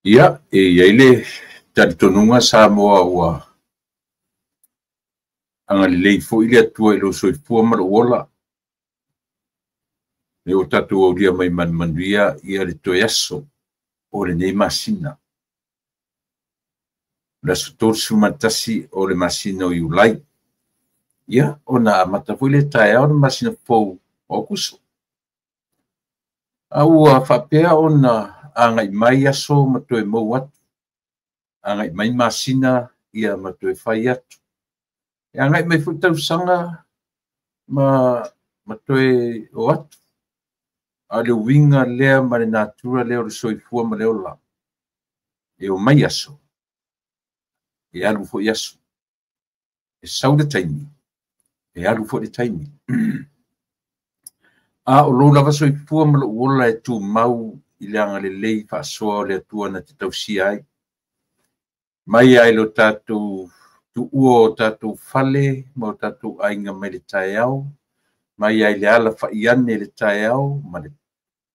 Ia, iai le talitonunga sa moa ua angalilei fo'i le atua i lo soifua ma lo ola. Le o tatu au lia mai manuia ia le toe aso o le nei masina. La sutorsu matasi o le masina o iulai. Ia, ona amata foi le tae au le masina fou o kuso. A ua whapea ona angai mai aso ma toe mau atu. Angai mai masina ia ma toe whai atu. E angai mai fu tau sanga ma toe o atu. A le winga lea ma le natura leo le soifua ma leo la. E o mai aso. E alu fo i aso. E sau le taimi. E alu fo le taimi. A o lo lava soifua ma lo uola e tu mau i le anga le lei fa soa le atua na te tau si ai. Mai ai lo tātou tu ua o tātou fale ma o tātou ainga mai le tae au. Mai ai le ala fa iane le tae au ma le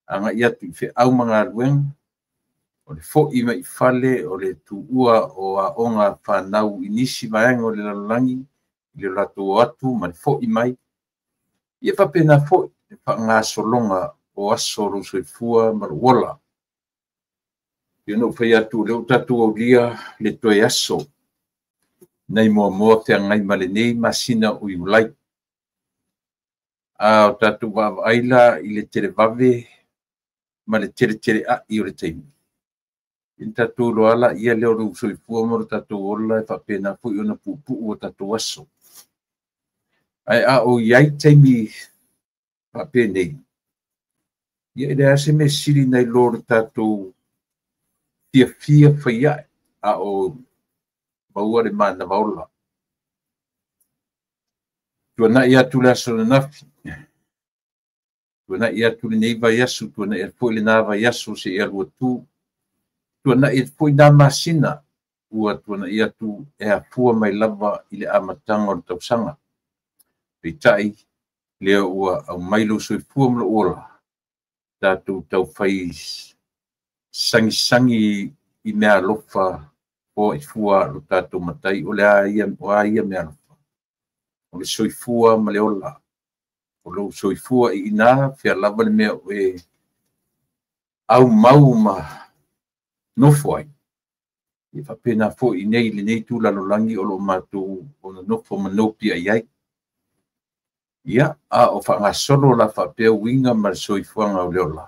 anga ia tu fe au mga lueng. O le fo i mai fale o le tu ua o a onga whanau inisi maenga o le lalangi i le rato o atu ma le fo i mai. Ia fa pena fo i fa ngā solonga o aso ro soifua ma le wola. Ia no fai atu leo tatu au lia le toe aso. Nei moa te ngai ma le nei masina o iulai. A o tatu wawa aila i le tere vave ma le tere a i o le teimi. In tatu lo ala ia leo ro soifua ma le tatu ola e fa pena fu i ona pupu o tatu aso. Ai a o iai teimi fa penei. Ia ele ase me siri nei lor tatu fia fai a o maua le mana vaola. Tuana ia tu le aso na nafi. Tuana ia tu le nei vai asu, tuana ia fo le na vai asu se ia lua tu. Tuana ia fo na masina, ua tuana ia tu e a fua mai lava i le amatanga o le tausanga. Peitai, lea ua au mailo soi fua mla ola. Tātou tau fai sangi i mea lofa o i fua lo tātou matai o le aia mea lofa. O le soifua ma le ola. O lo soifua i ina fea lava le mea o e au mau ma nofo ai. I whapena fo i nei le nei tū lalolangi o lo mātou o na nofo manopi ai ai. Ia, a o whangasolo la whapea winga ma le soifuanga o le ola.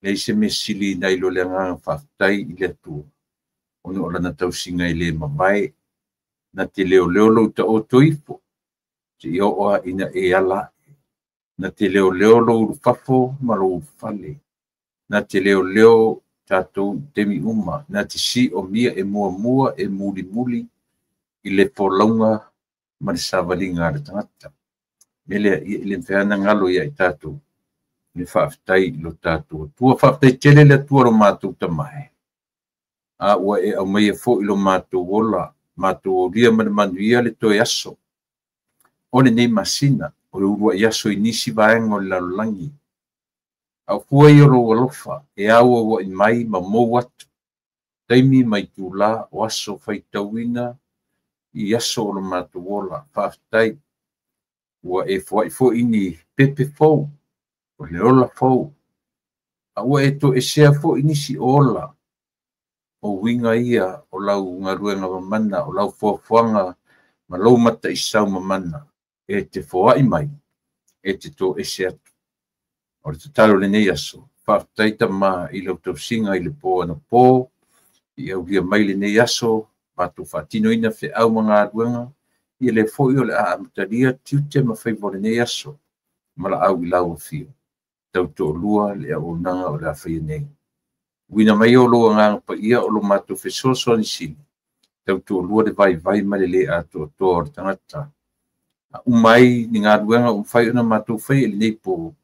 Nei se me sili nei lo le ngang whaftai i le tua. Ono ola na tausinga i le mamae. Na te leo lo ta o toifo. Te i oa ina e ala. Na te leo lo urufafo ma lo urufale. Na te leo tātou temi uma. Na te si o mia e mua e muli i le polaunga ma le savalinga le tangata. Mele i le mwhana ngalo ia i tātou. Le whaftai lo tātou. Tua whaftai tele le tua lo mātou tamae. A ua e au mai e fo i lo mātou wola. Mātou o ria manuia le toi aso. O le nei masina. O le urua i aso i nisi vaenga o le lalolangi. Au fua i o lo walofa. E au o i mai ma mou atu. Taimi mai tū la o aso fai tauina i aso o lo mātou wola. Whaftai. Ua e fo ini pepe fou. O le ola fou. A ua e to e sea fo inisi ola. O winga ia o lau ngaruenga mamana, o lau fuafuanga, ma lau mata isau mamana. E te foa i mai. E te to e sea tu. O le tatalo le nei aso. Whaftaita ma i lau tau singa i le po ana po. I au lia mai le nei aso. Matu whatino ina fe au mga aruenga. I le fo i o le a amtaria tiute ma whaivo le nei aso. Mala au i lau o fio. Tau to lua le au nanga o le awhai nei. Wina mai o lua ngang pa ia o lo matu fesoso ni sini. Tau to lua le vai ma le a to o le tangata. Umai ni ngā ruenga whai ona matu whai e nei po.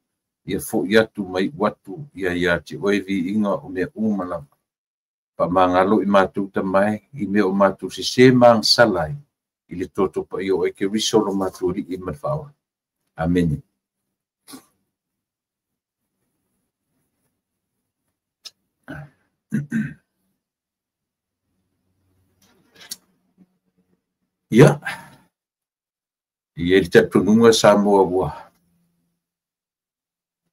Ia fo i atu mai watu ia te oevi inga o mea umalama. Pa mangalo i matu tamai i mea o matu se mang salai. I le toto pa i o eke riso lo matu ri i mawhawa. Amen. ia le tatonunga sa moa ua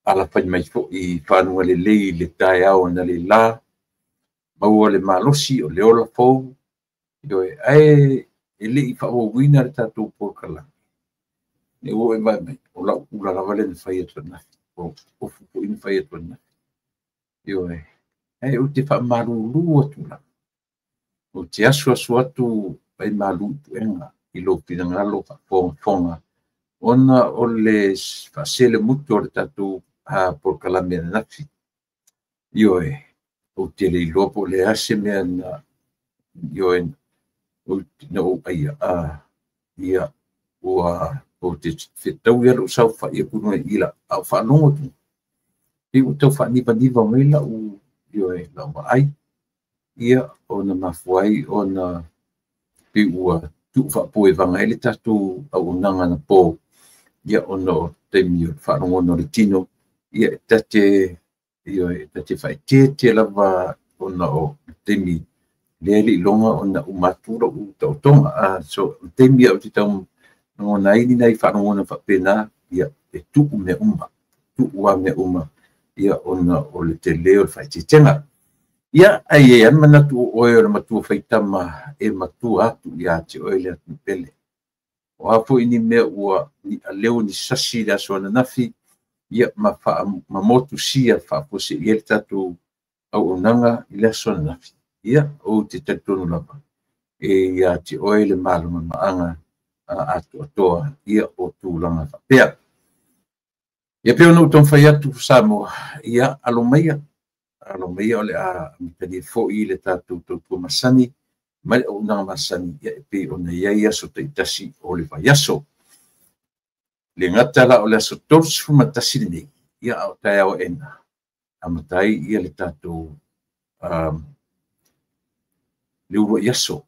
ala pai mai fo'i whanua lelei le tae au na le la maua le malosi o le ola fou ioe ae e le'i fa'auauina le tatou polokalame ne ua e mai o la'u ula lava le na fai atu anafi o ofu fo'i na fai atu anafi ioe ae o te fa'amalūlū atu la o te asu atu ai malū pu'ega i lou pinagalo fa'afogafoga ona o le fa'asele mutu o le tatou polokalame ananafi ioe o te le iloa po le ase mea na ioe na o aia ia ua o te fetau ia lo'u saufa'i apunu e ila au fa'alogo tu i o tau fa'anivaniva mai la'u ioe la'u ma'ai ia ona mafuai ona pe ua tu'u fa'apoevaga ai le tatou au'aunaga na po ia ona o taimi o fa'alogono o le tino ia e tate ioe tate fa'aitiete lava ona o taimi lea li'iloga ona umatu lo'u ta'otoga so taimi ia o te taunagona ai nai fa'alogona fa'apena ia e tu'u mea uma tu'u a mea uma ia ona o le tele o le fa'aitietega ia ai e ana manatu oe o le matua faitama e matua atu ia te oe le atu pele o a fo'i ni mea ua ni aleu ni sasi le aso ananafi ia ma motu sia fa'apose'i ai le tatou au'aunaga i le aso ananafi ia o te tautonu lava e ia te oe le malomama'aga ato'atoa ia o tulaga fa'apea ia pe ona ou fai atu Samoa ia alo maia o le a mitani fo'i le tatou tautua masani mai o au'aunaga masani ia e pe ona iai aso taʻitasi o le vaiaso le gata la o le aso tolusifu matasi lenei ia ao tae ao ena amatai ia le tatou le ulua'i aso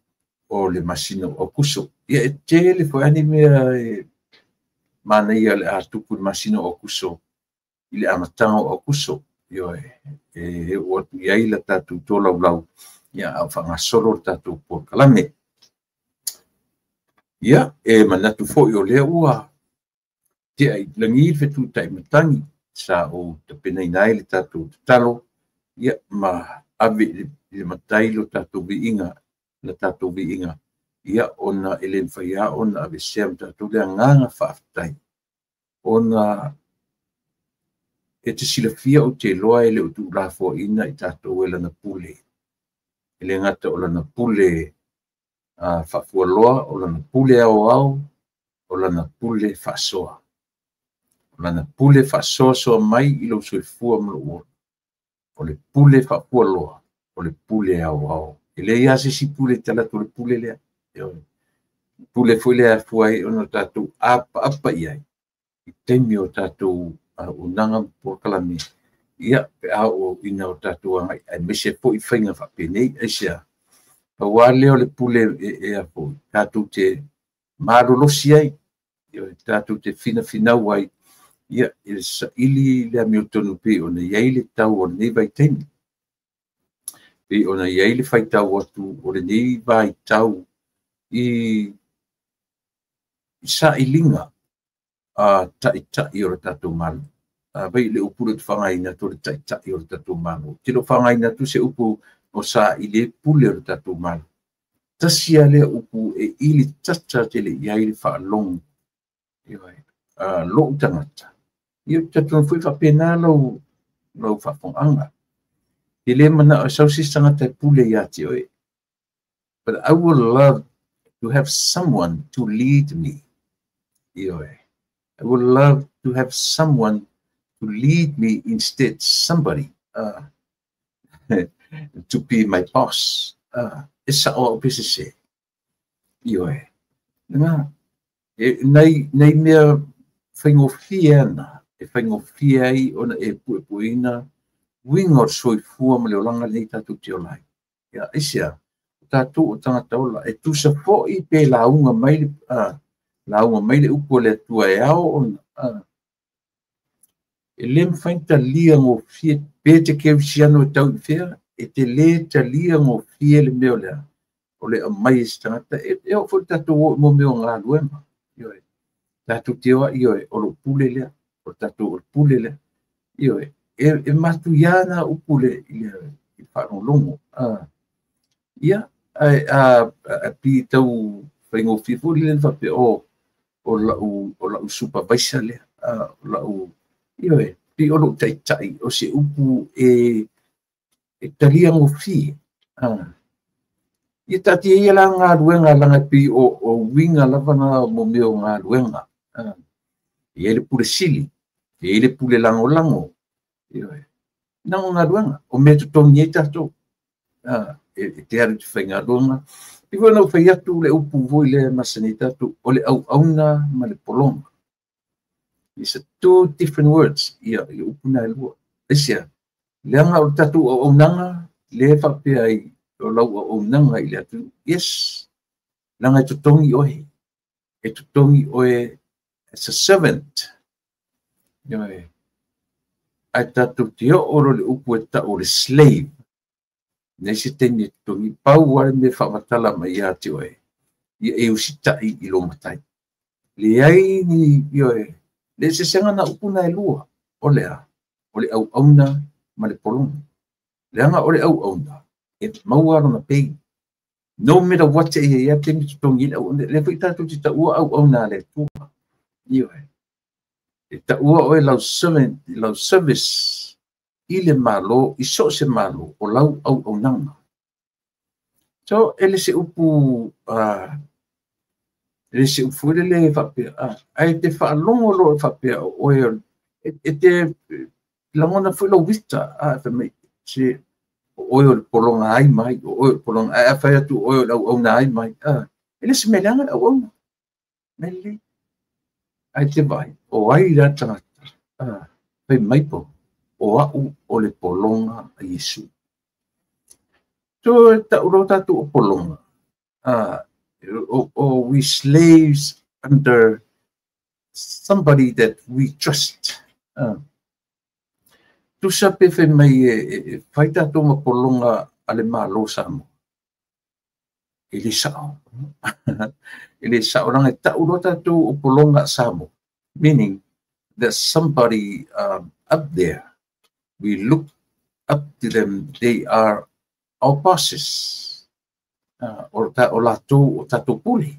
o le masina o kuso ia e tele foi ani mea e manaia le a tupu le masina o kuso i le amataga o kuso ioe e ua atu iai le tatou tolaulau ia au fa'agasolo le tatou polokalame ia e manatu fo'i o lea ua te ai lagi le fetuta'i matagi sa ou tapenaina ai le tatou tatalo ia ma ave le matai lo tatou vi'iga na tatou vi'iga ia ona e lē faia ona avesea ma tatou le agaga fa'afetai ona e te silafia o te loa e le utu lafoaina i tatou e lana pule e le gata o lana pule fa'afualoa o lana pule aoao o lana pule fa'asoa o lana pule fa'asoa soa mai i lou soifua ma lo'u ola o le pule fa'afualoa o le pule aoao e le ia sisi pule talatu o le pule lea pule foi le afua ai ona tatou apa i ai i taimi o tatou au'aunaga polokalame ia pe a o ina o tatou ai mese fo'i faiga fa'apenei aisia auā lea o le pule e a fo'i tatou te malolosi ai ioe tatou te finafinau ai ia i le sa'ili le amiotonu pei ona iai le tau o lenei vaitaimi pei ona iai le faitau atu o lenei vaitau i sa'iliga ta'ita'i o le tatou malu vai le upu le fa'againa atu o le ta'ita'i o le tatou malu te lo fa'againa atu se upu o sa'ili pule o le tatou malu tasi a lea upu e ili tata te le'i ai le fa'alogo ioe lo'u tagata ia tatou foi fa'apena lau fa'afogaga e lē mana o sausisi tagata e pule iā te oe but I would love to have someone to lead me ioe I would love to have someone to lead me instead somebody to be my boss esa o pese ioe nga nei mea faigofia ana e faigofia ai ona e puʻepuʻeina uiga o le soifua ma le olaga lenei tatou te olai ia isia tatou o tagata ola e tusa fo'i pe lauga mai le upu o le atua e ao ona e lē mafaitalia gofie pe te kevisiano e tau i fea e te lē talia gofie le mea o lea o le mai stangata e o fo tatu mo me o ngā luema io e tatu te o io e o lo pule le o tatu o pule le io e matu yana o pule i whāno longo ia a pi tau whaingo whiwhuri le whape o lau supervisor le o lau io e pi o lo tai o se upu e talia ngo fi ia tati ia la ngā ruenga langa pi o winga lavana mo meo ngā ruenga ia le pule sili ia le pule lango ia nango ngā ruenga o me tutongi e tatou e te aru te whainga ruenga i wana whai atu le upu voi le masani tatou o le auna ma le polonga. It's two different words ia upu na lua esia leanga o tatou o nanga le whape ai o lau o nanga i le atu yes langa tutongi oe e tutongi oe as a servant ia ai tatou te o le upu e ta o le slave nei se teni tutongi pau wale me whawatala mai ia te oe ia e usitai i lo matai le ai ni ioe le se senga na upu na e lua o le au auna ma le polonga leanga o le au auna e maua na pei no matter what e ia temi tutongi le fai tatou te ta ua au auna le tua ioe e ta ua oe lau service i le malo i so se malo o lau au aunanga so ele se upu le se upu le whapea ai te whaalongo lo whapea oe e te langona fwela wita fa mai se oe o le polonga ai mai oe o polonga ai whai atu oe o auna ai mai ele se melanga au auna mele ai te vai o ai la tangata fai mai po o au o le polonga a Yesu. So ta uro tatu o polonga. We slaves under somebody that we trust. Tu sape fai mai fai tatu ma polonga ale malo samo. Ele sao. Ele sao ranga ta uro tatu o polonga samo. Meaning there's somebody up there. We look up to them. They are our bosses. O tato puli.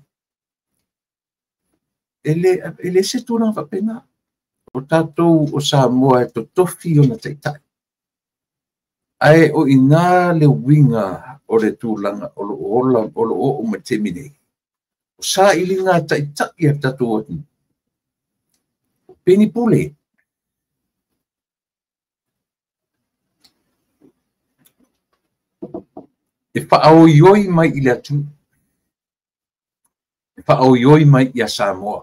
Ele se tūna whapena. O tato o Samoa e to tofi o na teitai. Ai o ina le winga o le tūlanga o lo o me temine. O sa ilinga teitai a tato o tini. Peni pule. E whaoioi mai i le atu. E whaoioi mai i a Samoa.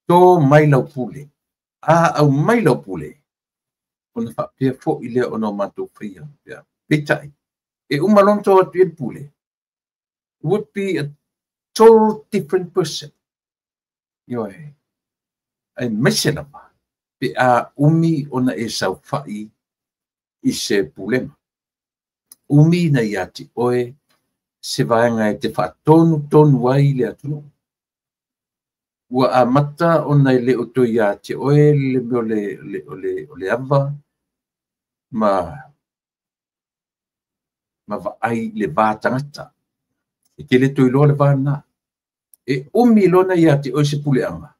Tō mai lau pule. Au mai lau pule. Ona whapea fo i lea ono matou whaia. Petai. E umalonto atu i pule. Would be a total different person. Ioe. Ai mesena ma. Pe a umi ona e sau whai i se pulema. Umi na iati oe se vaenga e te whaatonu ai le atunu. Ua a mata o nei le oto iati oe le meo le ava ma vaai le vātangata. E te le toiloa le vāna. E umi lona iati oe se puleanga.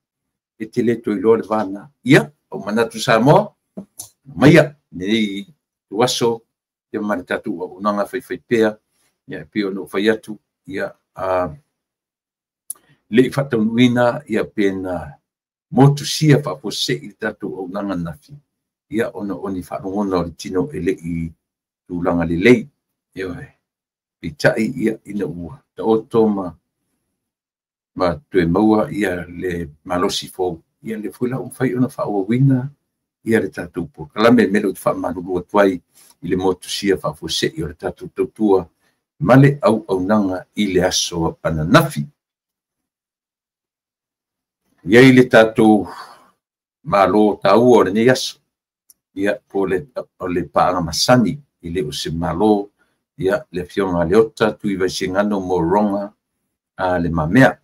E te le toiloa le vāna. Ia, o manatu Samoa, maia, nei tuaso, ia mani tatu o unanga whai pea, ia pio no whai atu, ia le whataunuina, ia pena motu sia whapose i tatu o unanga nafi. Ia ono oni whanongona o le tino e le i tūlanga le lei. Ia pitai ia ina ua. Ta oto ma tue maua ia le malosi fōu. Ia le fuila whai ona whaua wina, ia le tatu po. Kalame melo te whamanurua tuai, i le motu sia whafose i o le tatu tautua male au nanga i le aso ana nafi. Ia i le tatu malo tau o le ne aso. Ia o le paanga masani i le o se malo ia le fionga le ota tui vai singano mo ronga a le mamea.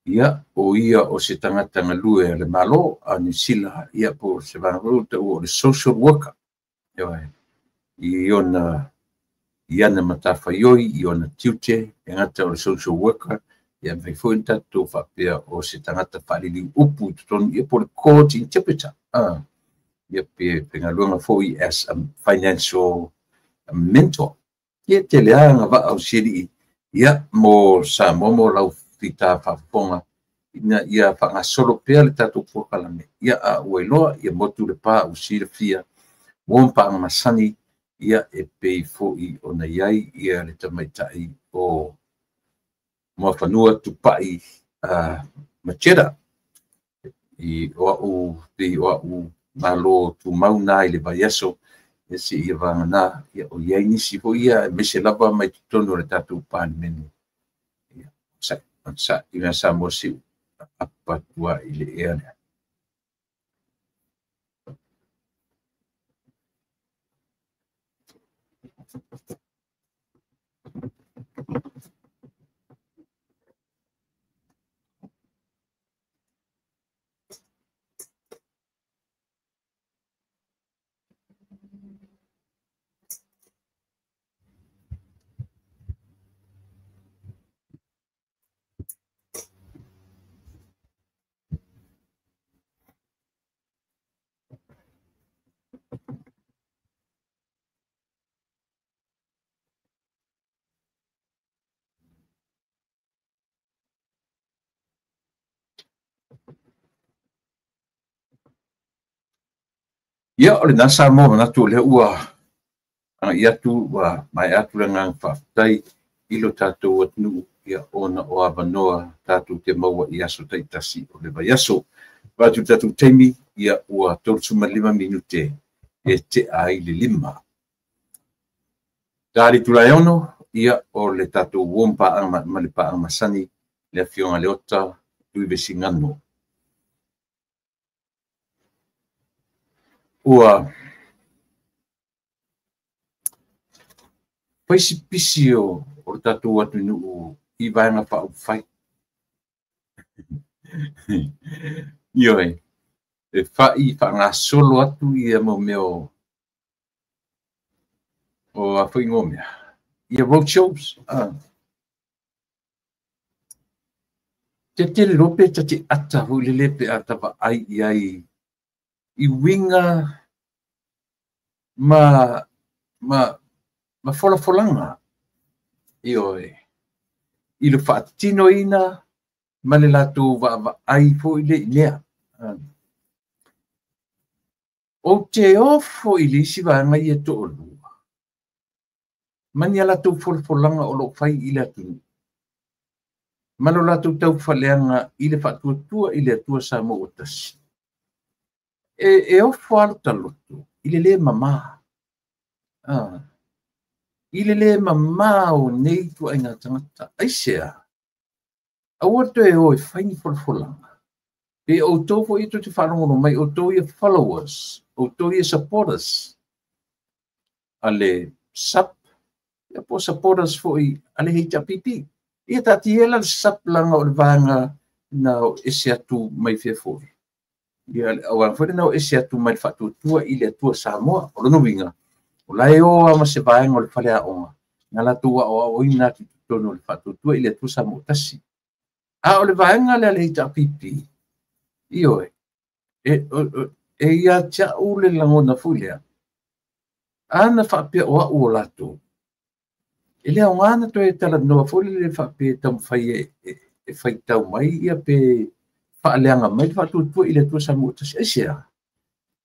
Ia o ia o se tangata ngalue le malo a New Zealand ia po se vangaruta o le social worker. I ona iana matafa ioi, i ona tiute, e ngata o le social worker, ia mai foi tatu whapea o se tangata whalili upu tutonu ia po le court interpreter. Ia pe pengaluanga foi as a financial mentor. Ia te leanga wa au siri ia mo sa momo lau fita whaponga ina ia whangasolo pea le tatu pokalame. Ia a ueloa ia motu le pā au siri fia wompa ang masani ia e pei foi ona iai ia le tamaitai o mo whanua tupai machera i o te o malo tu mauna i le vaiaso e si ia vangana ia o iai nisi ho ia me se lava mai tono le tatu pan menu ia sa ia sa mo si apa tua i le ea lea. Ia o le nasa mo manatu le ua ia tu wa mai atu le ngang whaftai ilo tātou atnu ia ona o avanoa tātou te maua i aso taitasi o le vaiaso. Watu tātou teimi ia ua tolsuma 5 minute e te ai le 5. Tāri tulai ono ia o le tātou wompa ang malipa ang masani le fionga le ota tui vesingano. Ua paisi pisi o tātou atu nuu i vaenga pa upwhai. Ioi, e whai whanga solo atu i mo meo o a whaingomea. Ia roadshows. Te tele rope ta te ata hui le lepe atawa ai iai i winga ma folanga. Ioi, i le whaatino ina ma le latu wa ai fo i le lea. O te ofo i lisi vanga i e to o lua. Mani ala tau folanga o lo fai i le atu. Malo la tau whaleanga i le whatuatua i le atua sa mo o tasi. E ofo alo talotu, i le le mama. I le le mama o nei tu ai ngā tangata. Aisea, awato e o e whaini folanga. Pe o tofo i to te whanongono mai, o to i followers, o to i supporters. Ale sap, ia po supporters fo i ale hei tapipi. Ia tati ela le sap langa o le vanga na o ese atu mai fia fōi. Ia awa fōi na o ese atu mai whatuatua i le atua Samoa, o lono winga. O lai o ama se vaenga o le whale a onga. Nga la tua o ina ki tono le whatuatua i le atua Samoa tasi. A o le vaenga le ale hei tapipi. Ioe, e ia tia ule langona fulia. Ana whapea o au o lato. E lea o ngana to e tala noa fuli le whapea tam whai e whai tau mai ia pe whaaleanga mai whatutua i le tua Samoa tasi. E sea,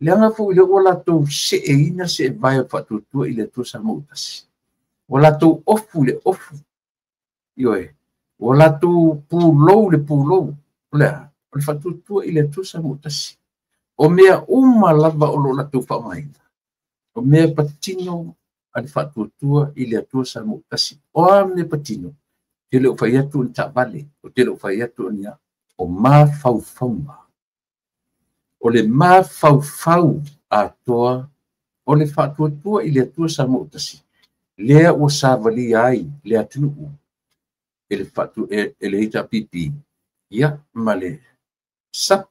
leanga fu i le o lato se e ina se e vai o whatutua i le tua Samoa tasi. O lato ofu le ofu. Ioe, o lato pūlou le pūlou. Lea. O le whatutua i le tua Samoa tasi. O mea uma lava o lo latu whamaina. O mea patino a le whatutua i le tua Samoa tasi. O a mea patino. Te leo whai atu ni ta vale. O te leo whai atu ni a. O mā whauwhaunga. O le mā whauwhau a toa o le whatuatua i le atua sa mo utasi. Lea ua sa vali ai, lea tunu e le whatu e le ita pipi. Ia, ma le sap,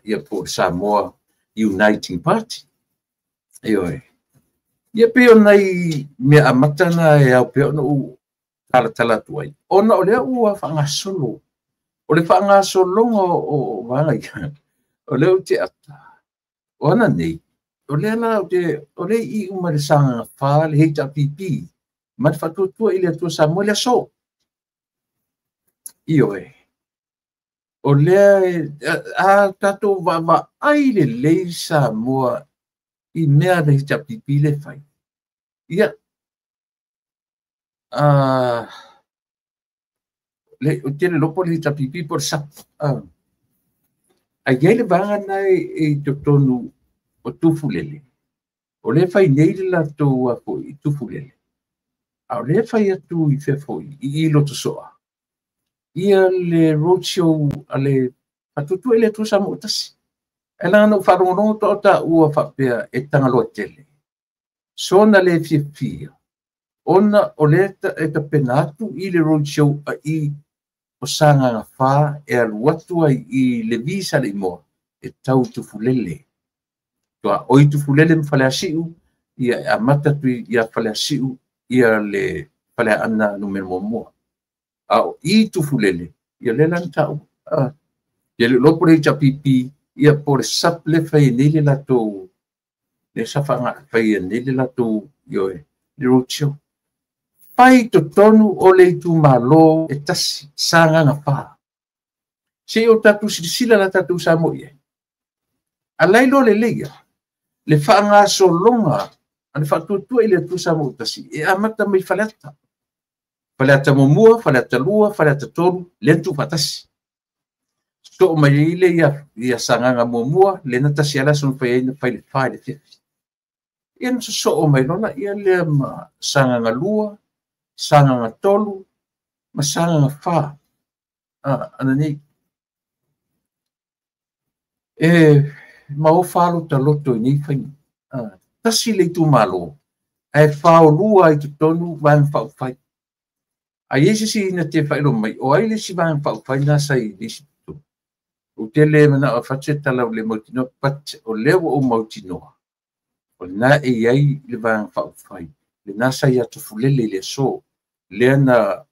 ia po Samoa Uniting Party. Ioe. Ia peo nei mea amatana e au peo no u tala tuai. Ona o lea ua whangasolo. O le whangasolo o wanga o leo te ata. Ona nei. O lea la o le i uma le sanga wha le heita pipi. Ma le whatuatua i le atua Samoa le aso. Ioe. O lea a tato wa ai le lei Samoa i mea le heita pipi le whai. Ia. O tele lopo le heita pipi por sa. A iai le vanga nai e totonu o tufulele. O le whai nei le lato a po i tufulele. A o le whai atu i whewhoi i loto soa. Ia le roadshow a le atutu ele tu sa mo tasi. E la no wharongo to ta ua whapea e tangaloa tele. Sona le fia. Ona o le e ta penatu i le roadshow a i o sanga nga wha e aluatu ai i le visa le imoa e tau tufulele. Toa oi tufulele mwhale asiu ia a matatu ia whale asiu ia le whale ana numero mua. Au i tufulele ia le lan tau. Ia le lopo le ita pipi ia por saple fai nele lato le safanga fai nele lato ioe le roadshow. Pai to tonu o le tu malo e tasi sanga nga wha. Se o tatu sila la tatu sa mo ie. Alai lo le leia. Le whaanga so longa. Ane whatutua i le tu sa mo tasi. E amata mai whaleata. Whaleata mo mua, whaleata lua, whaleata toru, le tu whatasi. So mai ile ia sanga nga mo mua, le na tasi ala son whai le whai le whiwhi. Ia nso so o mai lona, ia le sanga nga lua, sanga nga tolu, ma sanga nga wha. Ana nei. Ma o whalo ta loto i nei whaini. Tasi le tu malo. E whao lua i tu tonu, vang whao whai. A iesi si na te whaelo mai, o aile si vang whao whai nasa i nisi tu. O te le mana o whatse tala o le mautinoa, pat o lewa o mautinoa. O na e iai le vang whao whai. Le nasa i atu fulele le so. Le ana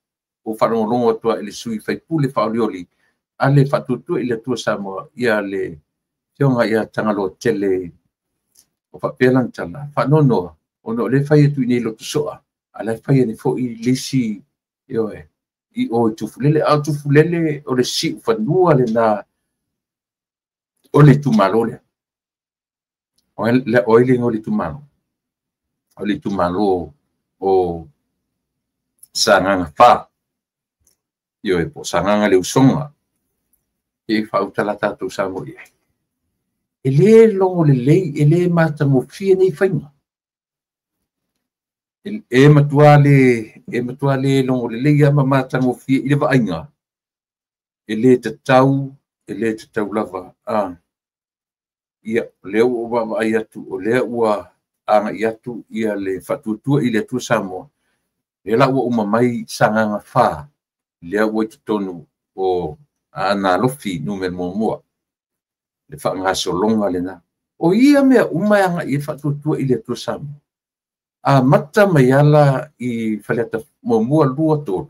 o whanongongo atua ele sui whai pule whaolioli. A le whatutua i le tua Samoa, ia le tionga ia tangalo tele o whapelan tala. Whanonoa, ono le whai atu i nei lotu soa. A le whai ane fo i lisi ioe. I o tufulele, a tufulele o le si whanua le na o le tumalo le. O le o le tumalo. O le tumalo o sanganga wha. Ioe po sanganga le usonga. E whautala tātou Samoa ia. E le longo le lei, e le matango fia nei whainga. E matua le longo le lei ama matango fia i le vainga. E le tatau lava. Ia, lea ua vai atu, o lea ua anga i atu, ia le whatuatua i le atua Samoa. Le la ua umamai sanganga wha, lea ua i tutonu o ana lofi numero mua. Le whaangaso longa le na. O ia mea umaianga i whatuatua i le atua Samoa. A mata mai ala i whaleata mua lua tōru.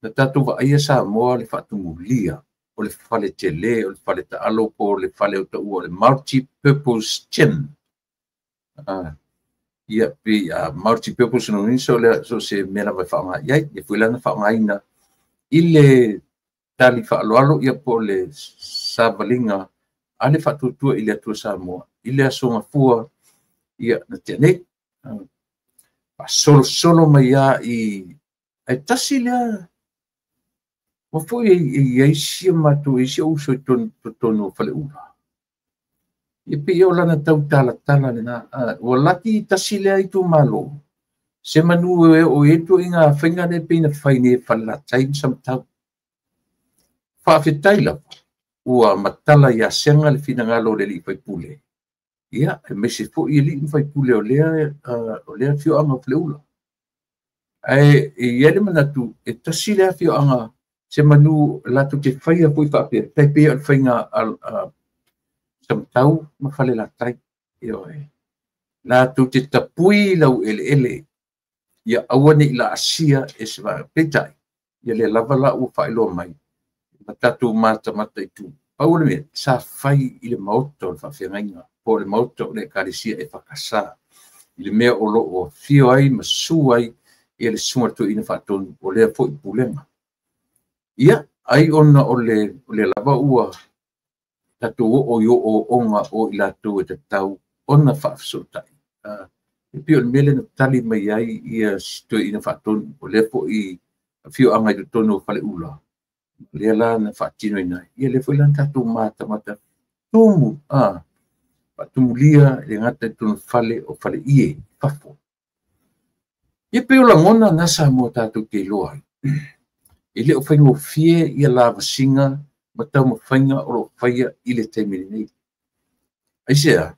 Na tātou wa aia Samoa le whaatumulia. O le whale tele, o le whale ta alopo, o le whale o ta ua, o le multi-purpose gym. Ia pi multi-purpose no niso le so se mera vai whaanga. Iai, e fuilana whaangaina. I le tali whaaloalo ia po le savalinga a le whatuatua i le atua Samoa. I le asonga fua ia na tēnei. Solo mai ia i ai tasi lea. Wa foi e isia matu isia uso i tonu whale ura. I pe o lana tau tala le na. Wa laki tasi lea i tu malo. Se manu o eto inga whainga ne peina whaine whala taim sam tau. Whawhetai la. Ua matala ia senga le whina ngalo le li whai pule. ia me se fo i li fai pule o lea fio anga fleula ai ia le manatu e tasi lea fio anga se manu latu te faia pui fa pe pe al fainga al sam tau ma fale la tai io latu te tapui lau ele ia awane ila asia e se va petai ia le lava la u fa ilo mai matatu mata itu Paul me sa fai i le maoto fa fianga po le maoto le karisia e fakasa i le mea o lo o fio ai masu ai i le sunga tu ina faton o le fo i pulenga ia ai ona o le lava ua tatu o yo o onga o ila tu e te tau ona fa fsotai e pio le mele na tali mai ai ia tu ina faton o le fo i fio anga i tono fale ula le la na fatino ina ia le foi lan tatu mata tumu patumulia le ngata tunu fale o fale ie fafo ia pe la ngona na sa mo tatu ke loa ile o faingo fie ia la vasinga matau mo fainga o faia ile temini nei ai sea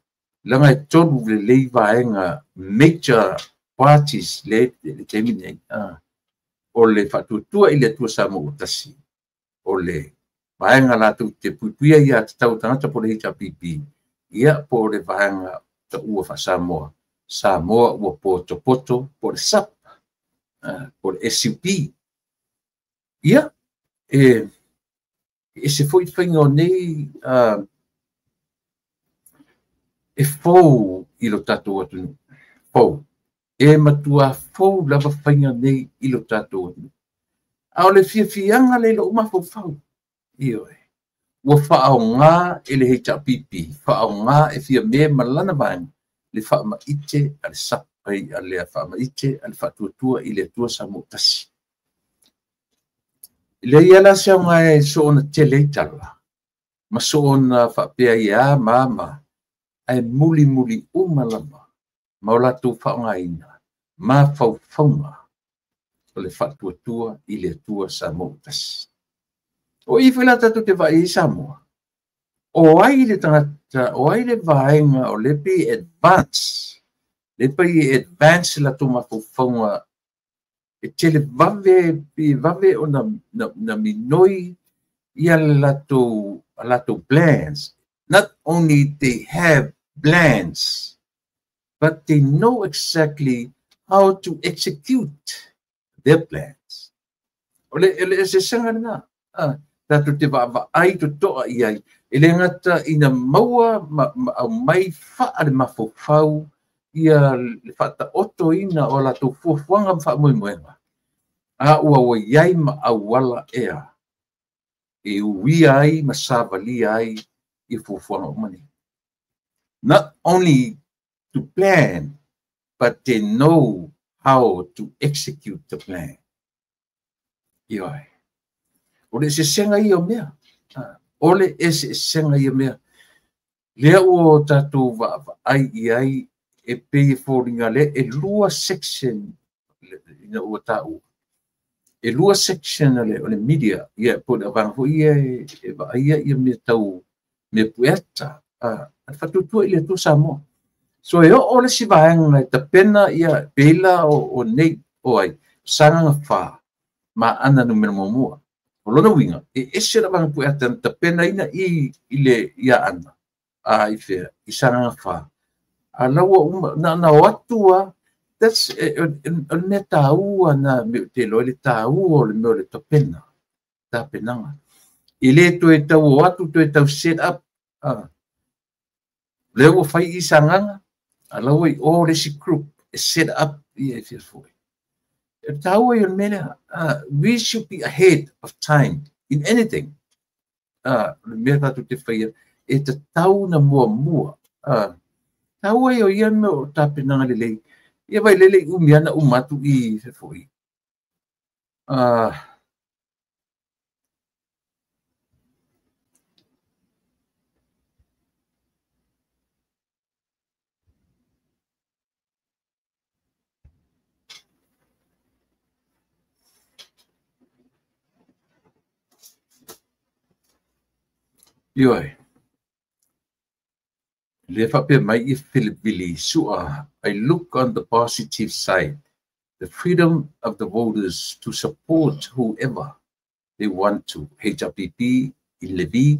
langa tonu le leiva enga major parties le temini nei o le fatutua ile tu sa mo tasi ole vaenga la tu te pupuia ia te tau tangata po le hita pipi ia po le vaenga ta ua fa Samoa ua poto po le SAP po le SUP ia e se foi whainga o nei e fou i lo tatou atu fou e matua fou lava whainga nei i lo tatou atu ao le fianga le lo umafo fau io ua whaaonga e le hei tapipi, whaaonga e fia me malana vaeng, le whaamaite a le sapai a le whaamaite a le whatuatua i le tua sa motasi. Le iala se o ngai so ona tele tala, ma so ona whapea ia mama, ai muli umalama, maula tu whaonga ina, ma whauwhaunga, o le whatuatua i le tua sa motasi. O i whela tatu te vai i Samoa. O ai le tangata, o ai le vaenga o le pi advance. Le pi advance la tuma whaunga. E te le vave o na minoi i a lato plans. Not only they have plans, but they know exactly how to execute their plans. O le se sanga na. Tatu te va ai to toa i ai. E le ngata ina maua au mai faa le mafofau ia le fata oto ina o la to fuafuanga mfa moenga. A ua wa iai ma au wala ea. E ui ai ma savali ai i fuafuanga umani. Not only to plan, but they know how to execute the plan. Ioi. Ole se senga i o mea. Ole ese senga i o mea. Lea o tatu va ai e pei fōringa le e lua section ina ua tau. E lua section ale o le media ia po na vango ia e va ia me tau me pueta. Al fatutua ile tu samo. So e o le si vaenga ta pena ia pela o nei o ai. Sanga fa ma ana no mua. O lona winga, e ese la vanga puea ta pena ina i le ia ana. I fea, i sanga wha. A laua na watua, that's ne tāua na te loe le tāua o le meo le ta pena. Ta penanga. I le to e tau watu, to e tau set up. Leo o whai i sanganga, a laua i o le si group, e set up i e fea fwoi. We should be ahead of time in anything. Me tatu te whaia, e te tau na mua. Tau ai o ia me o tāpenanga lelei. Ia vai lelei umiana umatu i whewhoi. Ioi. Le fa pe mai I Filipili sua. I look on the positive side. The freedom of the voters to support whoever they want to. HRPP in Levi,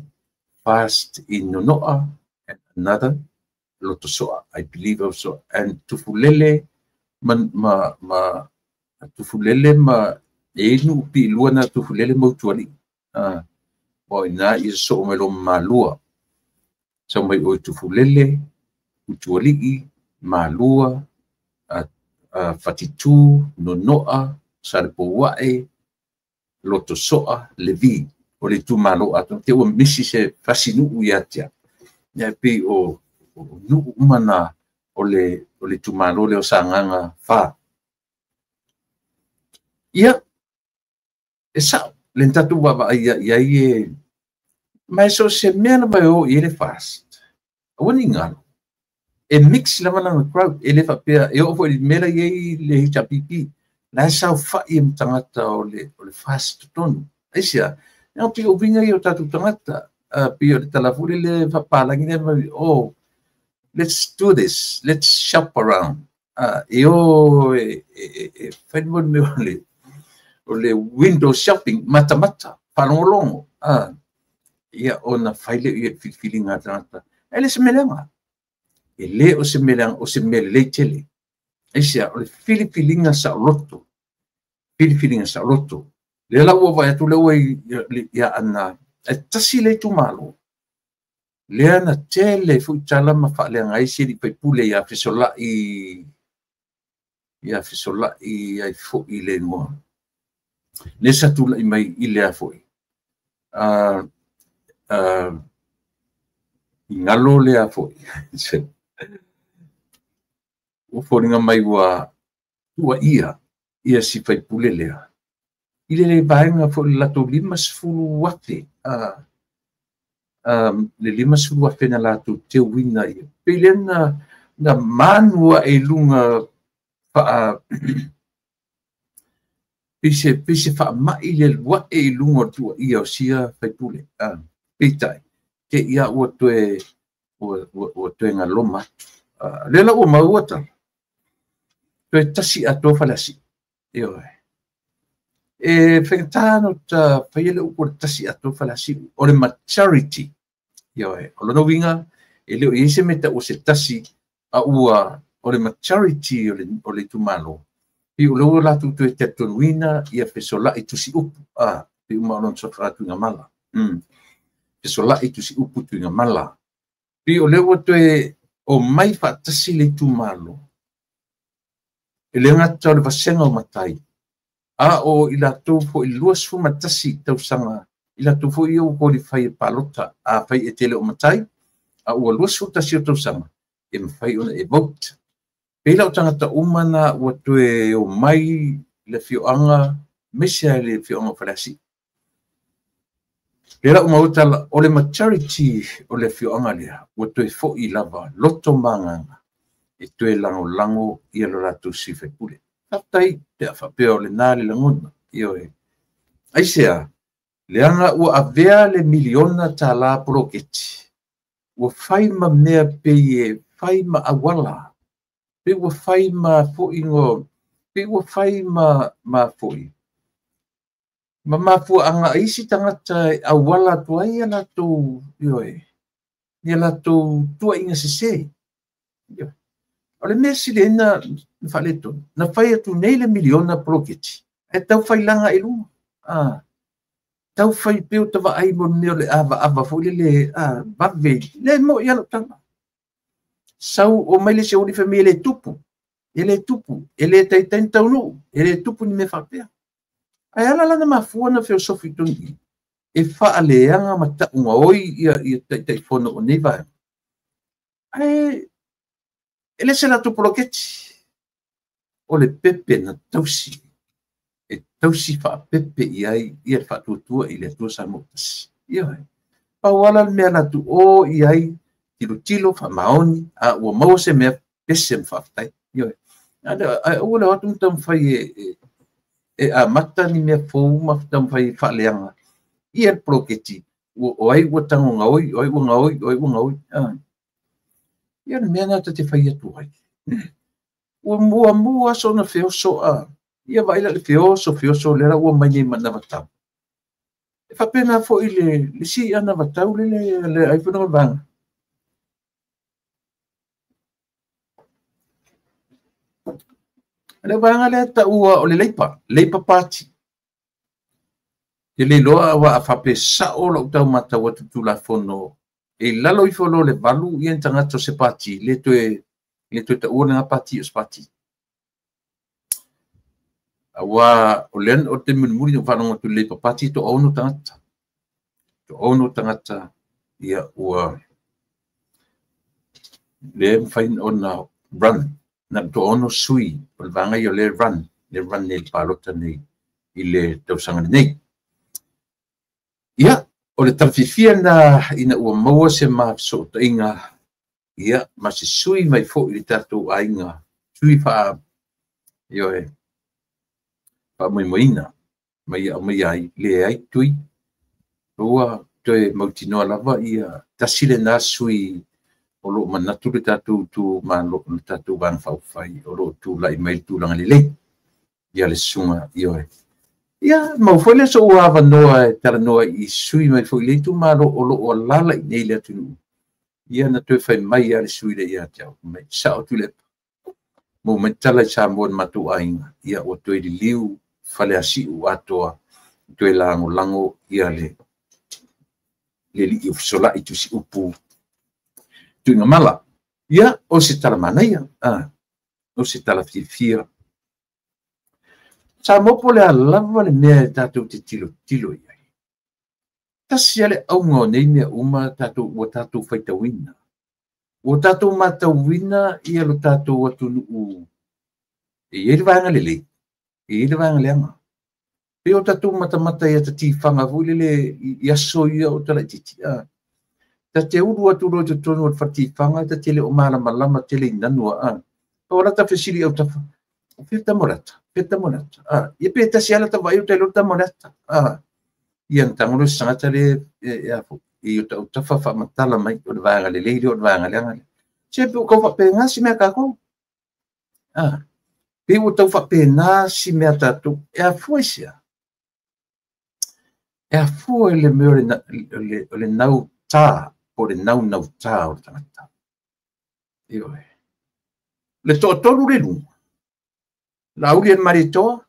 fast in Nonoa, and another Lotosoa, I believe also. And Tufulele Tufulele enu pi luana Tufulele motuali. Boy na is so melo malua. So may o Tufulele, Utuali, malua, Fatitu, Nonoa, Salpoae, Lotosoa, Levi, o le tu malo ato te o misi se fasinu iatia. Ya pe o nu mana o le tu malo le o sanganga fa. Ia esa lentatu baba ia ie mai so se mena mai o ile fast. Woni ngalo. E mix la mana crowd ele fa pe e o foi mela ye le HPP. Na sa fa I tangata o le fast ton. Aisia não pe o vinga yo tatu tangata pe o telefone le fa pala ngine oh let's do this, let's shop around. Eu fai mon me ole window shopping mata palongo ia ona faile ia feeling ata ele se melanga ele o se melang o se mele tele isia ole feeling sa loto le la wo vai tu le wai ia ana tasile tu malo le ana tele fu tala ma fa le ngai si pe pule ia fisola ai fo ile mo le sa tu mai ile a foi ngalo le a foi o foringa mai wa ia si fai pule lea ile le vaenga fo la to limas fulu wate le limas fulu wate na la to te wina ia pelena na manua e lunga fa pise fa mai le wa e lunga tu ia sia fai pule pitai ke ia o to nga loma le la o mauata to tasi ato falasi io e fentano ta faiele o tasi ato falasi o le maturity io o lo winga e le ise meta o se tasi a ua o le maturity o le tumalo i lo la tu te tonwina ia fesola i tusi upu i uma non so fratu nga mala fesola i tusi upu tu nga mala i o le o mai fa tasi le tumalo e le ngata le vasenga o matai o ila tu fo I luas fu matasi tau sanga ila tu fo I o ko li fai palota fai e tele o matai o luas fu tasi o tau sanga e fai ona e vote pela o tangata umana o o mai le fioanga mesia le fioanga falasi pela o mauta o le maturity o le fioanga lea o fo I lava loto manganga e lango ia lo ratu si fe pule tai te fa pe o le nale langona io aisea le anga o avea le miliona tala proketi o fai ma mea pe fai ma awala pe o fai ma fo ingo pe o fai ma fo ma fo anga isi tangata awala to ai ala to io ni ala to tua inga se ole mesi le na faleto na fai atu nei le miliona proketi e tau fai langa I lunga tau fai peo tava ai mo neo le ava fo le bave le mo ia no tanga sau o mai le se ori famia le tupu ele tai tau no ele tupu ni me fapea ai ala lana mafua na filosofi toni e fa aleanga mata unga oi ia tai fono o neva ai ele se la tupu loketi o le pepe na tausi e tausi fa pepe ia fa tutua I le tua sa motas ia pa wala me na tu o iai tilo fa maoni o mau se me pese fa tai ia ada o le watu tam fai a mata ni me fo ma tam fai fa leanga ia proketi o ai o tango ngoi ia le mea te whai atu ai. Ua mua so na whioso a, ia vaila le whioso le ra ua mai nei mana vatau. E whapena fo i le si ana vatau le ai whanau vanga. Le vanga le ta ua o le leipa pati. Te le loa wa a whape sao lo tau mata wa tutu la fono. E lalo I folo le valu I tangata se pati, le toe ta ua nga pati o se pati. Awa o len o te munumuri o whanonga tu leipa pati to ono tangata. To ono tangata ia ua le mfain o na run. Na to ono sui, o le vanga I o le run ne palota nei I le tausanga nei. Ia, o le tawhifia na ina ua maua se maa so ta inga. Ia, ma se sui mai fo I le tatou a inga. Sui wha, io e, wha moina, mai ai, le ai tui. Rua, toe mautinoa lava ia, tasile na sui, o lo manatu le tatou tu, ma lo le tatou vang whauwhai, o lo tu lai mai tu langa lelei. Ia le sunga, io e. Ia, mau foi le so ua wanoa e tala noa I sui mai foi le tu maro o lo o lala I nei le atunu. Ia na tue whai mai a le sui le ia te au. Mai sao tu le. Mo mai tala I sa mua matu ainga. Ia o tue li liu whale asi u atoa. Tue lango ia le li I usola I tu si upu. Tu inga mala. Ia o se tala mana ia. O se tala fia. Sa mopo le alava le mea tatou te tilo iai. Tasi ale au ngā nei mea uma tatou ua tatou whaitawina. Ua tatou matawina ia lo tatou atunu u. E ele vanga lele. E ele vanga leanga. Pe o tatou matamata ia tati whanga vule le iaso ia o tala titi. Ta te uru atu roi te tonu o whati whanga ta tele o malama tele nanua. Pa wala ta whesiri au tafa. Peta morata. Ia pe ta siala ta vai o te lota morata. Ia ntangolo sangata le I o ta utafa fa matala mai o vanga le leile o vanga le. Se pe ko fa pe nga si me ka ko. Pe o ta fa pe na si me ta tu e a fuisia. E a fu le me le nau ta o le nau ta o tangata. Io le to tolu le lu. La Ulian Maritoa,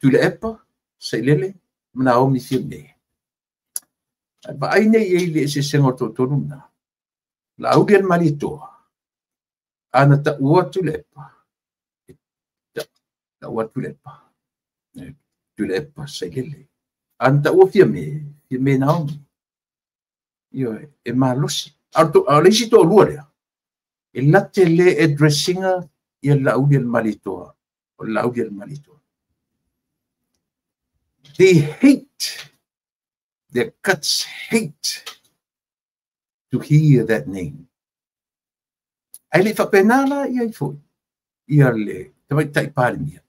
tu le epa, sei lele, mana o mi fiume. Ba aine I le se sengo to toruna. La Ulian Maritoa, ana ta ua tu le epa. Ta ua tu le epa. Tu le epa, sei lele. Ana ta ua fiume na o. Io e malosi. A leisi to lua lea. E late le e dressinga ia Laudian Malitoa. They hate, their guts hate to hear that name. Ai le whapenala ia I foi. Ia le, tawai tai pārimia.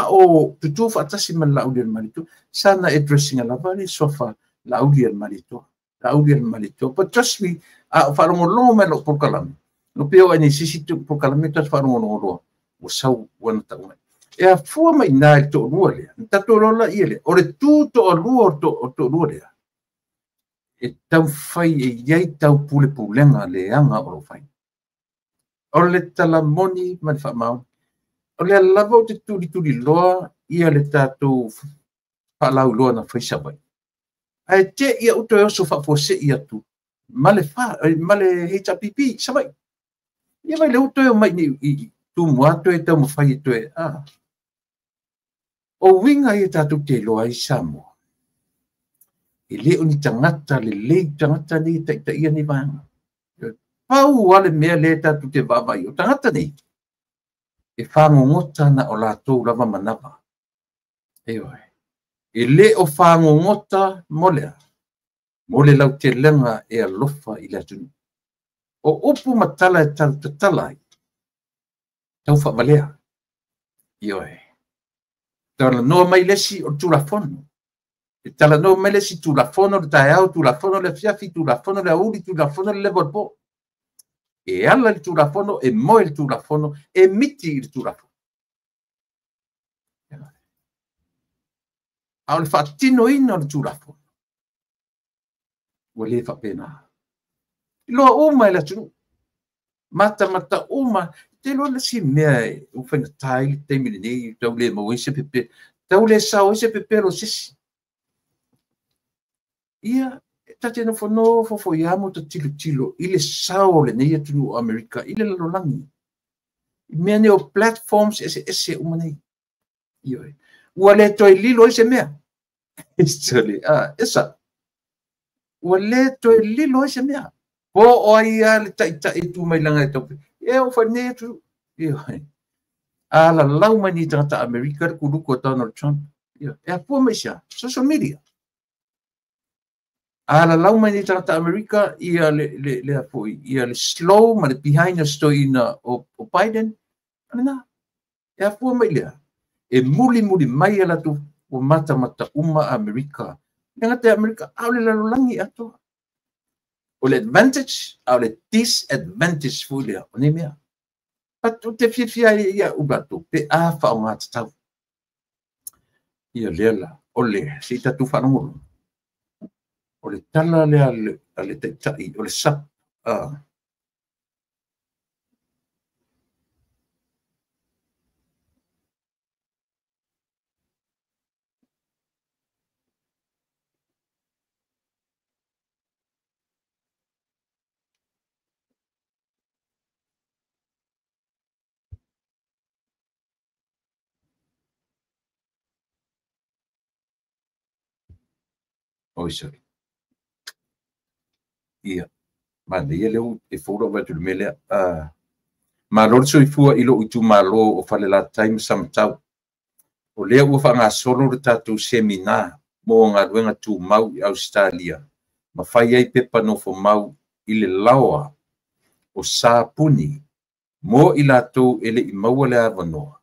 O tutu whaatasi ma Laudian Malitoa, sana addressing a lava le sofa Laudian Malitoa. But trust me, wharongo me lo pokalami. No peo ai nei sisi tu pokalami tas wharongo loa. O sau wana taunga. E a fua mai nā I to rua lea. Tato rola ia lea. O le tū to rua o to rua lea. E tau whai e iei tau pule pulenga le anga o lo whai. O le talamoni mani whamau. O le lava o te turi loa ia le tātou whalau loa na whaisawai. Ai te ia uto e oso whapose ia tu. Male HPP, sawai. Ia vai le uto e o mai ni tu muato e tau mawhai to e o winga I tātou te loa I Samoa. E leo ni tangata, le lei tangata ni ta ia ni vanga. Pau wale mea le tātou te vavai o tangata ni. E whangongota na o lātou lava manava. E le o whangongota molea. Mole lau te lenga e alofa I le atunu. O upu matala e talai. Tau whamalea. Tala noa mai lesi o tulafono. Tala noa mai lesi tulafono le taeau, tulafono le fiafi, tulafono le auli, tulafono le levolpo. e ala le tulafono, e moe le tulafono, e miti le tulafono. Au le whaatino ina le tulafono. Ua le whapena. Loa uma e la tunu. Mata uma, te loa le si mea e uwhaina tai, te mini nei, tau le mawese pepe, tau le sao ese pepe lo sisi. Ia, tate no whanau fofo i amo ta tilo, ile sao le nei atunu o Amerika, ile lalolangi. Mea ne o platforms ese umanei. Ioi. Ua le toi lilo ese mea. Isali, esa. Ua le toi lilo ese mea. Po o ai le tai tu mai langa e tope. E o whanea tu. Ioi. La lau mai ni tangata Amerika kuruko o Donald Trump. Ioi. E a pua mai sia. Social media. La lau mai ni tangata Amerika ia le apoi. Ia le slow ma le behind the story na o Biden. Ana. E a pua mai lea. E muli mai ala tu o mata uma Amerika. Nga te Amerika au le lalolangi ato. O le advantage, au le disadvantage fulia. O ne mea. Patu te fia ia ubato. Pe a whao ngata tau. Ia leala. O le si tatu whanongolo. O le tala le ale te tai. O le sap. Oi, sorry. Ia. Mana ia leu e fora vai tu mele ma lor so ifua ilo itu malo o fale la time samtau. O lea ua whanga solo le tatu semina mo ngā ruenga tu mau i Australia. Ma whai ai pepa no fo mau i le lawa o sāpuni mo i latou ele i maua le avanoa.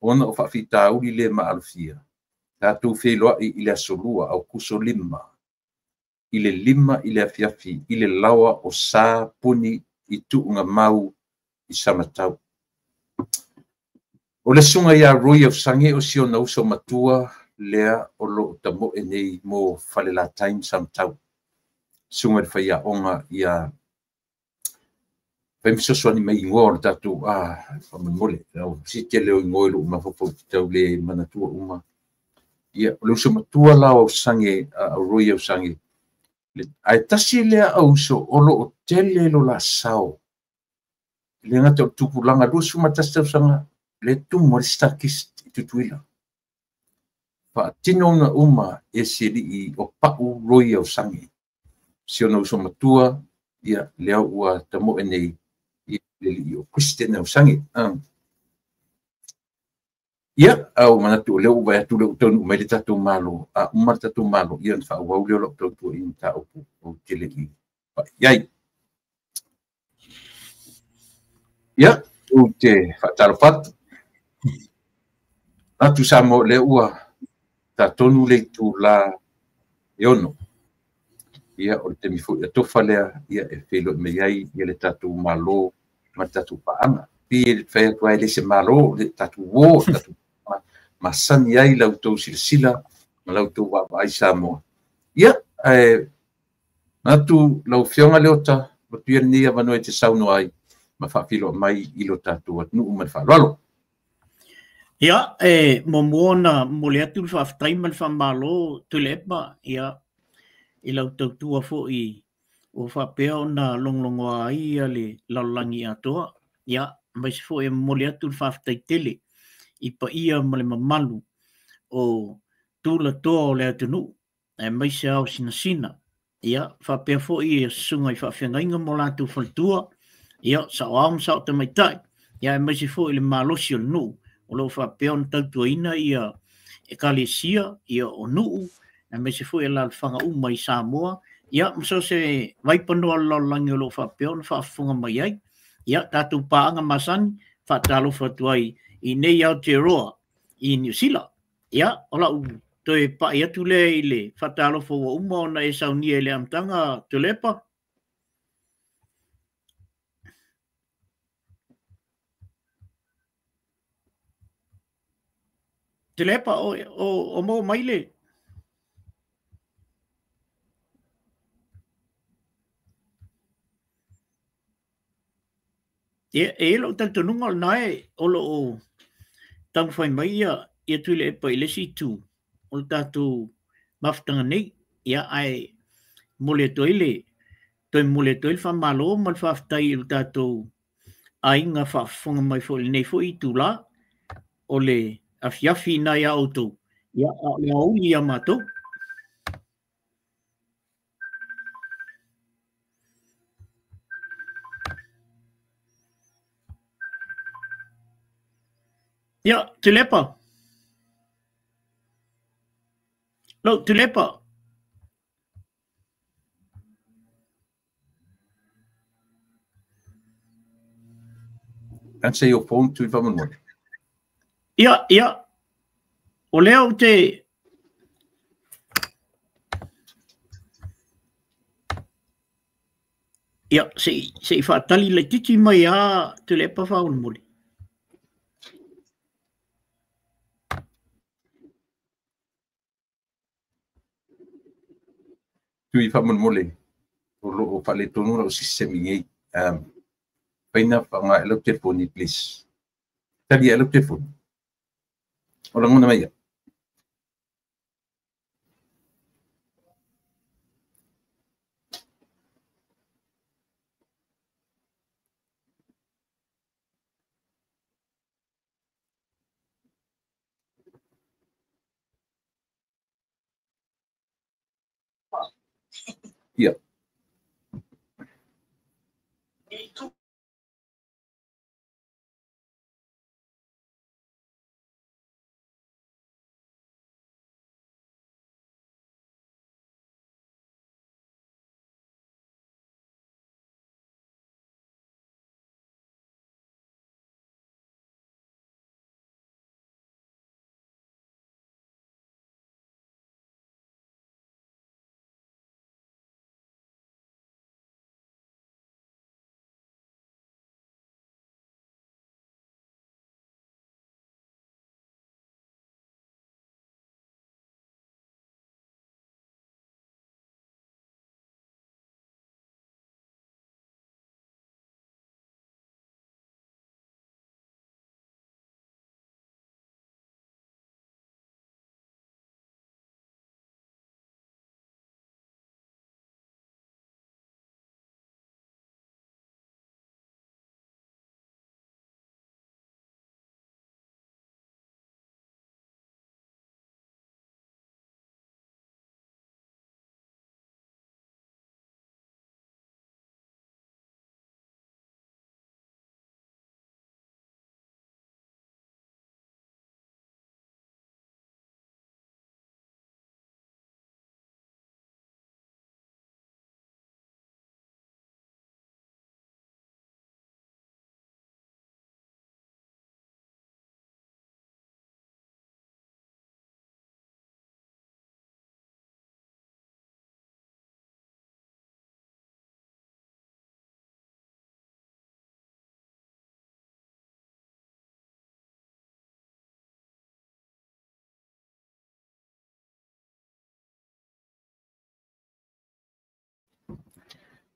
Ona o whawhita uri le ma alfia. Tātou wheloa i le asolua au kuso lima. I le lima i le afiafi, i le lawa o sāpuni i tuunga mau i samatau. O le sunga ia roi au sange o sio na uso matua lea o lo tamo e nei mo fale la time samatau. Sunga le whaia onga ia Pemisoso ni mai ngor tatu pamole no si te leo ngoi lu ma fo tau le manatua uma ia lo so matua la o sange roi o sange ai tasi le au so olo o tele lo la sao le ngata tupu langa lu su matasta sanga le tu moristakis tutuila pa tino na uma e siri i o pau roi o sange si ono so matua ia le ua tamo nei le o Christian o sangi ia au manatu leo vai tu leo tonu mai tatu malo umar tatu malo ia fa wa leo lo tu in ta o teleki ia ia o te fatal fat atu samo le ua ta tonu le tu la yono ia o te mifu to falea ia e felo me ai ia le tatu malo matatu paanga pi fe vai le se malo le tatu wo tatu masani ai lau tau silsila lau tau wa ai samo ia natu lau fionga leota pia ni avano e te sauno ai ma fa filo mai ilo tatu at nu ma fa lolo ia momona mole atu fa time fa malo tulepa ia ilo tau tua fo i o fa peo na longlongo ai ale lalangi atoa ia mai se fo e mole atu fa tele i pa ia male mamalu o tula toa o le atunu e mai se au sina ia fa peo fo i sunga i fa fenga inga mo latu faltua ia sa am sa te mai tai ia mai se fo i le malosi o nu o lo fa peo na tau ina ia e kalesia ia o nu e mai se fo i la fanga uma i Samoa ia so se vai pano lo langi lo fa peon fa funga mai ai ia tatu paanga masan fa talo fa tuai i nei Aotearoa i New Zealand ia ola u toi pa ia tu le ile fa talo fo uma na e saunia le amtanga tulepa te lepa o mo maile. E lo tanto nunga nae o lo o tang fai mai ia tu le pa ile si tu. O tatu maftanga nei ia ai mole toile. Toi mole toile fa malo mal fa ftai il tatu ai nga fa fonga mai fo nei fo i tu la o le afiafi na ia auto. Ia le au ia mato. Ia, te lepa. Lo, te lepa. Answer your phone to Ivamanwale. Ia. O leo te... Ia, se whaatali le titi mai a te lepa whaun mori. Tu Ivamanwale. O whale tonu o sistemi ngei. Paina whanga elo telefoni, please. Tali elo telefoni. O langona mai ia. Ia.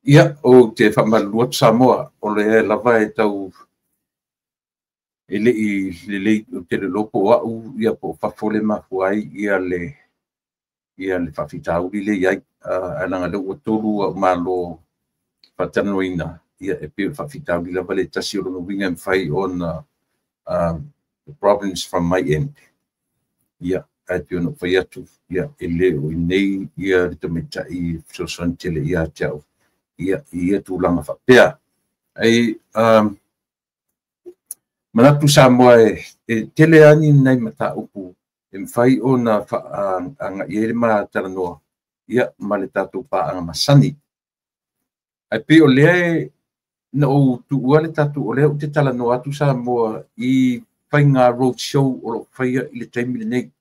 Ia, o te whamalua Samoa, o le lava e tau le te le lopo au, ia po whafole mafuai, ia le whawhitauri le iai, ananga le ua toru au malo whatanoina, ia e peo whawhitauri lava le tasi o runga winga mwhai on the province from my end. Ia, ai peo no whai atu, ia e le o i nei, ia le tamita i sosan tele ia tiau. Ia tūlanga whapea. Ai, manatu Samoa e tele ani nei mata upu, e mwhai o na anga iere ma taranoa, ia ma le tātou pā anga masani. Ai pe o lea na o tuua le tātou o lea o te talanoa atu Samoa i whai ngā road show o lo whaia i le taimile nei.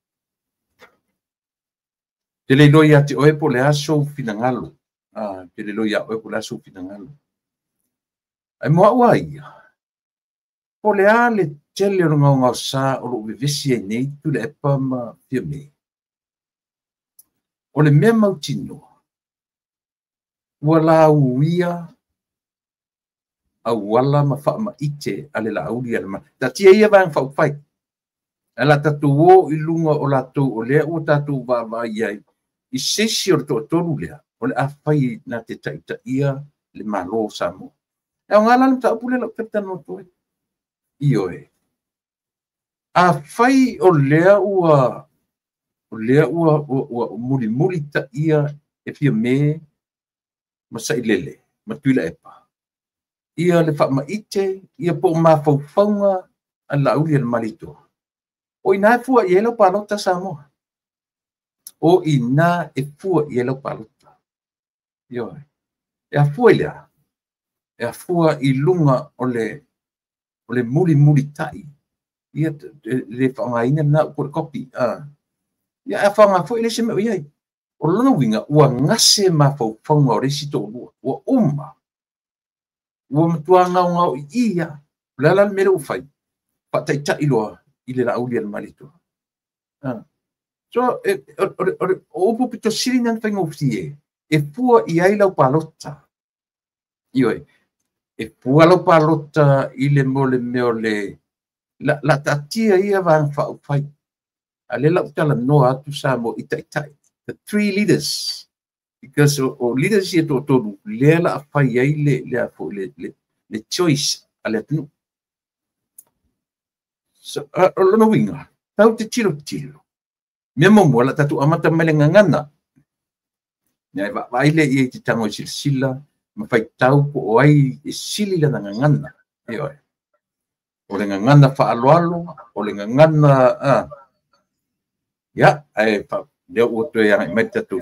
Te le loi ate oe po le aso finangalo. Te le loia oe po la su finangalo. Ai moa ua ia. Po le ale tele o ngau sa o lo vivisi nei tu le epa ma pia me. O le mea mautino. Ua la uia a wala ma wha ma ite ale la auli ale ma. Ta tia ia vang whau whai. Ala tatu o i lunga o la tau o lea o tatu wa wa iai. I sesi o to tolu lea. O le a whai na te taita ia le malo samo. E o ngala ta pule la petano to. Io e. A whai o lea ua muri ta ia e fia me masa ilele. Matuila epa. Ia le wha ma ite, ia po ma faufaunga a la uli al malito. O ina e fua i elo palota Samoa. O ina e fua i elo palota. Io e a fua ilea. E a fua i lunga o le muri tai. Ia le whangaina na upore kopi. Ia a whanga fua ile se me iai. O lona winga ua ngase ma faufaunga o resito lua. Ua uma. Ua matua ngau ia. Lala mele ufai. Pataita iloa. Ile la aulia malito. So, o pupito siri nang whainga ufie. E pua i ai lau palota. Ioi. E pua lau palota ile mole meole. La tatia ia vang whaufai. Ale lau tala noa atu sa mo itai. The 3 leaders. Because o leaders ia tōtonu. Lea la awhai ai le choice. Ale atunu. So, lono winga. Tau te tiro. Mea momo la tatu amata mele ngangana. Nea waile i te tango sila. Ma fai tau po o ai e sili la ngangana. Eoi. O le ngangana whaaloalo. O le ngangana. Ya, ai pa. Leo uoto e angai mai tatu.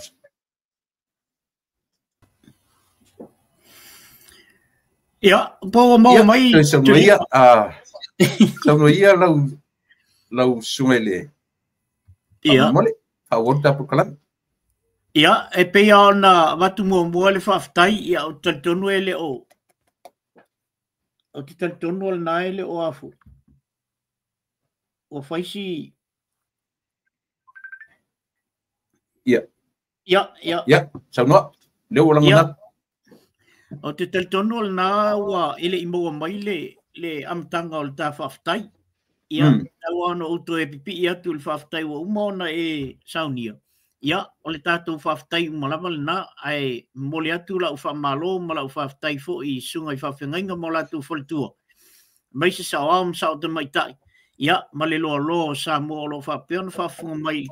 Ya, po mau mai. Saunoia lau sungele. Ia. Mole, awota po kalam. Ia, e pea ona watu mua le whaftai, ia o tantonu ele o. O ti tantonu al na ele o afu. O whaisi. Ia. Ia. Saunoa, leo o langona. O te tantonu al na ua ele imoa mai le amtanga o le ta whaftai. Ia, tau ana uto e pipi ia tu le whaftai wa umaona e saunia. Ia, o le tātou whaftai umalama le na, ai mole atu la uwha malo, ma la whaftai fo i sunga i whawhengainga mo la tu whalitua. Mai se sao am sao te mai tai. Ia, ma le loa sa mo lo whapeon whafunga mai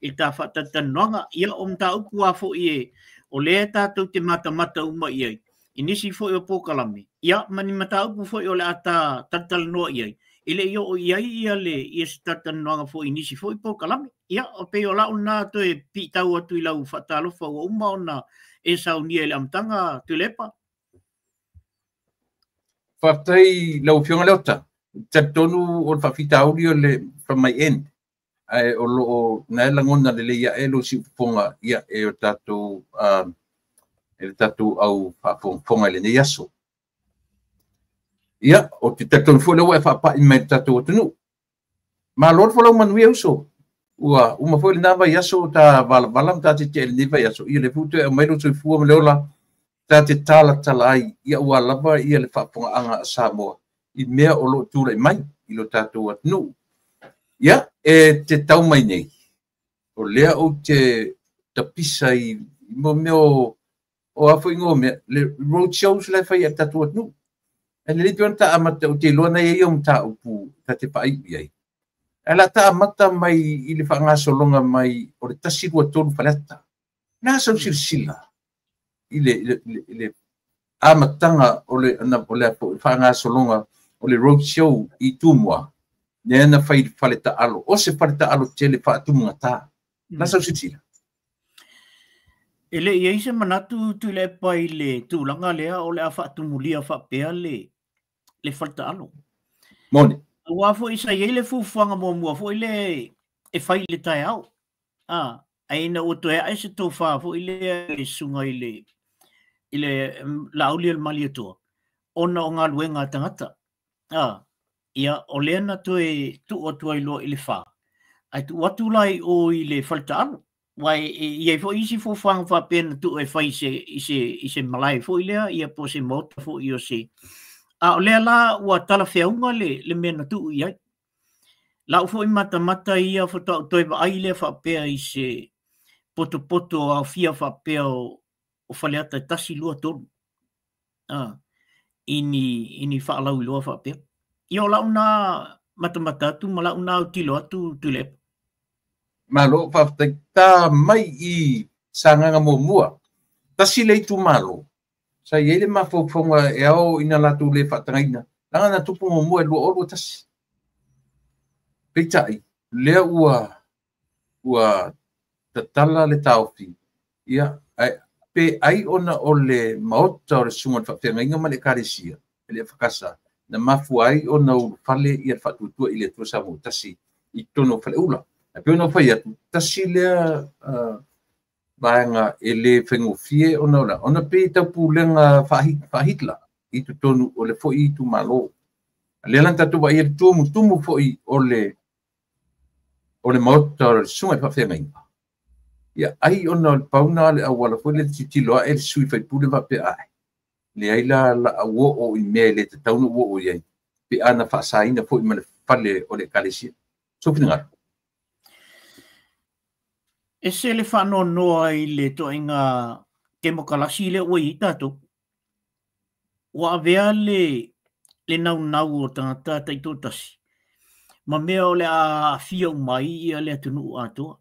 i ta whatatanuanga. Ia, o mta upu a fo i e, o le tātou te mata uma i ai. Inisi fo i o pōkalame. Ia, mani mata upu fo i o le ata tatal noa i ai. Ile yo o iai ia le ia se tatanoanga fo inisi fo i pōkalame. Ia, o pe o lau nā to e pi tau atu i lau whatalofa o uma o na e saunia ele amtanga tu lepa. Whaftai lau whionga leota. Tatonu o whawhita auri o le from my end. Ai o lo na langona le ia elo si uponga ia e o tatu au whafonga le ne yaso. Ia, o te tatonu fo lewa e whapa i mai tatu o tunu. Ma lor fo lau manuia uso. Ua, uma fo le nava yaso ta valam ta te ele niva yaso. Ia le puto e mairo soi fua me leola ta te tala ai. Ia ua lava ia le whaponga anga a Samoa. I mea o lo tūra i mai. I lo tatu o tunu. Ia, e te tau mai nei. O lea o te tapisa i mo meo o afo ingo mea. Le road shows le whai a tatu o tunu. E le lipion ta amata o te loana e iom ta upu ta te pai iai. E la ta amata mai i le whangasolonga mai o le tasirua tonu whaleta. Nā sau sila. I le amatanga o le whangasolonga o le road show i tumua. Ne ana whaleta alo. O se whaleta alo te le whaatumunga tā. Nā sau sila. Ele iei se manatu tu le pai le tūlanga lea o le a whaatumulia whapea le whalta alo. Mone. Ua fo isa iei le fufuanga mua fo ile e whai le tai au. Aina o to e aise tō wha fo ile sunga ile lauli al mali atua. Ona o ngā luenga tangata. ia o le na tu o tu ai lo i le wha. Ai tu watu lai o i le whaltaaru. Wai ia fo isi fo whang wha pena tu e whai i se malai fo i lea, ia po se mota fo i o se. A o lea la ua tala whiaunga le mena tu i ai. La u fo i mata ia fo tau toi wa ai lea wha pea i se poto a fia wha pea o whaleata tasi lua tonu. Ini wha alau i lua wha pea. I o lau na mata atu, ma lau na utilo atu tu lepa. Malo whaftaita mai i sanganga mua. Tasi lei tu malo. Sa iele mawhauwhaunga e au ina latu le whatangaina. Langa na tupu mua e lua olu tasi. Peitai, lea ua tatala le tauwhi. Ia, pe ai ona o le maota o le sunga whawhengainga ma le karesia. Le whakasa. Na mafu ai ona u whale ia whatutua i le tuasa mo tasi i tono whale ula. A pe ona whai atu, tasi lea vaenga e le whengofie ona ola. Ona pe tau pūlenga whahitla i tu tonu o le fo i tu malo. Le lan tatu wa i le tumu fo i o le maota o le sunga whawhengainga. Ia ai ona o le pauna le awala fo le titiloa e le sui whaipule wa pe ai. Le aila la awo o i mea le te taunu wo o iai. Pe ana whaasaina fo i ma le whale o le kalesia. So whingara. E se le whano noa i le toinga kemokalasi le oi i tātou. Wa avea le nau o tangata taito tasi. Ma mea o le a fia umai i le atunu atua.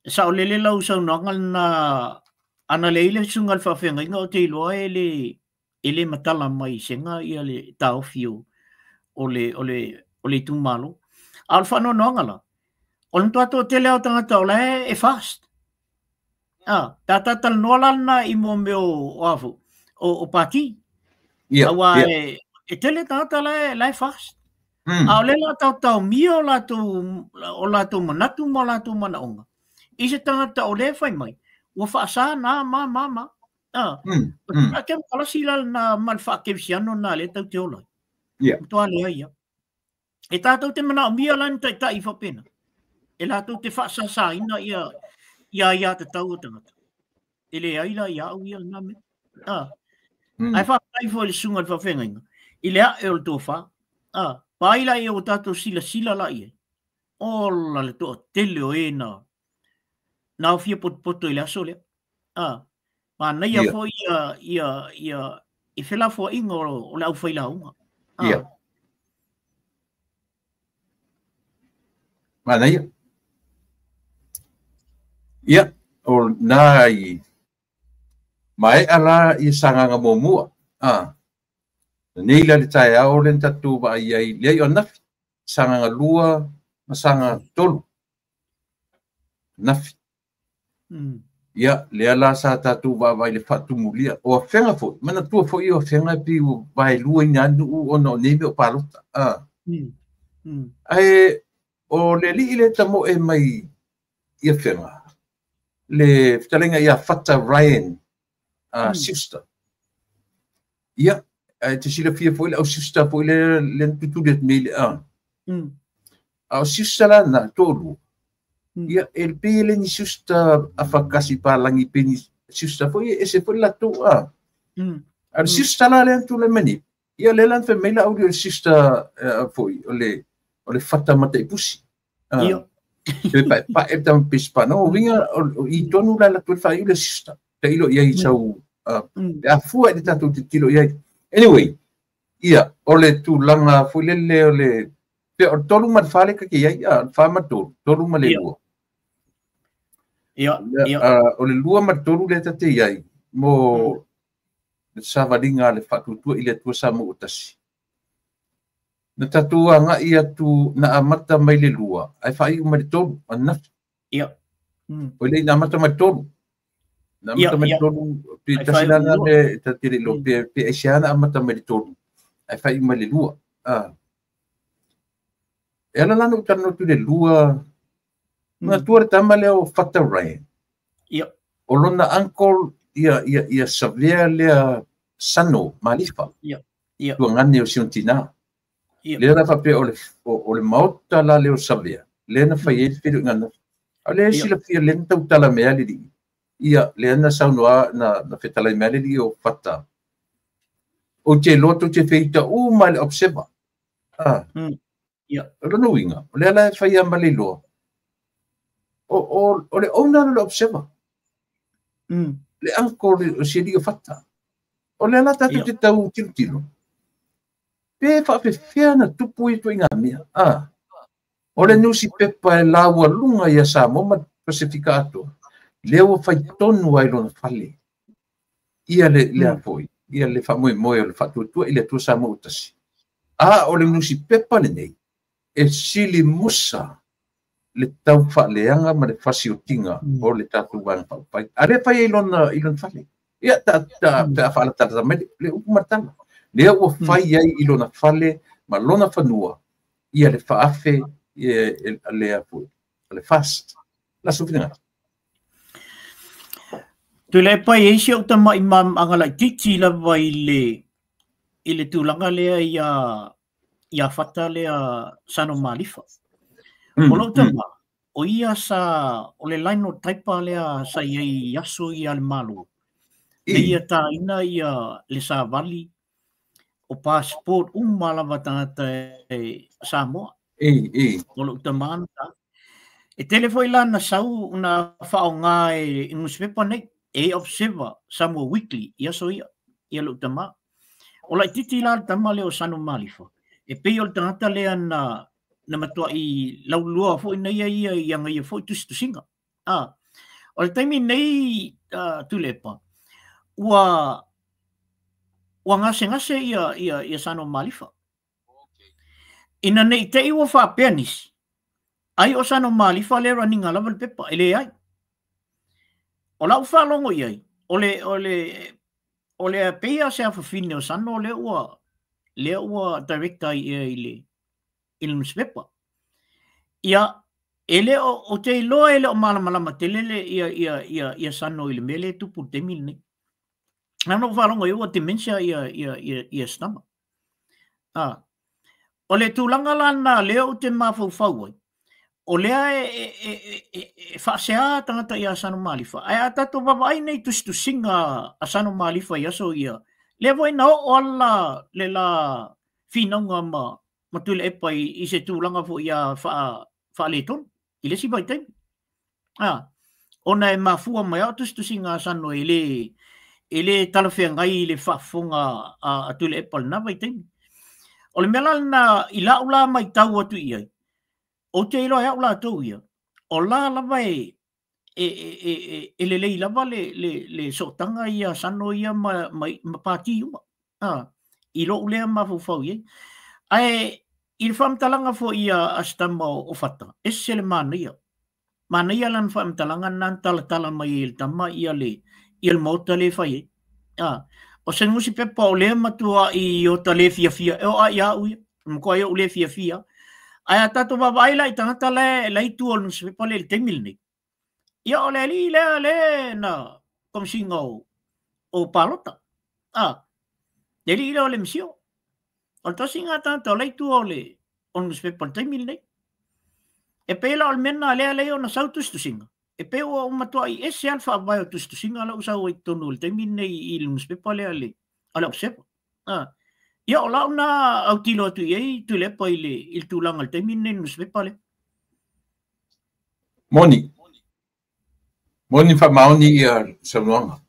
E sa o le lau sau nangal na ana le ile sungal whawhenga inga o te iloa e le matala mai senga i le tau fio o le tumalo. Al whano nangala. O nto ato te leo tangata o le e fast. Tata tal noala na i mo me o afu. O pati. Awa e tele tangata le fast. A o le la tau mia o lato manatu mo lato manaonga. I se tangata o le whai mai. Ua whaasa na ma. A kem kalasila na malwha kevisiano na le tau te olai. Toa le aia. E tātou te mana o mia lan tai whapena. E lātou te whaasasa ina ia te tau o tangata. E le aila ia au ia nga me. Ai whakai fo le sunga le whawhenga inga. I lea e o le tō wha. Paila e o tātou sila la ia. Ola le tō tele o e na. Nā o fia poto i le aso lea. Ma nei a fo i whela fo inga o le au whaila unga. Ma nei a. Ia, o nā i mai ala i sanganga mua. Nei la le tae au le tatu wa ai lei o nafi. Sanganga lua, ma sanga tolu. Nafi. Ia, lea la sa tatu wa vai le fatu mulia. O a whenga fo, mana tua fo i o whenga pi o vai lua i nanu o no nebe o palota. Ai, o le li le tamo e mai i a whenga. Le fitalenga ia fata Ryan sister. Ia, te sila fia fo i le au sister fo i le tutu le mele au sister la na tolu. Ia, el pele ni sister a whakasi palangi peni sister fo i ese fo i la tō Al sister la le antu le meni. Ia le lan fe mele au le sister fo i o le fata mata i pusi. Ia. Pa e tam pispano vinga I tonu la tu fa ile sista te ilo ia I sau a fua de tatu te tilo ia anyway ia ole tu langa fulele ole pe o tolu mat fale ka ia fa mato tolu malelu ia ole lua matolu le tate ia mo sa vadinga le fatu ile tu sa mo utasi na tatua nga ia tu na amata mai le lua ai fai uma le tolu ana ia o le na amata mai tolu na amata mai tolu pe tasila na me tatire lo pe esiana amata mai tolu ai fai uma le lua ela lá no tano tu le lua na tua tama le o fata rai ia o lona uncle ia savia le sano malifa ia tu ngani o siontina le na fa pe o le mauta la le o savia le na fa ye firu ngana ale sila fia le tau tala mea le ia le na saunua na fetala mea le o fata o te loto te feita o ma le observa ia no winga le la fa ia ma le lo o le ona le observa le anko le sili o fata o le la tatu te tau tilo pe fa pe fia na tupu i tu inga mea o le nusi pepa e laua lunga ia sa mo ma pacificato le o fai tonu ai lona fale ia le apoi ia le fa moi o le fatu tu ile tu sa mo utasi o le nusi pepa le nei e sili musa le tau fa leanga ma le fasi o tinga o le tatu wang pa pai ale fai ilon fale ia ta fa la tata me le umatala le o fai ai ilona fale ma lona fanua ia le fa afe le apoi le fast la sufina tu le pai e si o tama imam angala titi la vai ile tulanga le ia fata le sano malifa o lo tama o ia sa o le laino taipa le sa ia yaso ia le malu le ia ta ina ia le sa vali o passport malava tangata Samoa o lo tama e telefoi lana sau na whaonga e nguspepa nei e observer Samoa Weekly ia so ia lo tama o lai titi la tama leo sano malifa e pei o tangata lea na matua i laulua fo ina ia ngai fo tu singa o le taimi nei tulepa ua ngase ia sano malifa ina nei te iwa fa penis ai o sano malifa le running ala val pepa ele ai o la fa longo ai o le peia se fa fine o sano le ua director ile newspaper ia ele o te loa ele o mala matele ia sano ile mele tu pu te mil ne no fa longo ia dementia ia stama o le tulanga lana le o te mafau o lea e whaasea tangata i a sano malifa. Ai a tato wawai nei tu singa a sano malifa i aso ia. Le voi na o ala le la whinaunga ma tule epa i se tūlanga fo i a whaale ton. I le si bai taimi. Ona e mafua mai au tu singa a sano e le talawhea ngai i le whafonga a tule epa le na bai taimi. O le mela na i laula mai tau atu i ai. O te ilo ia ula tau ia. O la lava e le lava le sotanga ia sano ia ma pati uma. Ilo ulea ma fufau ia. Ai, i le whamtalanga fo ia astama o fata. Ese le mana ia. Mana ia lan whamtalanga nan tala mai il tama ia le mauta le fai. O se ngusi pepa o lea matua i o ta le fia. E o a ia uia. Mkoa ia ule fia. Ai a tato wawai lai tangata lai tu o nusi pepa le temil ni. Ia o le na komsinga o palota. Le li o le misio. O tosi ngā tangata lai tu o nusi pepa le temil ni. E pela o le mena le o na sau tustusinga. E pe o matua i ese alfa vai o tustusinga la usau i tonu le temil ni i nusi pepa le ale obsepa. Ia o lau na au tilo atu iei tu lepa il tūlanga le taimine nus pepale. Moni wha maoni ia saunoanga.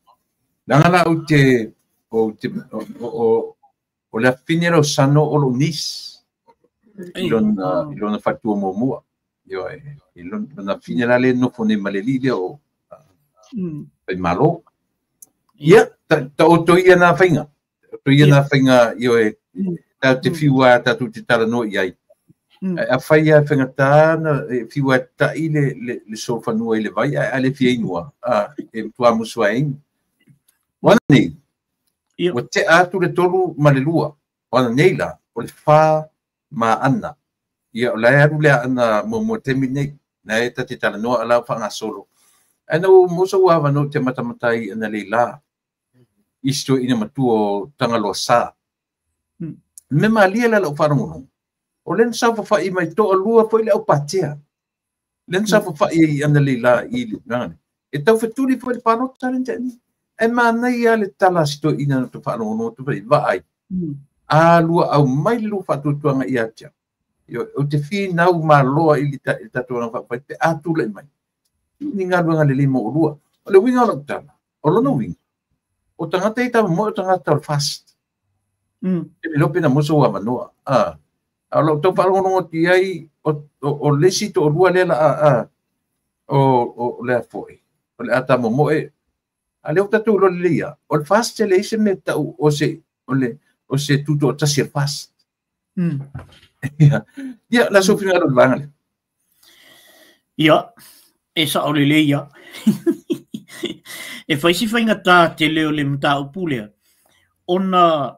Nanga la o le finera o sano o lo nis. Ilona fatua momua. Ilona finera le no fone malelile o pai malo. Ia, ta oto ia na whainga. Ia na whainga io ta te whiua tatu te tala no iai. A whaia whangata na whiua ta i le sofanua i le vai, a le whiainua, e tua musua ing. Wana nei, wa te atu le tolu ma le lua, wana nei la, o le wha ma ana. Ia o lai aru lea ana mo temi nei, na e ta te tala no ala whanga solo. Ana o mosa ua wano te matamatai ana le la. Isto ina matua tangaloa sa. Me malia la lau wharongono. o len sa fa I mai to lua foi le o patia len sa fa I ana le la I le ngan e tau fetuli foi pa no talen tani e mana ia le tala sto ina to fa no to va ai a lua au mai lu fa tu tuanga ia tia yo o te fi na u ma loa I ta to fa pa te atu le mai ni nga lu nga le limo lua o le winga no tala o lo no winga o tangata I ta mo tangata fast e lo pena mo so wa manoa lo to fa no ti ai o lesi to lua le la o le foi o le ata mo e ale o tatu lo lia o fast le se meta o se tuto tasi fast ya la sofrina lo vangale ya esa o le ya e fai si fai ngata te leo le mta o pulea ona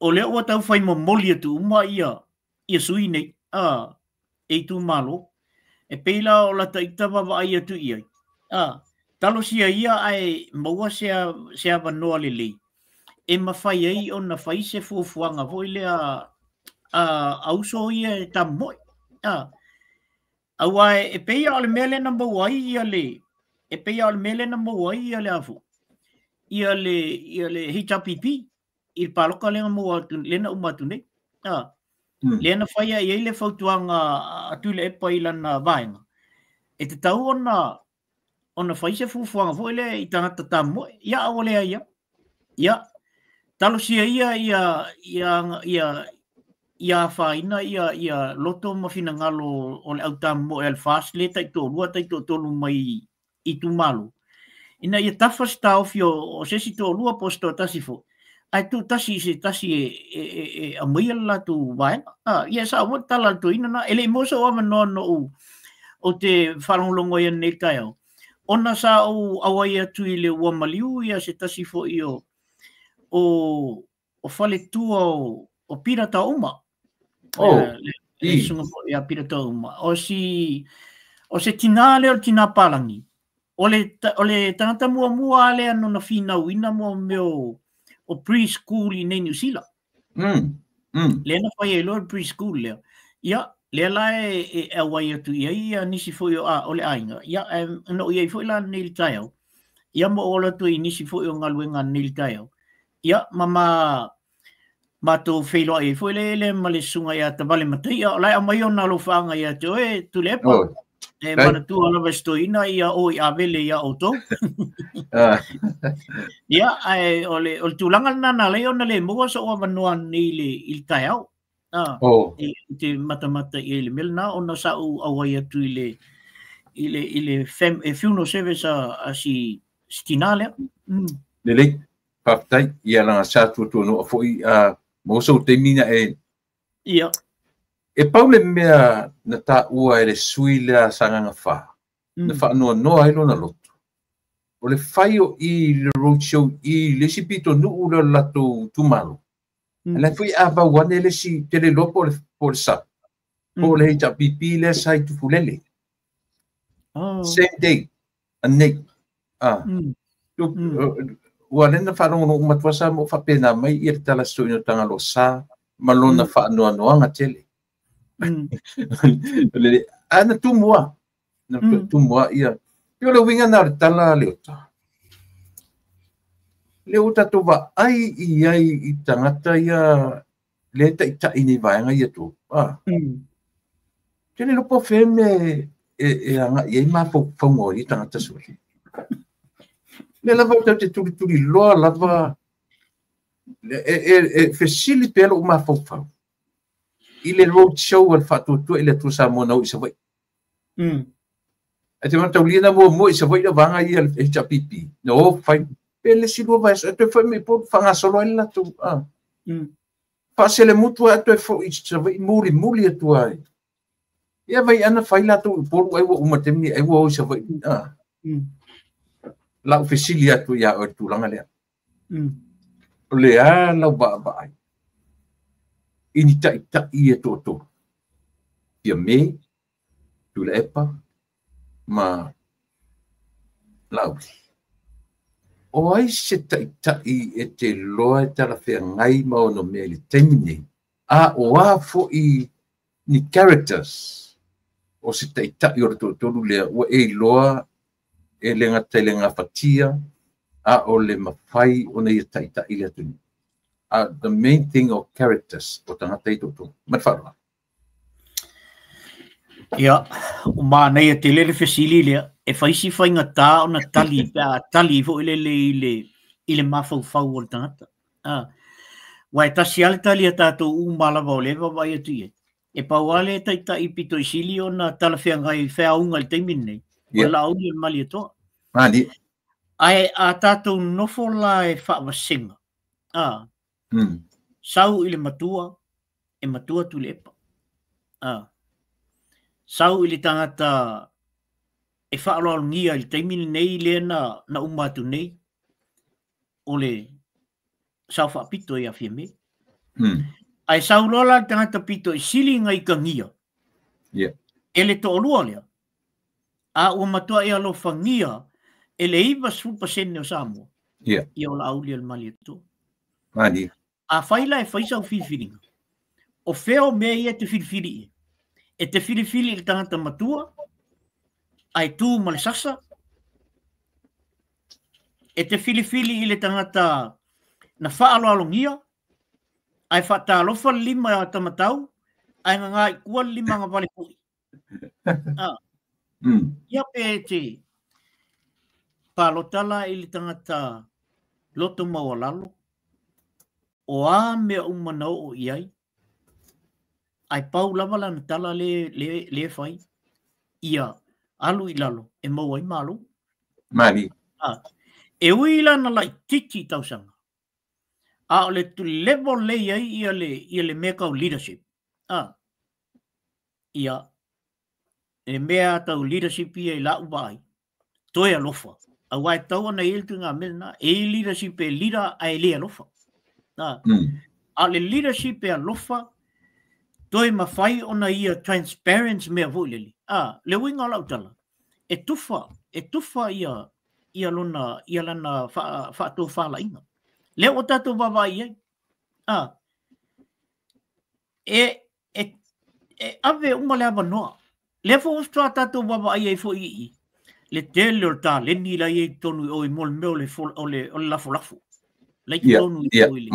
o le o tau fai mo molia tu ma ia sui nei e tu malo e peila o la taita wa ia tu ia talo sia ia ai maua sea vanoa le lei e mawhai ai o na whai se fuafuanga voi le au so ia e ta moi au ai e peia o le mele na mawai ia le e peia o le mele na mawai ia le afu ia le hita pipi I paloka le mo lena umatu nei lena whai ai le fautuanga atu le epa I lana vaenga e te tau ona whai se fuafuanga voi le I tangata ta moi ia awale ia talo sia ia whaina ia loto mawhina ngalo o le autam mo el fast le tai to tolu mai I tu malu. Ina ia tawhas tau fio o sesi to lua posto tasifo. Ai tu tasi a mia la tu vai. Ia sa wa tala tu ina na ele moso o no o te whalonglongo ia nei tai au. Ona sa o awai atu I le ua maliu ia se tasifo o whale tua o pirata uma. Le sunga ia pirata uma. O se tina le o tina palangi. O le tangata mua le ano na fina wina mua meo o preschool I nei New Zealand. Le na whai e loa preschool lea. Ia, le la e awai atu ia nisi foi o le ainga. Ia, no ia I foi la nil taiao. Ia mo ola tu I nisi foi o ngaluenga nil taiao. Ia, mama to feilo ai foi le male sunga ia ta vale matai lai a mai ona lo fanga ia to tu le pa e mana tu ona vestoina ia o ia vele ia auto ia ai ole tulanga na le ona le mo so o vanua ni le il taiao te mata ele melna ona sa o awai tu ile fem e funeral service a si stinale le paptai ia langa sa tu no foi mo so te mina ia e paule mea na ta ua ele suila sanga fa na fa no ai lona loto o le faio I le roadshow I le sipito no ula lato tumalo la foi ava wane le si tele lopo por sa o le ta pipi le sai tu fulele same day anek wale na fa no matwasa mo fa pena mai I tala so no tanga lo sa malona fa no nga tele le ana tumwa ia yo le winga na tala le uta to va ai I tangata ia le ta ini vaenga ia tu tele lo po feme anga ia ma po fongo I tangata so le lava te tuli loa lava fesili pelo ma fofa ile road show al fatu tu ile tu sa mona isa vai ate man taulina mo isa vai da vanga I al pipi no fai pele si lo vai te foi me por fanga solo ela tu pasele mutu ato fo isa vai muli tu ai ia vai ana fai la tu por ai wo matemi ai wo isa vai la oficilia tu ya o tu langa le le la ba ai ini ta ia to ia me tu le epa ma la o ai se ta I te loa tala fe ngai ma no me le temine a o a fo I ni characters o se taʻitaʻi o le toʻatolu lea ua e iloa e le gata i le gafatia a o le mafai ona ia taʻitaʻi le atunu. The main thing of characters o tagata i toʻatolu. Ma whaaloa. Ia, o mānei a te lere fesili lea, e whaisi whainga tā o na tali, tali fo ile i le mawhau o le tangata. Wai tasi ale tali a tātou umalawa o lewa vai atu ia. E pauale e taita i pito i sili o na talawhea ngai whea unga le teimin nei. O la auni o mali atoa. Mani. Ai a tātou nofo la e whaawa senga. Sau i le matua, e matua tu le epa. Sau i le tangata e whaalongia i teimini nei lea na umatu nei o le sau whaapito i a fia me. Ai sau lola tangata pito i sili ngai ka ngia. E le to olua lea. A ua matua e alo whangia e le iwa supa sene o Samoa. I o la auli al mali ato. Mani. A whaila e whaisau whiwhiringa. O wheo mea i e te whiwhiri i. E te whiriwhiri i tangata matua, ai tū ma le sasa. E te whiriwhiri i le tangata na whaaloalongia, ai whaatalofa lima a tamatau, ai ngā i kua lima ngā wale kui. Ia pe te palotala i le tangata loto maua lalo, o a mea umanau o iai, ai pau lava lana tala le whai, ia alu i lalo, e mau ai malu. Mani. E ui lana lai titi tausanga. A o le tu level le iai ia le mea kau leadership. Ia, e mea tau leadership ia i lau vai, toi alofa. A wai tau ana iltu ngā mena, e leadership e leader a e le alofa. A le leadership e alofa, toi mawhai ona ia transparency mea voileli. Le winga lau tala. E tufa ia lana whaato whala inga. Le o tato wawai ai. E ave umale ava noa. Le fo ustua tato wawai ai fo ii. Le tele o ta, le ni la i tonu o i mol meo o le lafo. Le tonu i voili.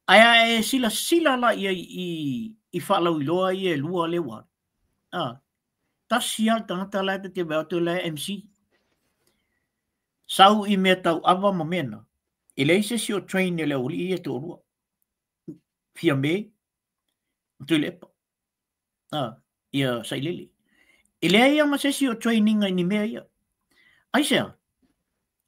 Aia e sila la i whaalau iloa i e lua lewa. Tasi al tangata la te wea te la MC. Sau i mea tau awa ma mena. E leise si o train e le uli i e te orua. Fia me. Tu lepa. Ia sailele. E lea ia ma se si o traininga ni mea ia. Aisea.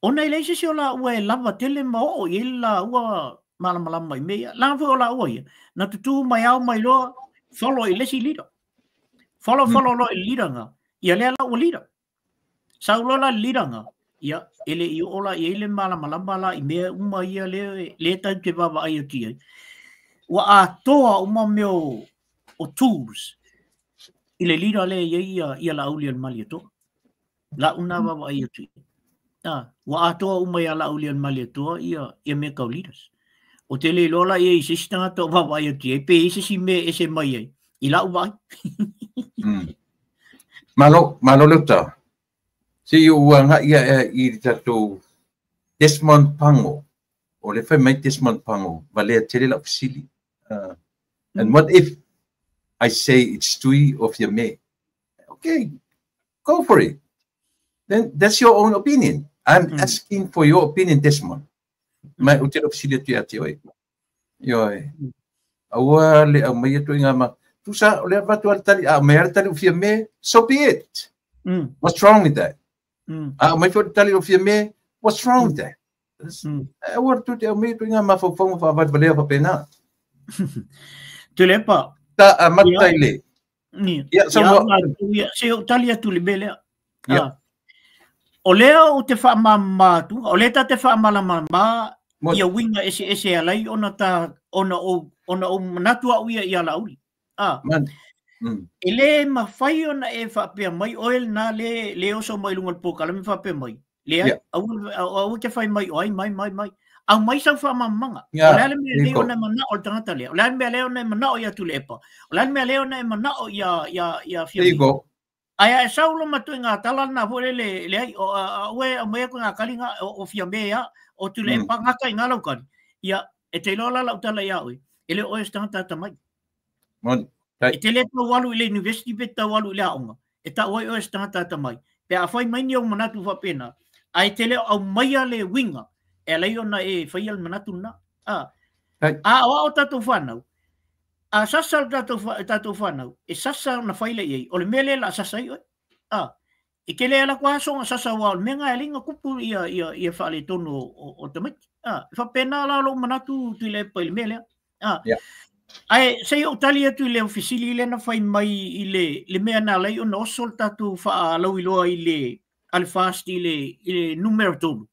Ona i leise si o la ua e lava tele ma o i la ua malama i mea. Langa o la ua ia. Na tutu mai au mai loa. Follow i lesi leader. Follow lo i leader nga. Ia lea la ua leader. Sau lola leader nga. Ia, ele i ola i ele malama la i mea uma ia le tau te wawa ai o tia. Wa a toa uma meo o tools. I le leader le ia la auli al mali ato. La una wawa ai o tia. Wa a toa uma ia la auli al mali ato ia mea kau leaders. O te le lola ia i sisitanga to wawa ai o tia. Pe isi si me ese mai ai. I la uwai. Malo leuta. Si ua nga ia i tatou Desmond Pango. O le whai mai Desmond Pango. Valea tere la ofisili. And what if I say it's tui of your me? Okay, go for it. Then that's your own opinion. I'm asking for your opinion, Desmond. Mai o tere ofisili tu ati oi. Yoi. Aua le au mai atu inga ma. Tusa o le watu al tali. Mai al tali of your me. So be it. What's wrong with that? Mai fo tali o fia me, what's wrong with that? Aua tu te au me tu inga ma fo fonga fa vat valea fa pena. Te lepa. Ta matai le. Ia, se o tali atu le belea. O lea o te wha mamatu, o lea ta te wha malamama, ia winga ese alai, ona o manatua uia ia lauli. E le mawhai ona e whapea mai, oel na le oso mai lunga po kalame whapea mai. Le au ke fai mai oi mai au mai sa fa mamanga o le me le ona mana o tangata le o le me le ona mana o ya tulepa o le me le ona mana o ya fia ai sa ulo matu nga tala na vole le o we mai ko nga kalinga o fia me ya o tulepa nga kai nga lo kan ya e te lola la tala ya oi ele o tangata mai mon e te le to walu le university beta walu le onga e ta oi o tangata mai pe a fai mai ni o manatu fa pena ai te le au mai le winga e lei ona e fai al manatu na o tatu whanau a sasa tatu whanau e sasa na fai le ei o le mele la sasa i e ke le ala kwa songa sasa wa o menga e linga kupu ia whale tonu o te miti fa pena la lo manatu tu le pa il mele ai sei o tali atu le ofisili le na fai mai i le mea na lei ona osol tatu wha lau iloa i le alfast i le numero tonu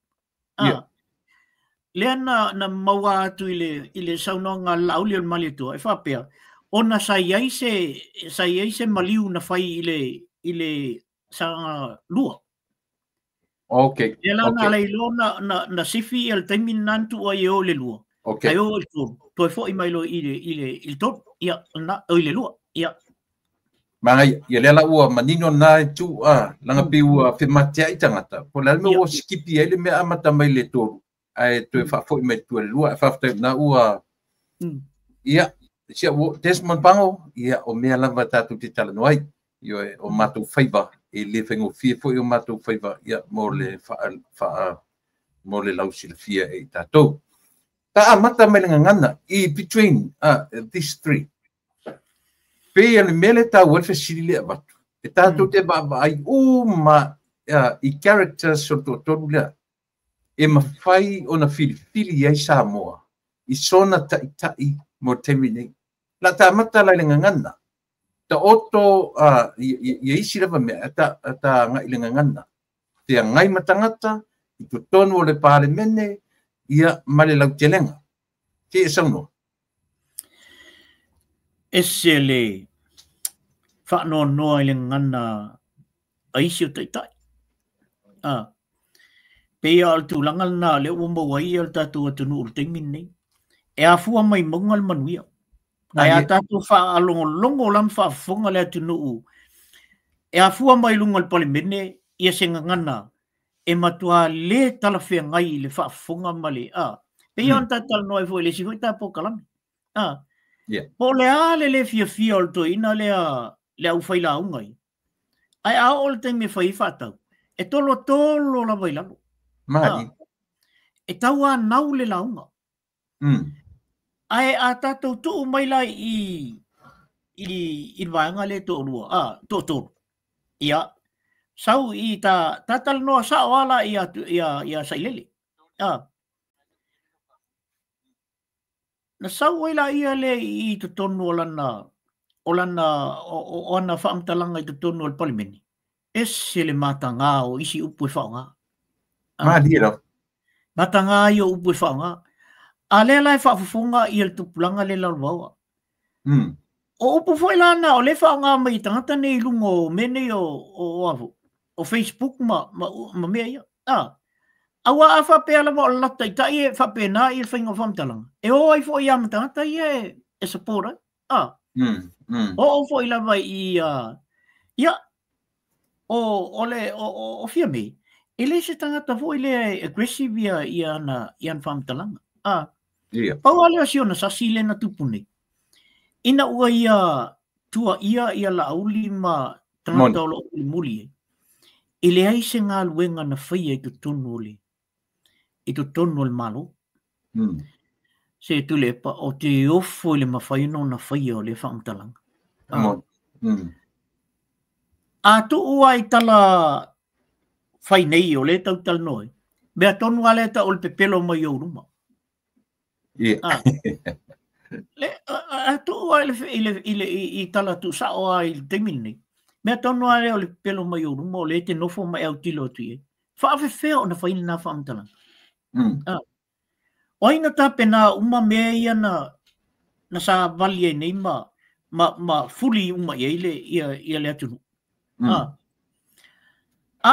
le na maua atu i le saunonga lauli al malitua e whapea ona sai aise maliu na fai i le sanga lua le lana lei lo na sifi al taimin nantu ai o le lua ai o le tonu toi fo i mailo i tonu ia na o i le lua ia Mangai ia lela ua manino na tu langa piu fe matia i tangata po la me o skipi ele me amata mai le tonu ai tu fa fo i mai tu le lua fa fa na ua ia sia o Desmond Pango ia o me lava tatu ti tala noi io o matu faiva e le fengo fie fo i o matu faiva ia mo le fa mo le lausi le fia e tato ta amata mai ngana i between these three pe ele mele ta o fasili le batu e tato te ba ai uma i character so to le e mafai ona fili ai Samoa i sona tai mo terminate la ta mata la ngana ta oto ye isi lava me ta ngai le ngana te ngai matangata i to tonu le pale mene ia male lau telenga ke sauno esele fa no le ngana aisi tai pe al tu langal na le umba wai al tatu atunu ultimin nei e afua mai mongal manuia ai tatu fa longo lam fa fonga le atunu e afua mai lungal palimene ia senga ngana e matua le talafia ngai le fa fonga male pe on tatal noi foi le si ta po kalam po le ale le fia al to ina le au fai la ungai ai a ol te me fai fata e tolo la vai la mai e taua nau le la unga ai a tatou tu mai la i vanga le to lua to ia sau i tatal no sa wala ia sailele na sau ila ia le i to tonu olana ona faamtalanga i to tonu al palimeni ese le matanga o isi upu faunga madiro matanga yo upu faunga ale lai fafunga i el tupulanga le lalwa o upu foi lana o le faunga mai tangata nei lungo mene o Facebook ma me ia awa afa pe ala mo la tai e fa pena i fingo famtalanga e o ai foi am tangata e support o foi la vai ia o fia me ele se tangata foi le aggressive ia na ian famtalanga pau ale asiona sa sile na tupune ina ua tua ia la auli ma tangata o lo muli ele ai se ngā luenga na whaia i tu tonu le malo se tu le pa o te ofo le mawhaino na whaia o le whaamtalanga a tu ua i tala whai nei o le tau tal noi mea tonu ale ta o le pepelo mai o ruma le tu ua i tala tu sao ai te mini mea tonu ale o le pepelo mai o ruma o le te nofo mai au tilo tu e whaafewhea o na whaina na whaamtalanga o ina ta pena uma mea ia na sa vali e nei ma fuli uma ia le atunu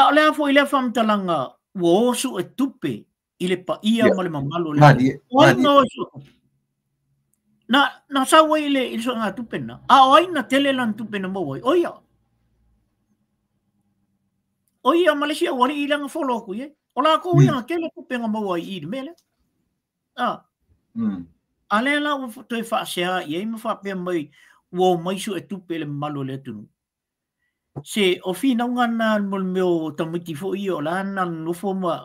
o le afo i le whaamtalanga Wo su e tupe ile pa ia Yeah. ma le mamalo le. Madi, Oi madi. no su. Na sa wai le iso nga tupe na. A oi na tele lan tupe na mo oi. Oia Malaysia wari ilang follow ku ye. Ola ko yang kele tupe nga mo oi i mele. Ale la o to e fa sia ye me fa pe mai wo mai su e tupe le malo le tunu. Se o fina ngana mol meu tamiti fo io la na no fo ma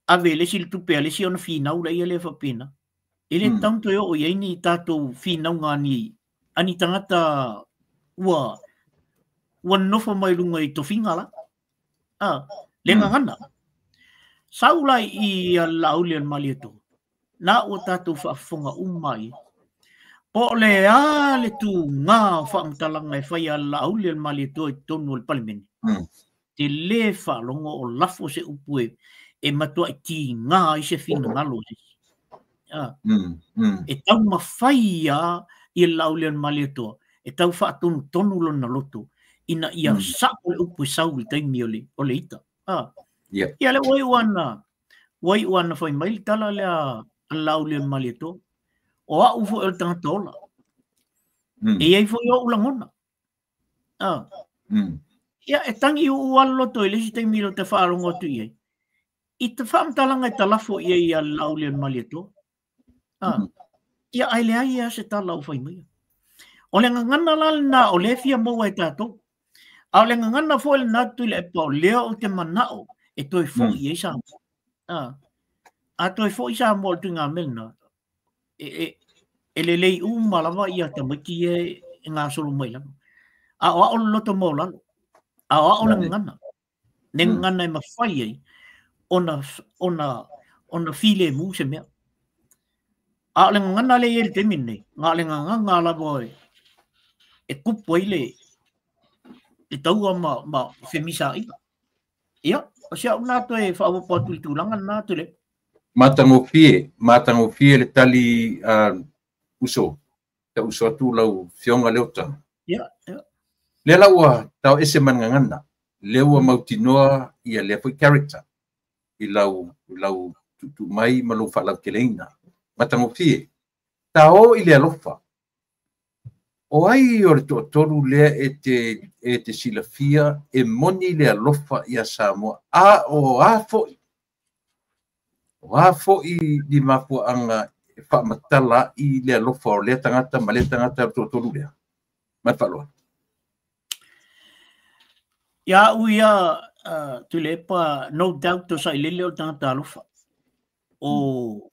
ave le sil tupe le si on fina ula ia le fa pena. Ele tanto yo o ye ni tato fina ngani ani tangata wa no fo mai lunga i to fingala. Le ngana. Saula i laulian malieto. Na o tato fa fonga umai. Po le le tu nga fa mtalanga fa ya laulian malieto i tonu al parliament. Te le fa longo o lafo se upue e matua ki nga i se fina ngalo. E tau mawhaia i laulian malieto. E tau fa tonu lona loto. Ina ia sa o upu sauli taimi o le ita. Ia le wai wana fai mai tala le a laulian malieto. O a ufo el tangata ola. E iei fo i o ulangona. Ia e tangi u loto i lesi taimi lo te whaarongo tu iei. I te whaamtalanga i talafo iei a laulian malieto. Ia ai lea ia se tala u fai mai. O le ngangana lalna o le fia maua e tātou. A le ngangana fo el natu le e pao lea o te manao e toi fo i e sa. A toi fo i sa mo tu ngā melna. E le lei malawa i a tamaki e ngā solo mai lama. A o o loto mo lalo. A o le ngangana. Ne ngangana e mawhai ei ona file mu se mea. A le ngangana le e te mine. Ngā le ngangana lawa e kupo i le e taua ma femisa i. Ia, o sia una to e whaawa tu langa nā tu le. Matango fie le tali uso. Te uso atu lau fionga leota. Ia. Le laua tau ese mangangana. Leua mautinoa ia le foi character. I lau tu mai malu whalau keleina. Matango fie. Tao i le alofa. O ai o le toru lea e te silafia e moni le alofa i a Samoa. O a fo'i di mapua anga e whaamatala i le alofa o le tangata ma le tangata toru lea. Mai whaloa. Ia uia tu le pa no doubt to sa ilele o tangata alofa. O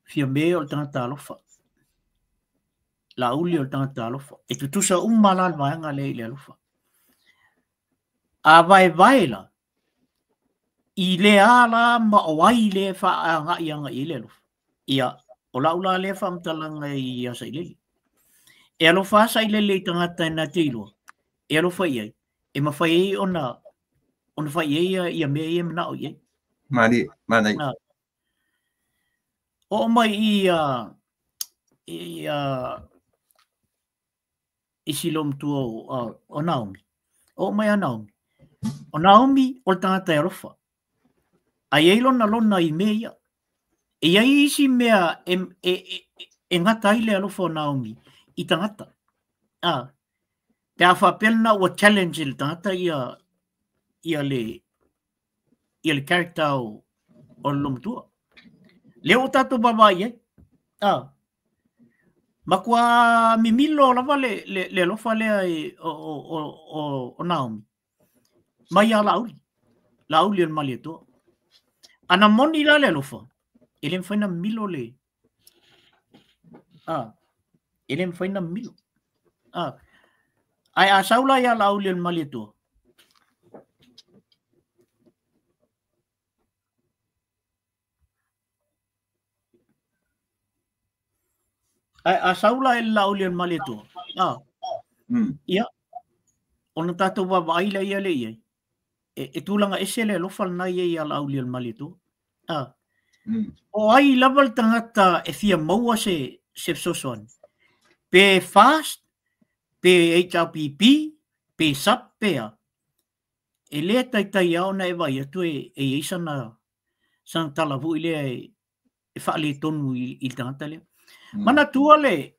fia me o tangata alofa. La uli o tangata alofa. E tu tusa malal vaanga le alofa. A vai la. I le ala ma o ai le wha i anga i le alofa. Ia, o laula le wha mtalanga i asa i lele. E alofa asa i lele i tangata na te ilua. E alofa i ai. E mawhai ei ona whai ei i a mea i e mana o i ei. Manai. O mai i silom tu o Naomi. O mai a Naomi. O Naomi o tangata e rofa. A iei lona i mea ia. E iei isi mea e ngata ile alofa o Naomi i tangata. Te a whapelna o challenge il tangata ia le character o lomtua. Leo tato baba iei. Makua mimilo lava le alofa lea o Naomi. Mai a lauli al malieto. Ana moni la le alofa. Ele mfaina milo le. Ele mfaina milo. Ai a saula ya lauli al malieto. Ai a saula el lauli al malieto. Ia. Ona tato baba aila ia le ia. E tulanga ese le alofa na ia lauli al malieto. O ai level tangata e fia maua se sosoan. Pe fast, pe HRPP, pe SAP pea. e le tai au na e vai atu e isa na sang talavu ile e whaale tonu i tangata lea. Mana tua le,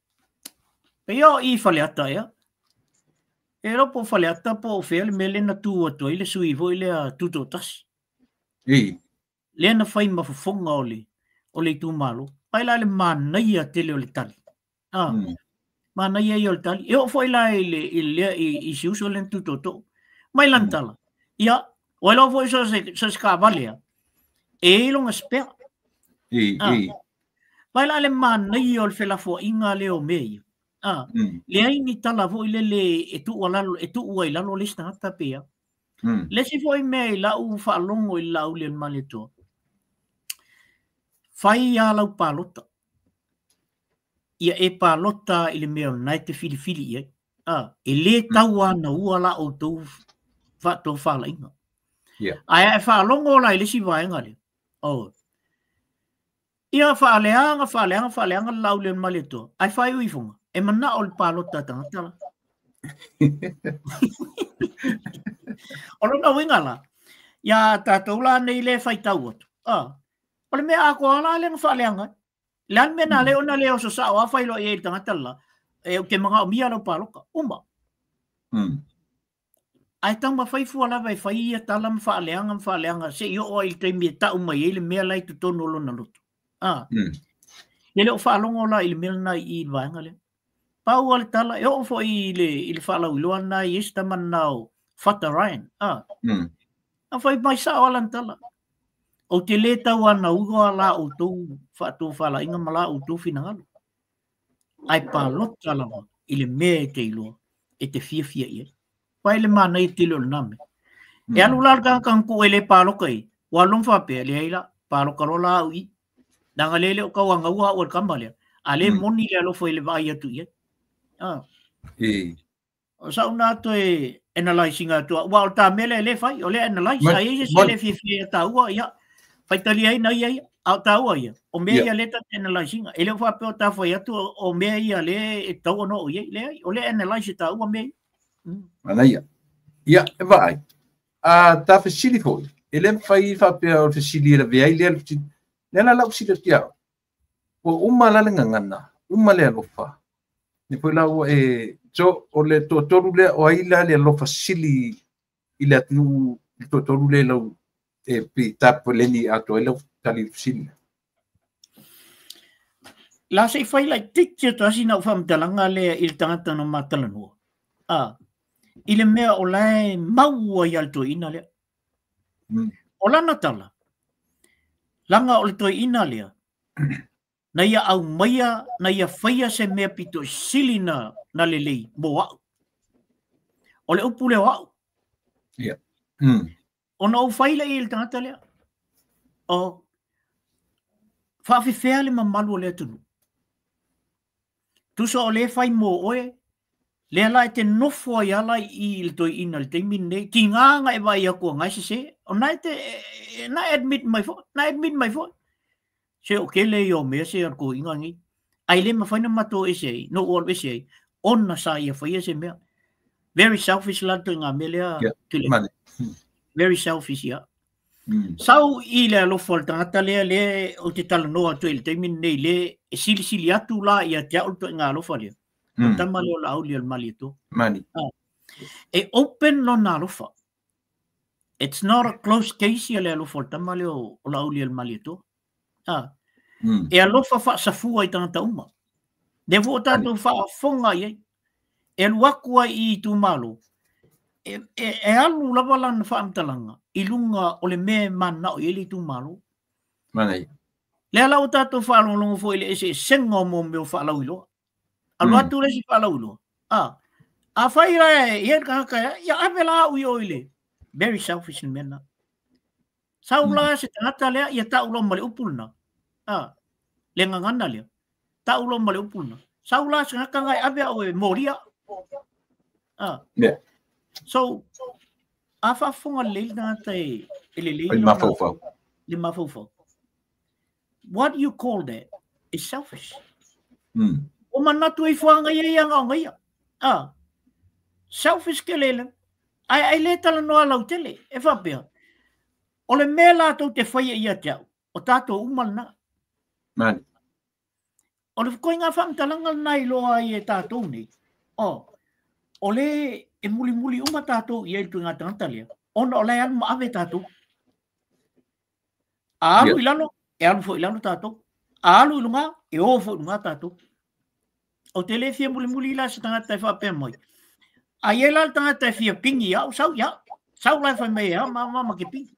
peo i whaleata ea. E ropo whaleata po o whea le mele na tua tua ile sui vo ile a tuto tasi. Le na whai mawhafonga o le tu malo. Pai la le manai a tele o le tali. Manai a i o le tali. E o whai la i siuso le tuto to. Mai lantala. Ia, o e lo vo iso se ska valea. E longa spea. Vai la le manai o le whelafo inga le o mei. Le ai ni tala vo ile le e tu ua i lalo le stangata pea. Le si vo i mei la u whaalongo i lau le male toa. Whai a lau palota. Ia e palota i le mea nai te filifili ia. E le tau ana ua la o tau whato whala inga. Ai e whaalongo la i le si vaenga le. Ia whaaleanga lau le male toa. Ai whai uifunga. E mana o le palota tangatala. Olo na winga la. Ia tātou la nei le whai tau atu. O le mea ako ala le whaaleanga. Lean mena le ona le o so sa o a whailo e tangatala. E o ke mga o mia lau paloka. Uma. Ai tau ma whai fua lawa e whai ia tala mwhaaleanga. Se i o il te mea tau mai e le mea lai tu tono lo na lutu. Ele o whaalongo la i le mea nai i vaenga le. Pau ale tala, e o fo i le whalau iloa na i esta man nao Fata Ryan. A whai mai sa o alan tala. O te le tau ana ugoa la o tau whatu whala inga mala o tau whinangalo. Ai palot tala ma, i le mea e te iloa, e te fia ia. Pai le mana i te leo name. E alu lalga kanku e le paloka i, walong whapea le aila, paloka rola au i. Danga lele o kawanga ua o kambalea. Ale moni le alofo i le vai atu ia. O sa una to e analyzing atua wa o ta mele le fai o le analyze ai se le fi ta ua ia fai tali ai na ia a ta ua ia o me ia le ta analyzing ele fa pe ta fai atu o me ia le e ta no ia le o le analyze ta ua me ana ia e vai a ta fasili foi ele fai fa pe o fasili le vai le la la usile tia o uma la ngana uma le lofa ni foi la e so o le totoru le o aila le lo fasili ila tu totoru le lo e pi tapo le ni ato ele tali fasili la se fai la titio to asina fam talanga le il tangata no matalano ile mea o lai maua i alto ina le o lana tala langa o le to ina le na ia au maia na ia faia se mea pito silina na lelei mo wau. O le upu le wau. Ia. O na au faila i le tangata lea. O whawhiwhea le mamalu o le atunu. Tusa o le fai mo oe, le ala e te nofo ai ala i le toi ina le teimin nei, ki nganga e vai akua ngai se, o na e te, na admit mai fo. Se o ke le o mea se ar ko inga ngi. Ai le mawhaina mato e se, no ol e se, onna sa ia whaia se mea. Very selfish lanto ngā melea. Very selfish ia. Sau i le alofo al tangata lea le o te tala noa tu il teimin nei le e sili atu la ia te auto ngā alofa lea. O tama leo la auli al mali to. Mani. E open lo na alofa. It's not a close case ia le alofo al tama leo o la auli al mali to. E alofa wha safua i tangata uma. Ne vo tātou wha fonga iei. E luakua i tu malo. E alu lava lana wha amtalanga. I lunga o le me mana o ili tu malo. Manei. Le alau tātou wha alongo fo ile ese sengo mo meo wha alau iloa. Alu atu le si wha alau iloa. A whaira e ia kahaka ia awela au i oile. Very selfish in mena. Saula se tangata lea ia taulo male upulna. Le ngangana lea. Taulo male upulna. Saula se ngaka ngai awea o e moria. Yeah. So, afa fonga leil na te ele le mafofo. What do you call that? Is selfish. O manatu e fuanga ia nga ngai. Selfish ke lele. ai le tala noa lau tele, e whapea. O le mea lātou te whaia ia te au, o tātou umalna. Mani. O le koe ngā whamtalanga nai loa i e tātou nei. O le e muli uma tātou i eitu ngā tangata lea. Ona o le anu ma ave tātou. A alu ilano, e alu fo ilano tātou. A alu ilunga, e o fo ilunga tātou. O te le fia muli ila sa tangata e whapea moi. A iela tangata e fia pingi au, sau lai whai mei ha, mama ke pingi.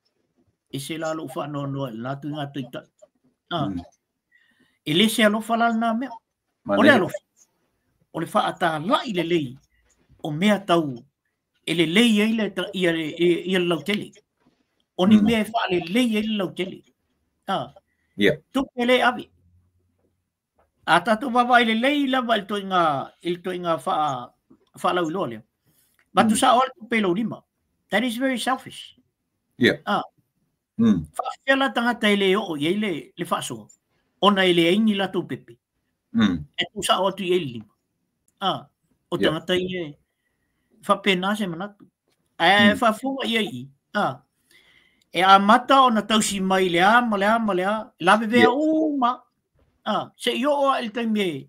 E se la lo wha no la tu ngā tuita. E le se alo whalal nā mea. O le alo. O le wha ata la i le lei. O mea tau. E le lei e le lau tele. O ni mea e wha le lei e le lau tele. Tuk e le avi. A tatu wawa i le lei lava il toi ngā wha lau iloa lea. Batu sa oal tu pelo rima. That is very selfish. Whaafela tangata e le o i le whaasoa. Ona e le aingi lato pepe. E tu sa oal tu i e lima. O tangata i e whapena se manatu. E whafua i ai. E a mata o na tausi mai lea. Lave vea uma. Se i o il taimi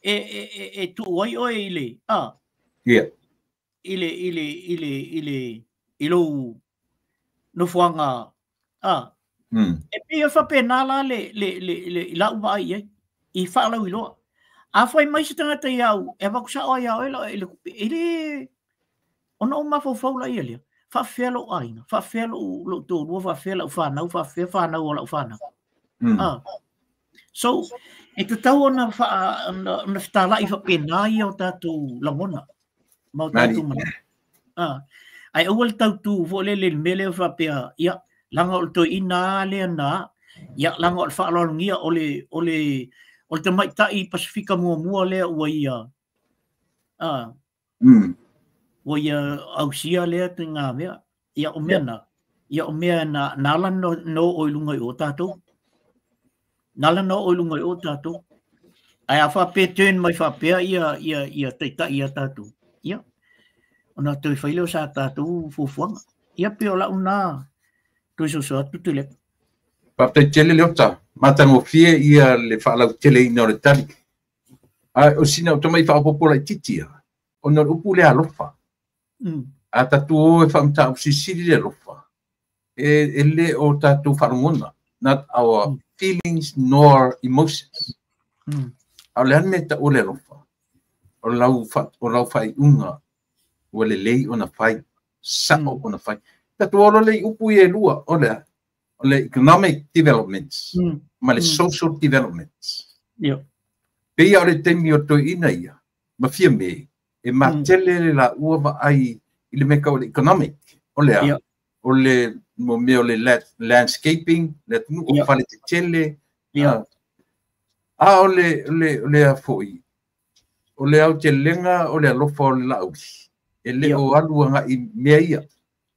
e tu wai o e ile. Ilo no fuanga. E pia whapena la le lau mai e. I whaalau i loa. A whai mai se tangata i au. E wakusa o i au ele. Ona o mawhau la i alia. Whawhelo aina. Whawhelo lo tōrua. Whawhelo whanau. Whawhelo o lau whanau. So, e te tau ona whtala i whapena i o tātou lamona. Mau tātou mana. Ai awal tau tu vole le mele whapea. Ia, langa o to ina lea nā. Ia, langa o whaalongia o le te maitai Pasifika mua lea ua ia. Ua ia ausia lea te ngā mea. Ia o mea nā. Ia o mea nāla no o ilunga i o tātou. Nala no o lunga o tātou. Ai a whapea turn mai whapea ia teita ia tātou. Ia. Ona tui whaileo sa tātou fufuanga. Ia peo la una tui so atu tu le. Papte tele leo ta. Matango fie ia le whaalau tele ina o le tali. O sina o tamai whaapopola i titia. Ona upu le alofa. A tātou o e whaamta o sisiri le alofa. E le o tātou whaarungona. Not our feelings nor emotions. Au le ane ta ole lofa. O lau fai unga. O le lei ona fai. Sao ona fai. Tatu olo le upu e lua. O le economic developments. Ma le social developments. Pea o le temi o toi ina ia. Ma fia me. E ma tele la uava ai. I le meka o le economic. O le a. O le mo meo le landscaping, le tunu o fale te tele. O le a foi. O le au te lenga, o le alofa o le laui. E le o alu anga i mea ia.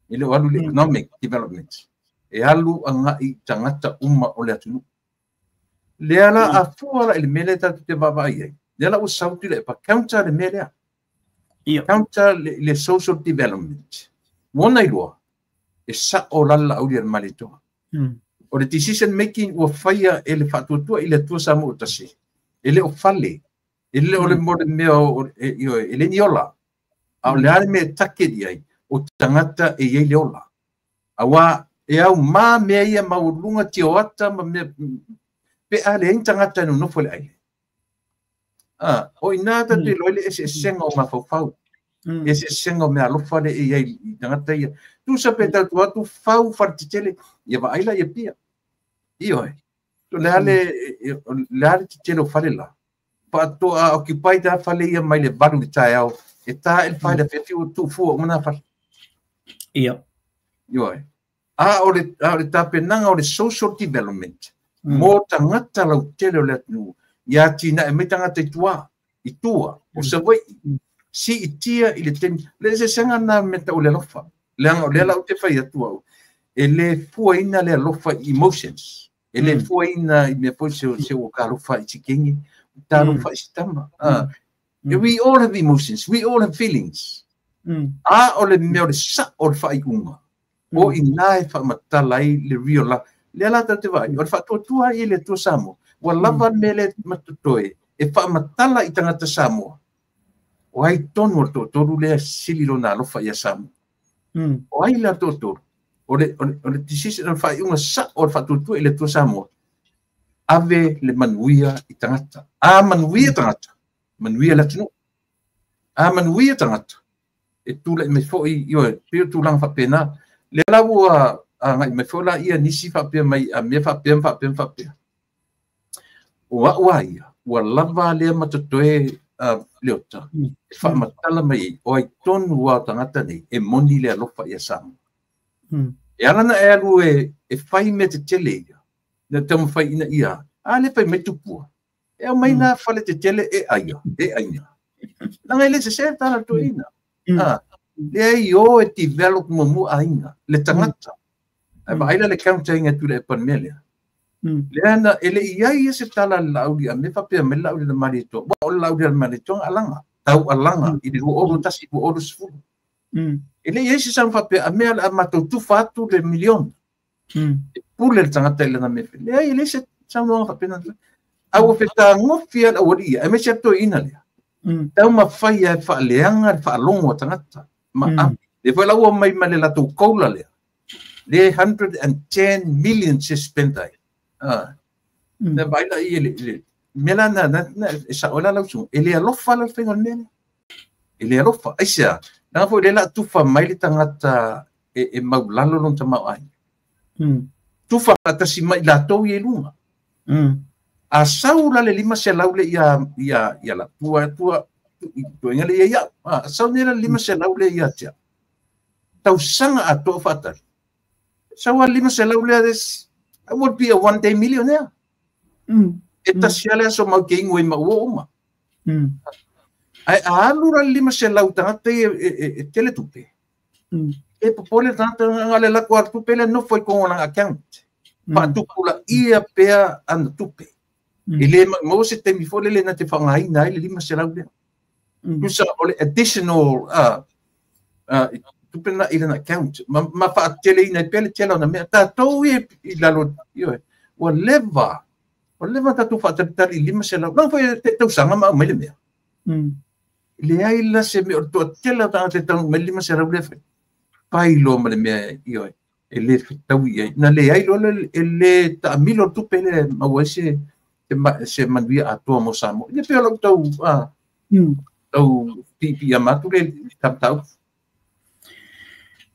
E le o alu le economic development. E alu anga i tangata uma o le atunu. Le ala a fuala i le mele tatu te baba ia. Le ala o sauti le pa counter le mele a. Counter le social development. Wona i loa. E sa o lala au lia malitoa. O le decision making ua whaia e le whatuatua i le tua sa mo utasi. E le o fale. E le o le mole mea e le niola. Au le ale mea take di ai. O tangata e iei le ola. Awa e au maa mea ia maulunga ti o ata ma mea pe ale ein tangata no nofo le ai. O inata te loile e se senga o mawhawhau. E se senga o mea alofa le e iei tangata ia. Tu sa pe tatu atu fau fartitele ia va aila ia pia. Io e. Tu le ale titele o falela. Pa to a occupy ta fale ia mai le baru le tai au. E ta el fale fe fiu tu fu una fale. Ia. Io e. O le tapenanga o le social development. Mo tangata lau tele o le atu. Ia tina e me tangata i tua. O sa wai. Si itia i le temi. Le se sanga na meta o le lofa. Le la te fai atu au. E le fuaina le alofa emotions. E le fuaina i me poi se o ka alofa i tikengi. Ta alofa i stama. We all have emotions. We all have feelings. A o le mea o le sa o le whaiunga. O i nai whamatalai le riola. Le ala tau te vai. O le whatuatua i le tua Samoa. Wa lava me le matutoe. E whamatala i tangata Samoa. O ai tonu o toru lea sililo na alofa ia Samoa. O ai la toru. O le tisisi na whaiunga sa o le whatuatua i le tua Samoa. Ave le manuia i tangata. A manuia tangata. Manuia la tinu. A manuia tangata. E tula me foi io pio tulang fa pena le lawu a ngai me fola ia nisi fa pe mai a me fa pe wa ia wa lava le matotoe leota fa matala mai o ai ton wa tangata nei e moni le alofa ia sam e ana e alu e fai me te tele ia na tam fai ina ia a le fai me tupu e mai na fale te tele e aia na ngai le se tala to ina le yo e develop mo ainga le tangata e vai le counting e tu le panmelia le ana ele ia se tala laudi a me fa pe me laudi le marito ba o laudi le marito alanga tau alanga i le o tasi o sfu ele ia se san fa pe a me a mato tu fatu le milion pour le tangata le na me le ele se san no fa pe na a o feta ngo fia o dia e me se to ina le tau ma fai e fa leanga fa longo tangata ma le foi laua mai male la tu koula le 110 million se spendai na vai la ile melana na sa ola la su ele alofa la fengo nele ele alofa aisa na foi le la tu fa mai le tangata e maulalo non tama ai tu fa ta si mai la to ye lunga a saula le lima se laule ia la tua tu ngale ia saula lima se laule ia tia tau sanga a to fatal sawa lima se laule des I would be a one day millionaire eta siale so mau ke ngoi ma uma ai alura lima se lauta te tele tupe e popole tanto ngale la quartu pele no foi con una account pa tu pula ia pea and tupe ele mo se te mi fole le na te fangai na ile lima se laule usa ole additional tu pena ile na account ma fa tele ina pele tele na me ta to i la lo io o leva ta tu fa tali lima se laule non foi te usanga ma me le me le ai la se me to tele ta te tau me lima se laule fa pai lo me me io ele tau ia na le ai lo le ta milo tu pele ma wese se manvia a to mo samo le pelo tau tau pipi amatu le tau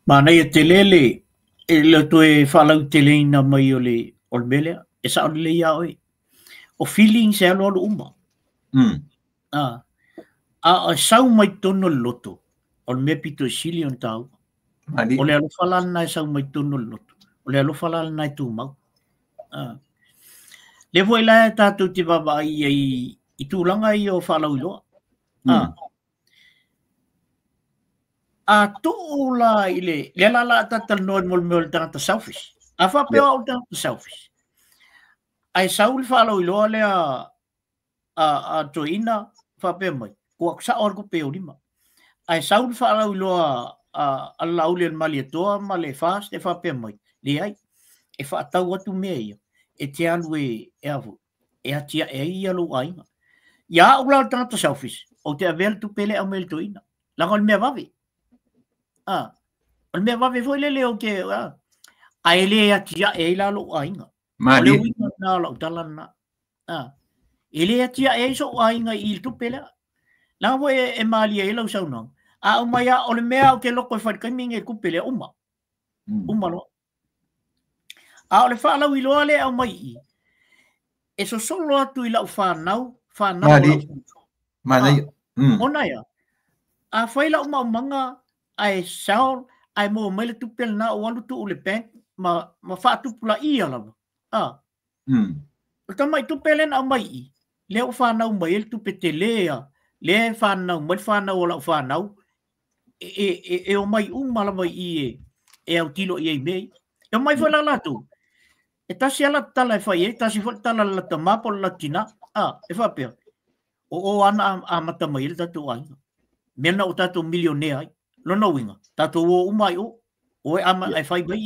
mana ia telele le to e falau tele na mai ole olbele e sa le ia oi o feeling se lo uma a sau mai tono loto on me pito silion tau ole alo falal na sau mai tono loto ole alo falal na tu mau le voi la tatu ti baba i tulanga i o falau lo a tu la ile le la tatal no mol tanta selfish a fa pe o tanta selfish ai saul falau lo le a toina fa pe mai ko sa or ko pe lima ai saul falau lo a laule mali to male fast e fa pe mai le ai e fa tau atu me e te alu e avu e atia e ia lo ai ya ula tanta selfish o te avel tu pele au mel toina la gol me vavi o me vavi foi le o ke ai le atia e la lo ai mali na lo talana ele atia e so ai il tu pele la vo e mali e lo sau no a o mai o le mea o ke lo ko fa kaminge ku pele uma lo a o le fa la wilo le au mai e so solo atu i lau whanau mana ona ia a whaila o manga ai sao ai mo mele tupel na o alu tu ule bank ma whaatupula i alawa o tamai tupelen au mai le o whanau mai el tupe te lea le whanau mai whanau o lau whanau e o mai umala mai i e au tilo i ei mei e mai whala latu e tasi ala tala e whai e tasi whala tala la tamapo la tina e whapea o ana a mata mai il tatu ai mena o tatu milionea lona winga tato o umai o ama ai fai bai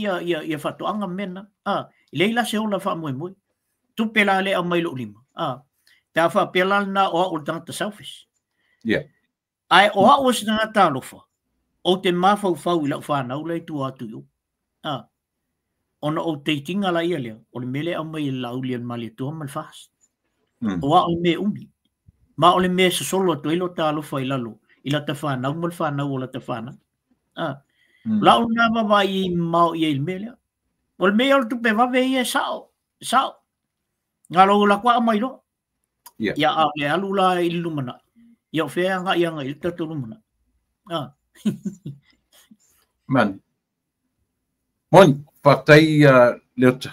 ia fatoanga mena leila se ola fa moi moi tu pela le mai lo lima ta fa pela na o tangata selfish ai o se na talofa o te mafau fau ila fa na ula tu atu yo ona o te tinga la ia le o le mele a mai la ulian mali tu mal fast o me umi ma o le me se solo to ilo talofa ila lo ila ta fa na mal fa na o la ta fa na la una va vai mau ia il mele o le me o tu pe va ve ia sao ngalo la kwa mai lo ya a le alu la ilumana ya fe nga ia nga il tatu lumana man mon patai leota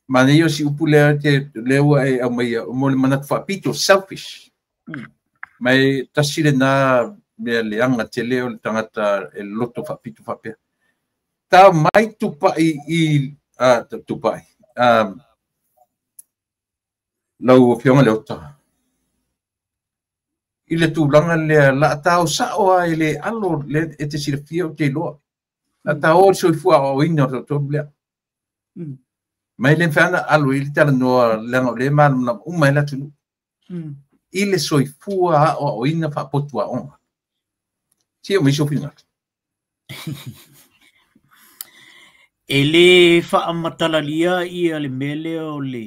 mana yo si upule te lewa e mai mo mana fa pito selfish mai tasile na me le anga te leo tangata e loto fa pito fa pe ta mai tupa i tupa lau fionga leota ile tu langa le la tau sa o ile alo le e te sira fio te lo la tau so fu o ino to bla mai le fana alo ile tala no langa le man na mai la tu ile so fu o ino fa potua on si o mi so fina ele fa amatalalia ia le mele o le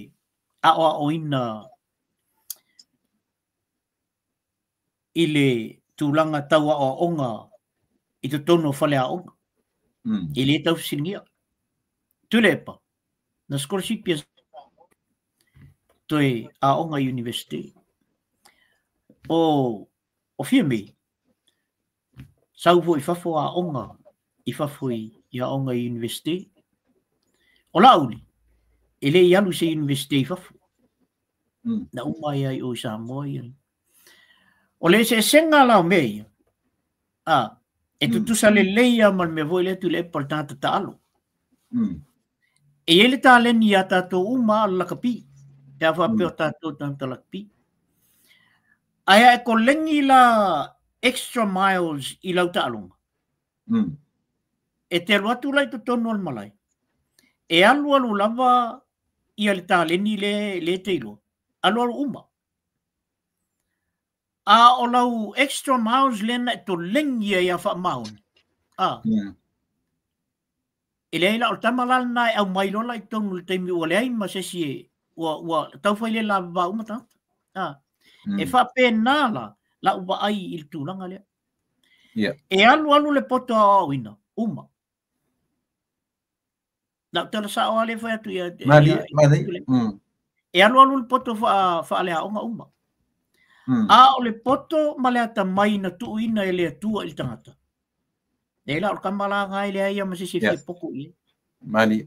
o ina ile tulanga tawa o onga i te tono fale a onga ile tau singia tulepa na scholarship pia toi a onga university o fiame sau vo i fafo a onga i fafo i a onga university o lauli ile yalu se university fafo na umai ai o Samoa o le se senga la mei e tu sale leia mal me voi le tu le importante talo e ele ta le ni ata to uma la kapi ta fa pe ta to tanta la kapi ai ko lengi la extra miles i lau talong e te watu lai to tono al malai e alu lava i le ta le ni le teilo alu uma o lau extra miles lena to lengi ia fa maun ele la o tamalal na au mai lo lai tonu te mi o le ai ma se si wa tau fa le la va umata e fa pena la uba ai il tulanga le e alu le poto wina uma la tala sa o le fa tu ia e alu le poto fa le a uma o le poto ma le ata mai na tuuina e le atua i tangata. E la o kamala ngai le aia ma se se fie poko i. Mani.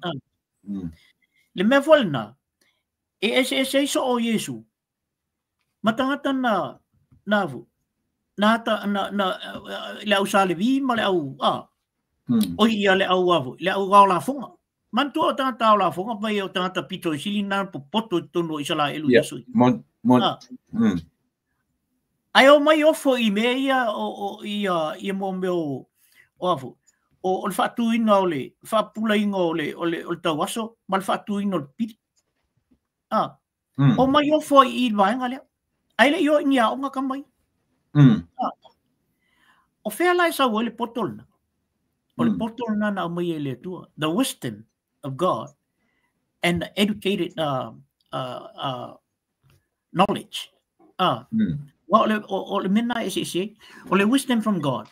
Le mea whalna, e ese iso o Yesu, ma tangata na avu, na le au sale vi ma le au o ia le au avu, le au gao la funga. Mantu o tangata au la funga, pa o tangata pito i sili na po poto i tono i sala elu Yesu. Ai o mai ofo i mea ia mo meo o afu. O le whatuina o le, whapulainga o le tau aso, ma le whatuina o le piri. O mai ofo i vaenga lea. Ai le io ingia o ngaka mai. O whea lai sa o le potolna. O le potolna na mai e le tua. The wisdom of God and the educated knowledge. O le mena e se o le wisdom from God.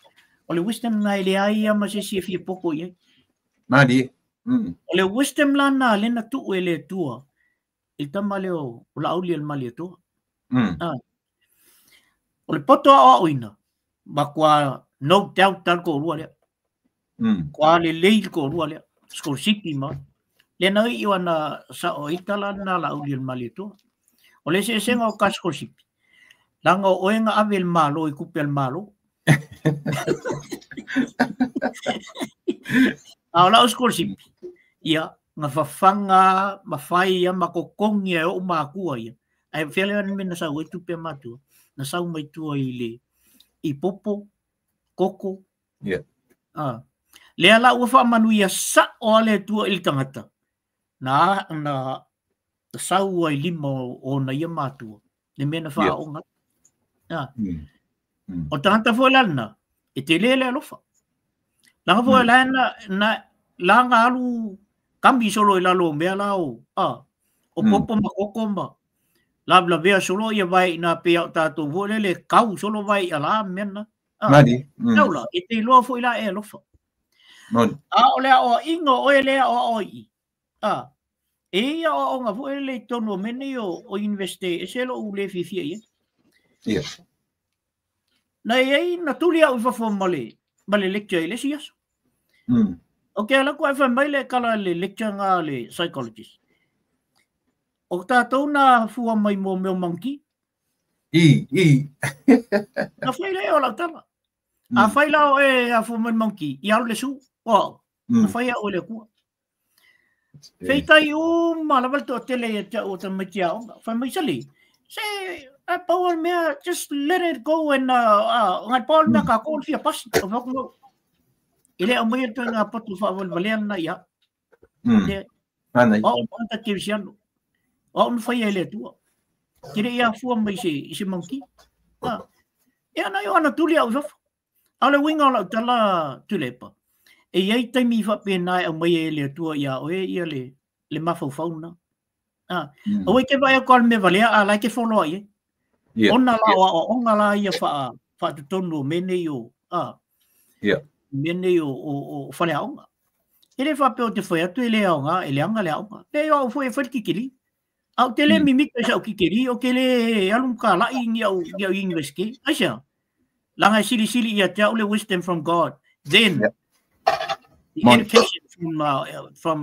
O le wisdom na ele ai ama se si fie poko ye. Madi. O le wisdom la na le na tu ele tua. Il tama le o la auli el mali tua. O le poto a oina. Ba kwa no doubt tal ko rua le. Kwa le leil ko rua le. Skor siki ma. Le na i wana sa o itala na la auli el mali tua. O le se senga o kasko siki. Langa o enga ave el malo i kupe el malo. Aula o skor sipi. Ia, nga whawhanga, mawhai ia, makokongi e o mākua ia. Ai whele ane mena sau e tupe matua. Na sau mai tua i le. I popo, koko, Lea la ua whaamanuia sa o le tua ili tangata. Na sau ai lima o na ia mātua. Ne mena wha o ngata. O tangata fo lana, e te lele alofa. Langa fo lana, la ngā alu kambi solo i lalo mea lao. O popo makoko ma. La vea solo ia vai na pea o tātou volele kau solo vai ala mena. Mari. Naula, e te loa fo ila e alofa. O lea o ingo o e lea o i. E ia o ngā fo ele tono mene o investe e selo u le fifia ia. Yes. Na e na tuli au fa fo male lecture le sias. Okay, ala ko fa mai le kala le lecture nga le psychologist. O tātou na fua mai mo meu monkey. Na whaile o lau tala. A whaila o e a fua mai monkey. I alu le su. Na whaia o le kua. Wheitai o malavalto o tele e te o ta mitia o. Whai mai sali. Say, Paul mea, just let it go and ngai Paul mea ka kōl fia pasi. O whakungo. Ile o mai tu ngā potu whaawal valean na ia. O anta kewisiano. O un whaia ele tua. Kire ia fua mai se monkey. Ia na yo ana tuli au sofa. Ale winga la tala tulepa. E iai taimi whapena au mai ele tua ia o e ia le mafau fauna. O e ke vai a kol me valea a lai ke wholoa ie. Ona la o onga la ia wha tutonu mene yo. Mene o whale aonga. Ele whapeo te whai atu ele aonga, ele anga le aonga. Le o fwe whalikikili. Au te le mimika sa o kikiri, o ke le alum ka lai ngi au ingreske. Aisha, langa sili ia te au le wisdom from God. Then, the education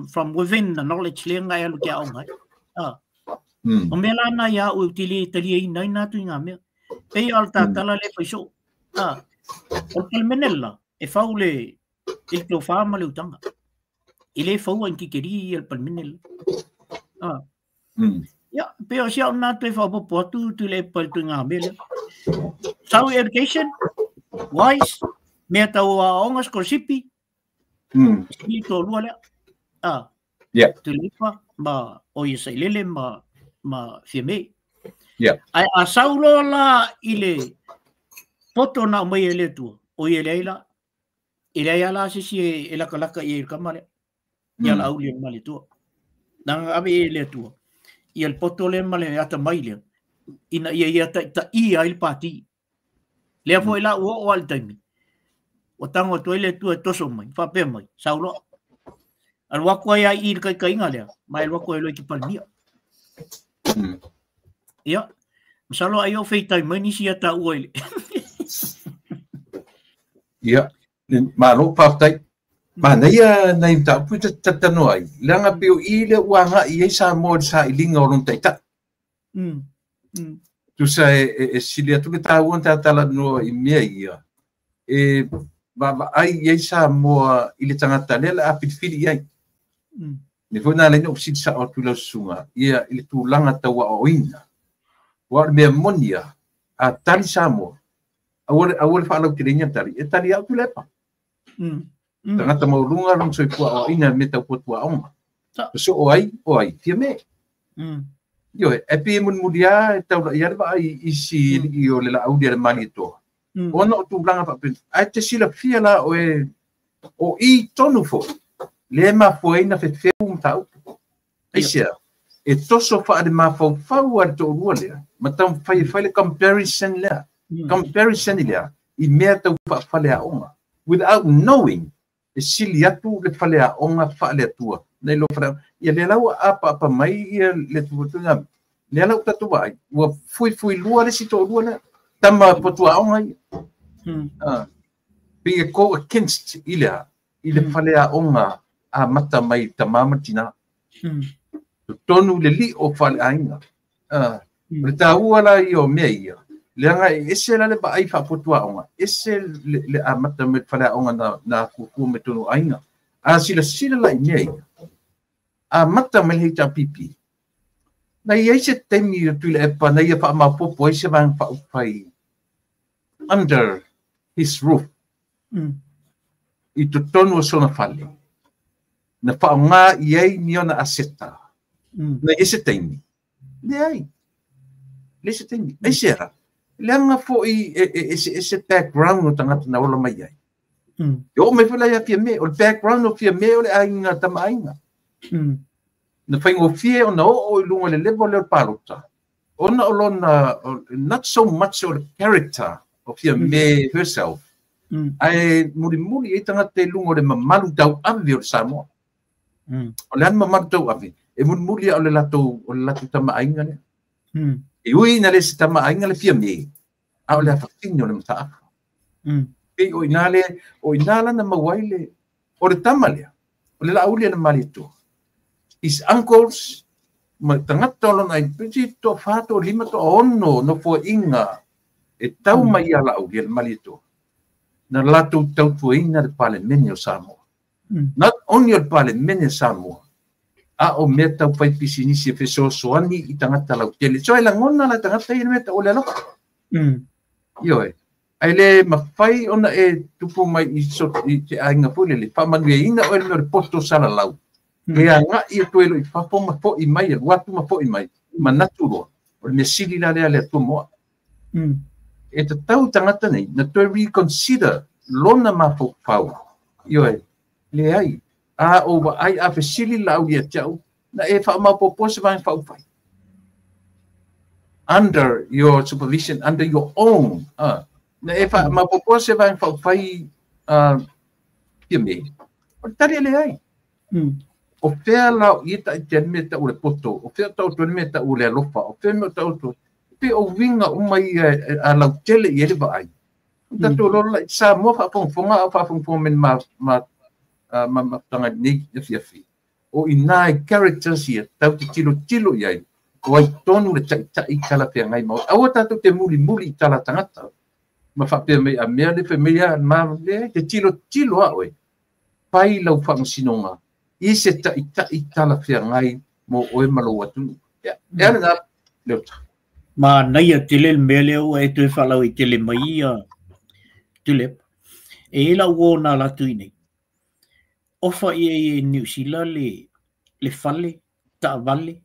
from within the knowledge le ngai alu ke aonga. O mea lana ia o tili talia i nai nātu i ngā mea. Pei alta tala le whaiso. O kalmenella, e whau le il tō whāma le utanga. I le whau an kikiri i al palmenella. Ia, peo sia o nātu e whau popo atu tu le paltu ngā mea. Sau education, wise, mea tau a ongas ko sipi. Sili tō lua lea. Tu lipa, ma o i sai lele ma fiame. Ai a saulo la i le poto na mai ele tua. O i ele aila. Ele aila sisi e laka i e kamale. Ia la au le male tua. Nanga ave ele tua. I el poto le male ata mai le. Ina ia ta ia il pati. Lea fo ila o al taimi. O tango to ele tua toso mai. Whape mai. Saulo. Al wako ia i kai inga lea. Mai al wako elo ki palmia. Ia. Masalo ai o feitai mai nisi ata uoile. Ia. Ma lo paftai. Ma naia na imta puta tatano ai. Langa pio ile wanga i sa mod sa ilinga o taita. Tu sa e silia tu ta won ta tala no i mea ia. E ba ai sa mo ile tangata lela apit fili ai. Ni fo na le no sit sa o tu la sunga. Ia ile tu langa tawa o ina. Wa me monia a tali samo. Awal fa lo kirinya tali. E tali au tu lepa. Tangata mau lunga long soi pua o ina me tau potua onga. So o ai, fia me. Yo, e pi mun mudia e tau la iarba ai isi i o le la audia le mali toa. Ona o tu blanga pa pen. Ai te sila fia la o i tonu fo. Le ma fo ina fe feu tau. Ai sia. E toso fa de ma fo ar to ruole. Ma tau fai le comparison la. Comparison la. I mea tau fa le a onga. Without knowing, e sili atu le fale a onga fa le tua. Nei lo fra, ia le lau apa mai ia le tuatunga. Le lau tatua ai, ua fui lua le sito lua le, tama potua onga ia. Pia ko against ile fale a onga a mata mai tamama tina. Tonu le li o fale a inga. Le taua la i o mea ia. Leanga ese la le ba ai fa potua onga ese le amata me fala onga na ku me tonu ainga a sila la nei a mata me hita pipi na ia se temi tu le pa na ia fa ma popo ese van fa fai under his roof I to tonu o sona fale. Na whaonga i ei ni ona aseta. Na ese taimi. Le ai. Le ese taimi. Ai sera. Le anga fo i ese background o tangata na ola mai ai. Yo me fala ia fia me. O background o fia me o le ainga tama ainga. Na whaingo fia o na o ilunga le levo le o palota. Ona o lona, not so much o the character of fia me herself. Ai muri e tangata ilunga le mamalu tau avi o Samoa. O le anma martau avi. E muri o le lato tama ainga le. E ui na le se tama ainga le fia me. A o le afakini o le mataafa. E o inala na mawaile. O le tama lea. O le lauli na malito. His uncles, tangata o lona i piti to fato lima to ono no fo inga. E tau mai ala au le malito. Na lato tau tuaina le pale mene o Samoa. Not only o pale mene Samoa. A o mea tau pai pisinisi e feso soani i tangata lau tele. So e la ngona la tangata i mea o le aloha. Io e. Ai le mawhai ona e tupu mai i te ainga pule le. Whamanu e ina o e me o le posto sala lau. E a nga i e tuelo i whapo ma po i mai, watu ma po i mai. Ma naturo. O le mea sili la lea lea tua moa. E te tau tangata nei, na toi reconsider lona ma fo pau. Io e. Le ai. A o wa ai a fesili la au ia tau. Na e wha ma popo se vai wha uwhai. Under your supervision, under your own. Na e wha ma popo se vai wha uwhai pia me. O tari le ai. O whea lau i ta i te meta ule poto. O whea tau tu meta ule alofa. O whea meta tau pe o winga umai a lau tele i ele wa ai. Tatu lola i sa mo wha pongfonga o wha pongfonga men ma tanga nei fiafi. O inai characters ia tau te tilo iai. O ai tonu le tai tala pia ngai mau. Awa tatu te muli i tala tangata. Ma whapea mei a mea le whemea ma le te tilo a oe. Pai lau whangasinonga. I se tai tala pia ngai mo oe malo atu. Ea nga leo ta. Ma nai a tele mea leo e tue whalau i tele mai a tulep. E la uo na latu i nei. Ofa i New Zealand le fale, ta vale,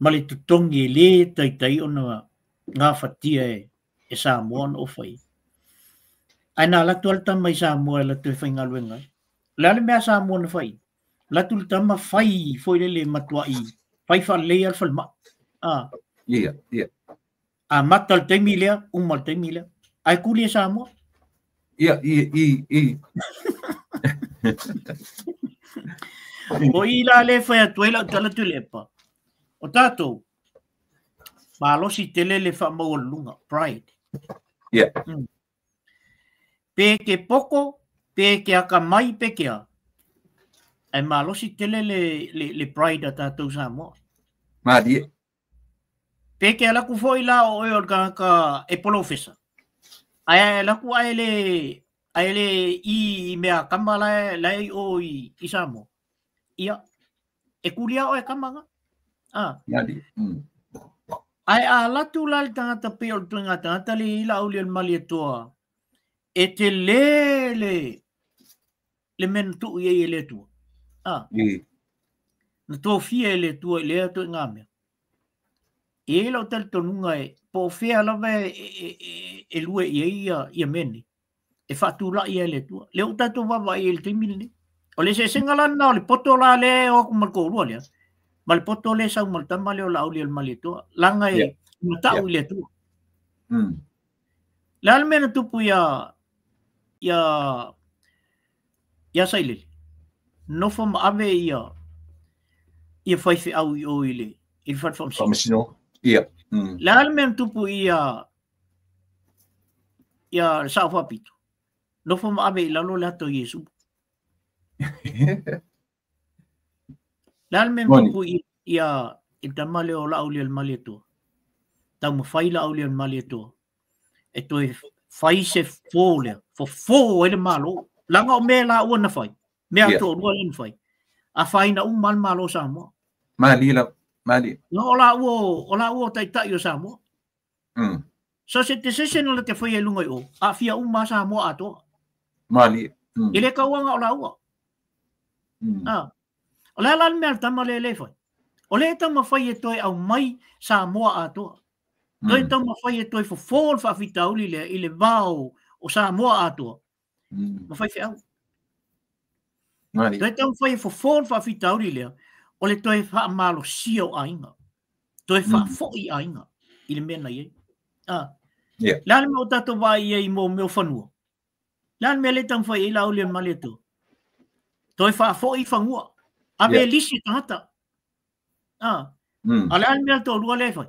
ma le tutongi e le tai ona ngā whatia e Samoa na ofa i. Ai nā latu al tama i Samoa e latu e whainga luenga. Le ale mea Samoa na whai. Latu le tama whai foi le matua i. Whai whalei al whalma. Yeah. A mata al teimi lea, umal teimi lea. Ai kuli e Samoa? Yeah. O i la le whai atu e lau tala tulepa. O tātou, mālosi tele le wha maua lunga, pride. Yeah. Pe ke poko, pe ke aka mai pe ke a. Ai mālosi tele le pride a tātou Samoa. Mādi e. Pe ke alaku foi la o e organga e polofesa. Ai alaku ai le i mea kamala lai o i Samoa. Ia, e kulia o e kamanga. Mādi. Ai a latu lal tangata pe o tunga tangata le ila uli al mali toa. E te le men tu i le tua. Na tō fia e le tua i le atu i ngā mea. E lau tal tonunga e po fea lawa e lue i a meni. E whatu la i le tua. Le utato wawa i le teimini ni. O le se sengalana o le poto la le o kumalko urua lea. Ma le poto le sau maltama le o la auli al mali toa. Langa e matau i le tua. Le almena tupu ia sailele. Nofo ma ave ia whaife au i o ile. I whamsino. Ia. Le almena tupu ia sao whapito. Nofo ma ave i lalo le ato Iesu. Le almena tupu ia i tamale o la auli al mali toa. Tau ma whai la auli al mali toa. E toi whai se fō lea. Fō ele malo. Langa o mea la ua na whai. Mea tō rua le na whai. A whai na mal malo Samoa. Mali la. Mali. No o la ua tai o Samoa. So se te sesena la te whai e lunga i o. A fia ma Samoa atoa. Mali. Ile kauanga o laua. O le ala mea tama le fai. O le tama fai e toi au mai sa moa atoa. Toi tama fai e toi fo fol fa fitauli le ile vao o sa moa atoa. Ma fai fe au. Toi tama fai fo fol fa fitauli le o le toi fa malo sio ainga. Toi fa foi ainga. Ile mena ye. Lan me o tato vai e mo meu fanua. Lan me le tama fai e la ole maleto. Toi fa foi fangua. Abe lisi tata. Alan mea tō rua le fai.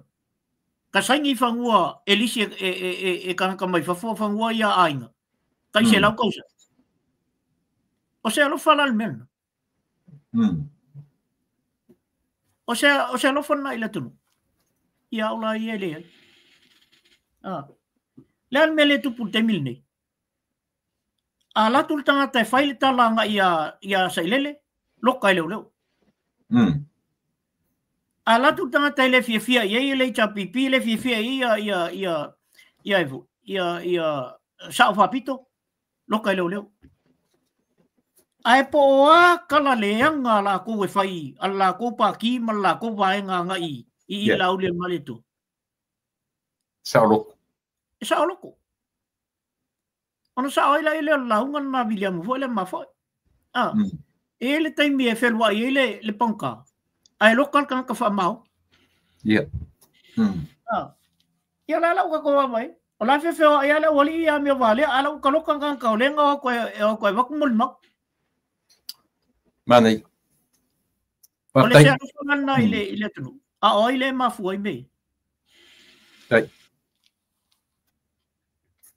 Ka saingi whangua e lisi e kanaka mai whafua whangua ia ainga. Kai se lau kausa. O se alo whalal mena. O se alo whana ila tunu. Ia aula ia le ai. Lean me le tupu te mil nei. A latul tangata e whaile talanga ia sailele. Loka leo leo. A latu tangata le fia ia le chapipi le fia ia sa fapito loka leo. Ai po a kala leanga la ko e fai ala ko pa ki ma la ko vaenga ngai I laule maleto. Sa loko. Ono sa oila ile launga na William foi le mafoi. Ele tem me felwa ele le panka. Ai lokal kan ka fa mau. Ia la la ko vai. Ola fe ia la wali ia me vale ala ka lokal kan ka lenga ko vak mul mak. Manai. Ole se ano na ile tu. Oile mafoi me. Dai.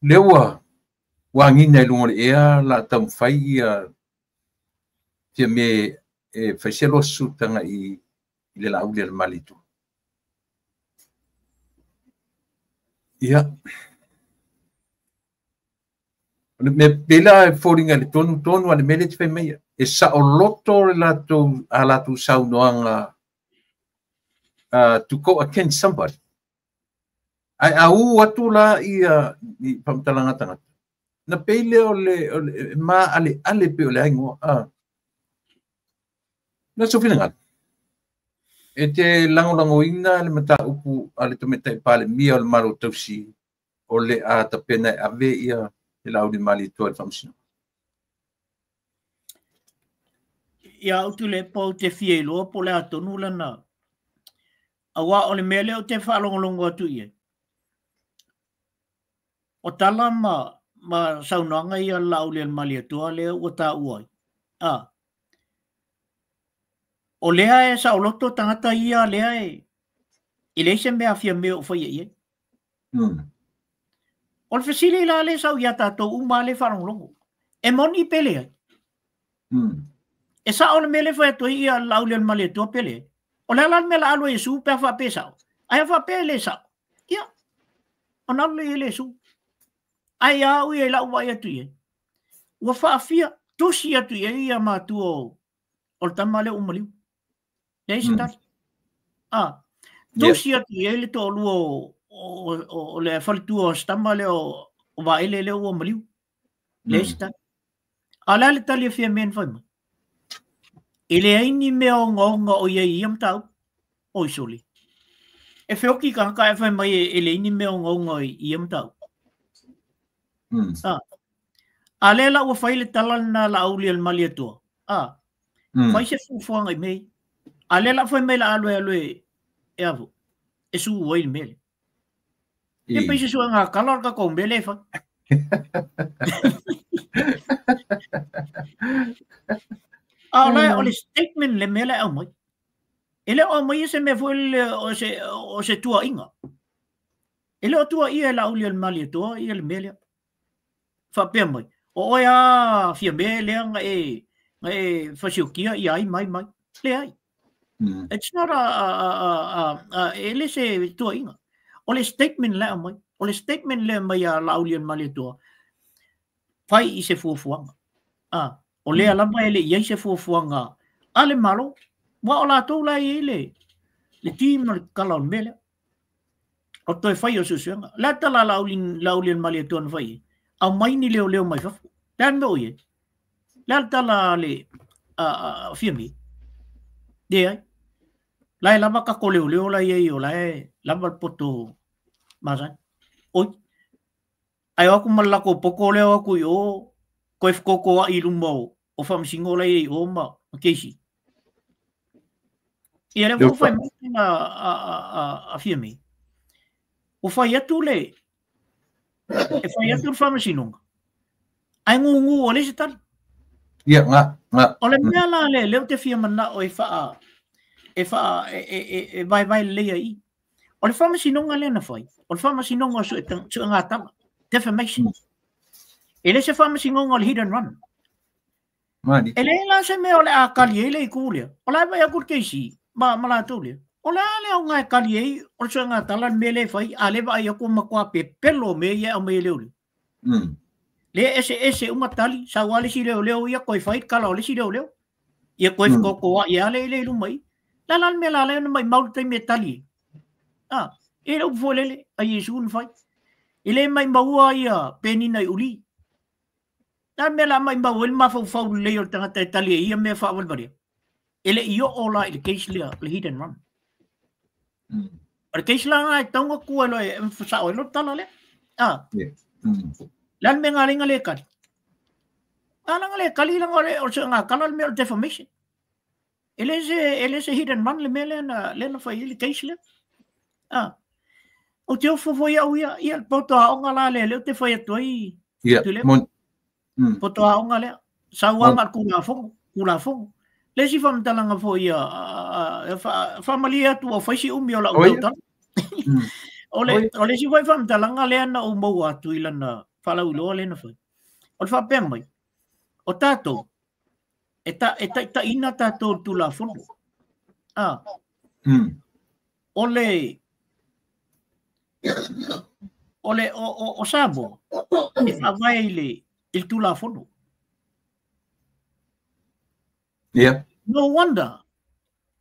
Lewa wangi nei lungo ea la tam fai ia te me fai se losu tanga I le laule le malitu. Ia. Me bela foringa le tonu ale mele te fai meia. E sa o loto a latu sau noanga to go against somebody. Ai au atu la ia I pamtalanga tangata. Na pele o le ma ale pe o le aingo. Na sofina ngat. E te lango ina le mata upu ale to meta pale mia o le maro tausi o le a tapena ave ia e laudi mali to al famsino. Ia utu le po te fielo po le atonu lana. Awa o le mele o te whalongolongo atu ia. O tala ma saunanga ia laule al mali atua le o ta uai. O lea e sa o loto tangata ia lea e. I leise mea fia mea o whaia ia. O le whesile la le sau ia tatou uma le whalongolongo. E moni pele ai. E sa o le mele whaia toi ia laule al mali atua pele ai. O le alan mela alo Yesu pe fa pe sao. Ai fa pe le sao. Ia. O na le Yesu. Ai au e la wa tu ye. Wa fa fia tu si atu ye ia ma tu o tamale o mali. Nei sta. Tu si atu ye le to lu o le fal tu o tamale o va ele le o mali. Nei sta. Ala le tali fia men fa. Ele aini me o ngonga o ye iam tau o isoli. E feoki ka ka fa mai ele aini me o ngonga iam tau. Ale la o faile talana la auli al mali atua. Fai se fufuanga I mei. Ale la foi mei la aloe e avo. E su oi mele. E pei se suanga kalor ka ko mele fa. Ole statement le mele au mai. Ele o mai se me foi o se tua inga. Ele o tua ia la auli al mali atua ia le mele. Fa pe mai. O ia fia mele nga e fasiokia I ai mai. Le ai. It's not ele se tua inga. Ole statement le mai. Ole statement le mai a laulian mali tua. Fai I se fufuanga. Ole ala mai ele ia se fufuanga. Ale malo. Wa ola to la ele. Le team kalon mele. O toi fai o susuanga. La tala laulian mali tua fai. Au mai ni leo mai fafu. Dan me oye. le tala le fiami de ai lai lava ka ko leo la ye o lai lava poto masan oi ai aku malako poko leo aku yo ko ko i lumo o fam singo la ye o ma keisi e le vo fai a fiami o fai atu le e fai atu fam sinonga ai ngu o le sital ia nga o le mea la le te fia mana o e vai le ai o le fam sinonga le na fai o le fam sinonga so nga tama defamation ele se fam sinonga le hit and run mani ele la se me o le akali ele kulia o la vai akur keisi ma la tulia o la le o nga kali o so nga tala mele fai ale vai aku makwa pe pelo me ia o me le le ese uma tali sa wale si leo ia koi fai kala ole si leo ia koi ko ia le lumai la me la le mai mau te metali ele o volele a yesu fai ele mai mau ia penina uli la me la mai mau el ma fau le o tanga te tali ia me fa wal bari ele io ola ile keislia le hit and run keisla nga tonga ku lo e sa o lo tala le lan me ngaling ale kali alang ale kali lang ore o nga kalal me defamation ele se hit and run le mele na fa ile keisle o te fo ia ia poto a nga la le te foi toi ia mon poto a nga le sa wa ma ku la fo le si fam talanga fo ia familia tu o fa si umi o la uta ole si foi fam talanga le na o mo atu ilana fala ulo le na foi o fa pe mai o tato eta ina tato tu la fo ole o sabo e fa vai il tu la fo yeah no wonder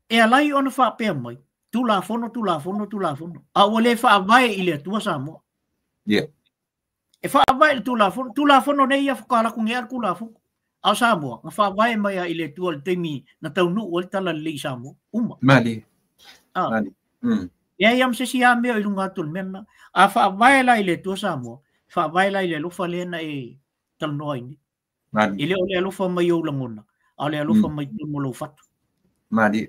e alai ona fa pe mai tu la fono a ole fa vai ile tu samo yeah e fa vai tu la fono nei ia fa la ku ngia ku la fo a samo nga fa vai mai ile tu al temi na tau nu ol tala le samo uma mali ya yam se sia me i lunga tul menna a fa vai la ile tu samo fa vai la ile lu fa le na e tal noi ni ile ole lu fa mai o langona ale lu fa mai tu mo lo fat mali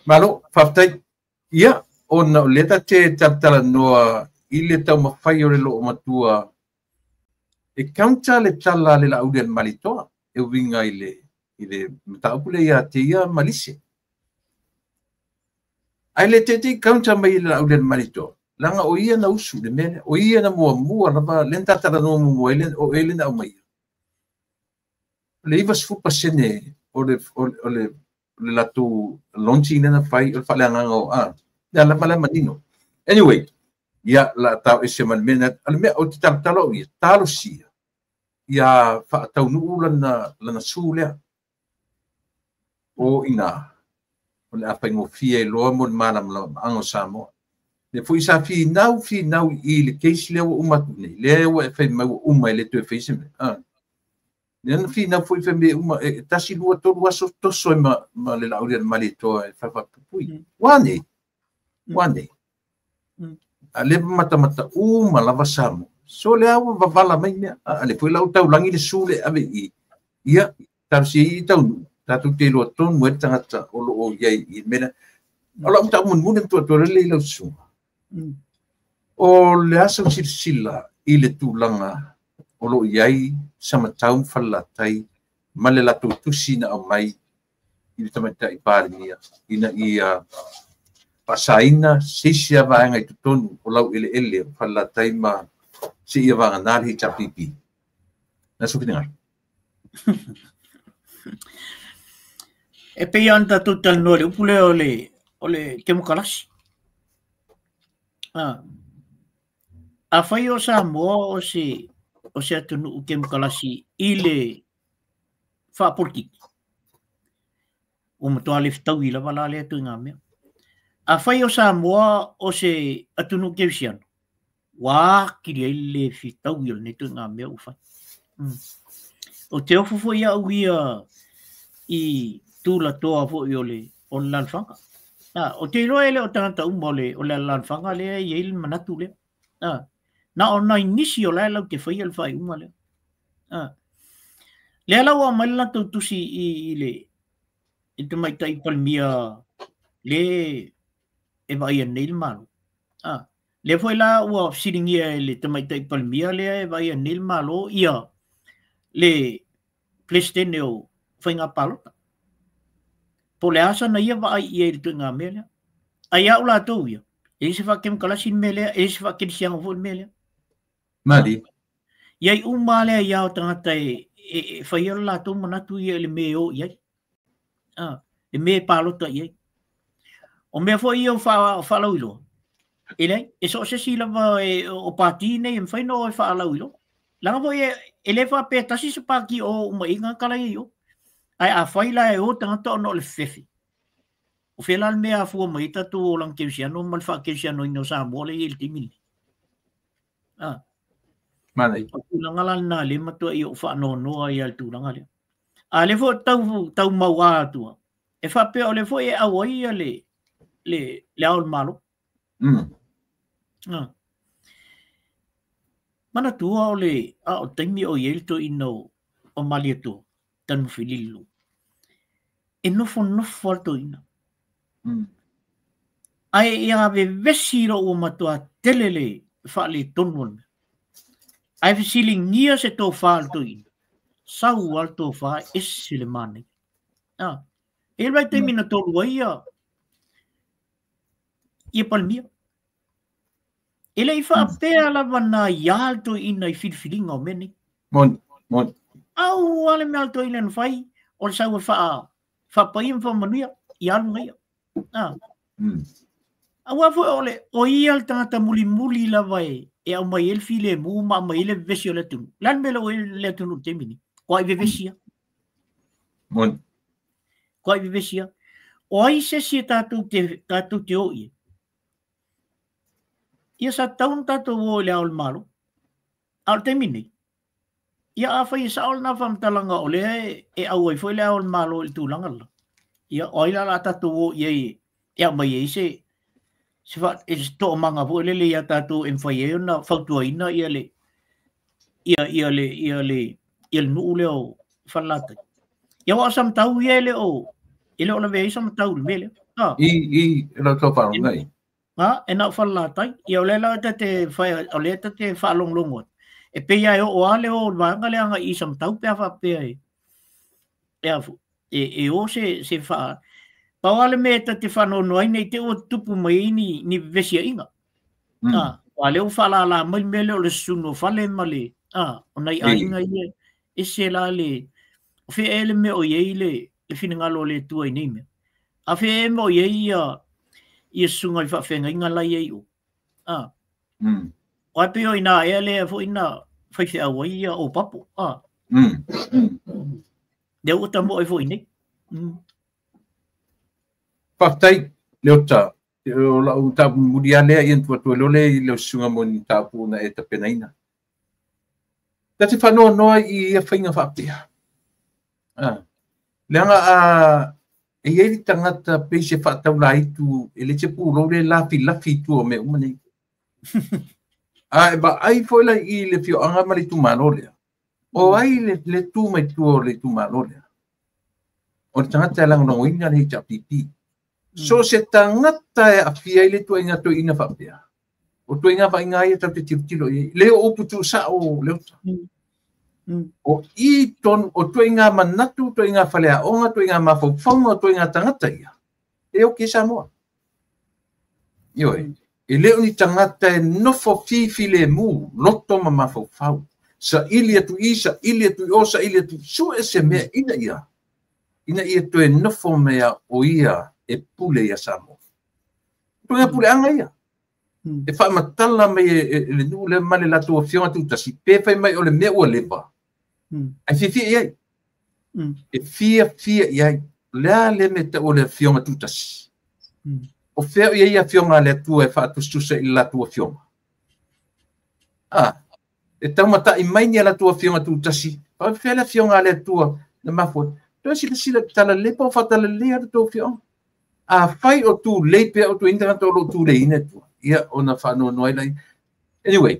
malo faftai ia ona leta te tatala noa ile tau mawhai o le lo matua e kaunta le tala le la audian malitoa e winga ile mataupule ia te ia malise ai le te kaunta mai le la audian malitoa langa o ia na usu le mene o ia na mua lava lenta tala no mua o ele na umai le ivas fupa sene o le latu launching na fai o fale nga o ya la mala manino anyway ya la tau ese man mena al me o talo ia talo sia ya fa tau nu lana sule o ina o le apa ngo fie lo mo manam la ango samo le foi sa fi nau i le case le o matu ne le o fe ma o mai le to face me Nena fina foi me uma tasi lua to lua so so ma le la urian malito e fa pui. Wane. Ale mata uma lava samo. So le au vala mai me ale foi la tau langi le sule ave i. Ia tarsi i tau tatu te lo ton mo tanga o lo ye i mena. Ala uta mun to le lo su. O le aso sila i le tulanga o lo iai sama tau falatai male la tusi na o mai i tamata i paria ina ia pasaina sisia vaanga i tutonu o lau ele falatai ma si ia vanga nari chapipi na sukinga e pe anta tutal no le upule ole kemukalasi a fai o sa mo o se atunu u kemukalasi ile fa politi o matua le ftau i lava la le atu ngā mea a fai o sa moa o se atunu keusiano wā kiri ai le ftau i le tu ngā mea u fai O te ofu fo ia uia I tula toa fo iole o lanfanga. O te iloa ele o tangata umole o le lanfanga le i il manatu le. Na o na inisi o lai lau te whai al whai uma le. Le lau a mai lato tusi I le I te mai tai palmia le e vai a neil malu. Le foi la ua siringia le te mai tai palmia le e vai a neil malu ia le plestene o whainga palota. Po le asa na ia wa ai ia tu ngā mele. Ai au la tau ia. E se whakem kalasin mele, e se whakem sianga fol mele. Mari. Iai umale ia o tangata e whaiara la tau manatu ia le me o iai. Le me palota iai. O mea fo ia o whalau ilo. E nei, e so se sila wa o pāti nei, e mwhaino o whalau ilo. Langa fo ia, e le wha pētasi se pāki o umainga kalai o. Ai a whaila e o tangata o no le whewhi. O whela le mea fua mai tatu o lang keusiano, mal wha keusiano ino sa mole i il timili. Manai. O tūlangala na le matua i o whaano noa i al tūlangala. A le fo tau mau atua. E whape o le fo e awai a le aol malo. Mana tua o le o taimi o yelto ino o maliato. Tanu fililu. E nofo alto ina. Ai ia ve vesiro o matua telele whaale tonwon. Ai visilingia se tō wha alto ina. Sau alto wha esile mane. E rai te mina tō rua ia palmia. E lei wha pēr lava na ia alto ina I whiriwhiringa o mene. Mon. Au ale me alto ina whai. O le sau wha paim wha manuia. I alunga ia. Awa fo ole o ia al tangata muli lava e au mai el file mu ma mai le vesi o le tunu. Lan mele o le tunu temini. Ko ai vevesia. Mon. Ko ai vevesia. O ai se si tatu te o ia. Ia sa taun tatu o le aol malo. Al temini. Ia a fai sa aol na famtalanga o le e au ai foi le aol malo il tūlanga la. Ia oila la tatu o ia ia mai e se fa e sto manga vo le ia tatu en faie na fautua ina ia le il nu le o falata ia wa sam tau ia le o ile o le ve sam tau mele I lo to pa ngai e na falata ia le la te fa o le te fa long e pe ia o ale o vanga le anga I sam tau pe fa pe e o se fa Pawale me ta te whano noai nei te o tupu mai ni vesia inga. Wale o whala la mai mele o le suno whale male. O nei a inga ia e se la le. O whi ele me o iei le whinangalo le tua I nei me. A whi e me o iei ia sunga I whawhenga inga lai ei o. O ape o ina ea le fo ina whaiwhi awa ia o papo. Deo o tamo e fo inei. Patai leota o la u ta mudiale I tu lole le sunga mon ta pu na eta penaina. Tati whano noa I whainga whapea. Leanga e ieri tangata pe se whatau la itu e le te pūro le lafi tu o me umane. E ba ai foi la I le fio anga mali tu manolea. O ai le tu mai tu o le tu manolea. O tangata lang no inga le chapipi. So se tangata e afia I le tu inga to ina whapea. O tu inga whainga ia tau te tiro leo o putu sa o leo. O I ton o tu inga manatu, tu inga whalea onga, tu inga mawhauwhaunga, tu inga tangata ia. E o ke Samoa. Ioi. E leo ni tangata e nofo fifi le mu, loto ma mawhauwhau. Sa ili atu I, sa ili atu o, sa ili atu su e se mea ina ia. Ina ia tu e nofo mea o ia e pule ia Samoa. Tu inga pule anga ia. E wha matala mai le nu le male la tua fionga tu tasi pewhai mai o le mea ua lewa. Ai fia iai. E fia iai. Lea le me te o le fionga tu tasi. O fea iai a fionga le tua e wha atustusa I la tua fionga. e tau mata I mai ni ala tua fionga tu tasi pa fela fionga ale tua na mafo to sila tala le pa fatala le ar to fionga a fai o tu le pe o tu internet o tu le ine tu ia ona fa no noi lai anyway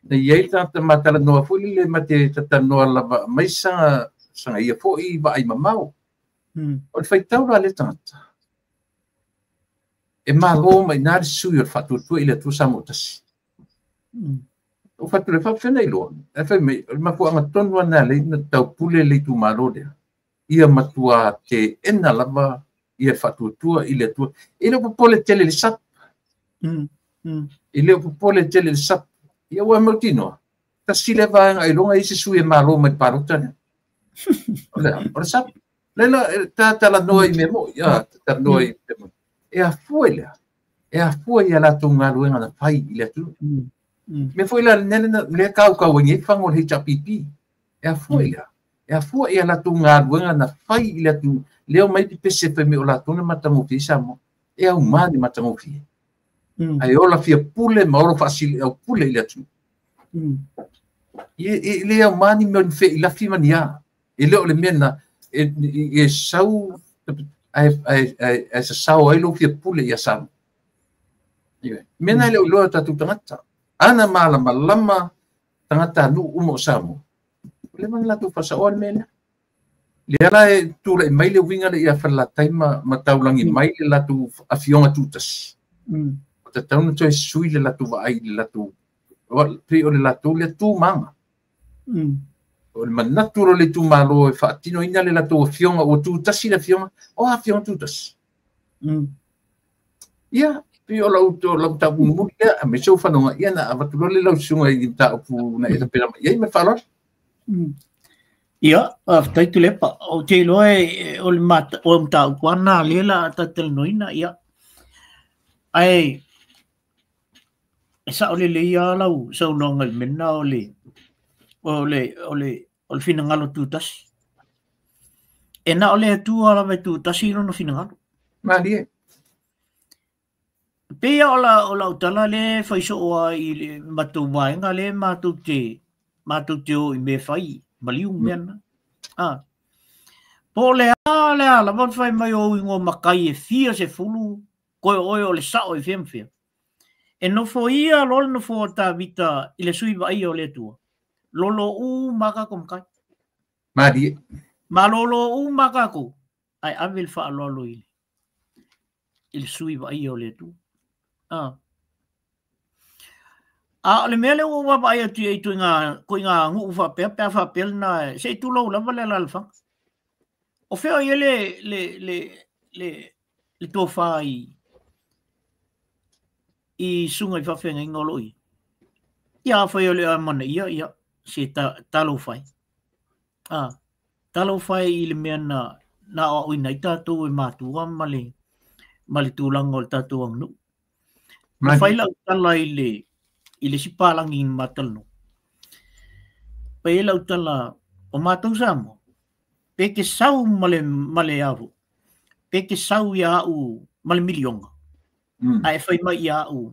na ia ta matala no fo le mate ta no la mai sa ia fo I ba ai mamau o fai tau la le tata e malo mai na sui o fatu tu ile tu samotas o fatu le fa fena ilo e fai me ma ko anga tonu na le na tau pule le tu malo de ia matua te ena lava ia fatu tua ile tu ile po pole tele le sap ile po pole tele le sap ia wa motino ta sile va ai longa isi sui malo mai parota ne o sap lela ta la noi memo ia ta noi e a fuela la tunga luenga na pai ile tu me foi la nene le kau ngi fango he chapipi e a fuela la tunga luenga na pai ile tu leo mai pese pe me ola tona matango fisamo e a umani matango fi ai ola fia pule mauro facile o pule ile tu e le umani me fe la fi mania e leo le mena e sau ai sau ai lo fia pule ia sam mena le lo ta tu tangata ana malama tangata nu umo samo le man la tu fasa on mena le ala tu le mai le winga le ia fala taima mataulangi mai le la tu afionga tutas ta tauna toi sui le la tu ai le la tu pe o le la tu manga o le manaturo le tu malo e fatino ina le la tu afionga o tu tasi le fionga o afionga tutas ia pe o la ta mu ia me so fa no ia na avatu le la sunga I ta pu na esa pera ia me falo ia aftai tu lepa o te loe o le mata o mta kwana lela tatel noina ia ai sa ole le ia lau so nongal menna ole fina ngalo tutas e na ole tu ala me tutas ino no fina ngalo malie pe ola utala le faiso o I matu mai ngale matu te o I me fai maliu mena pole ala von fai mai o ngo makai e fia se fulu ko o le sao e femfia e no fo ia lol no fo ta vita ile sui vai o le tua lolo u maka kom kai malie ma lolo u maka ko ai avil fa lolo ile sui vai o le tua le mele o wa ba ia tu nga ko nga ngu fa pe fa pel na se tu lo la vale la fa o fe o le to fa I sunga fa fe ngolo ia fa yo le amana ia se talo fai talo fai I le mena na o ina ita to e matua male tu langol tatu ang no fai la tala ile si palang in matal no pe la tala o matong samo pe ke sau male avo pe ke sau ya u mal milion ai fai mai ya u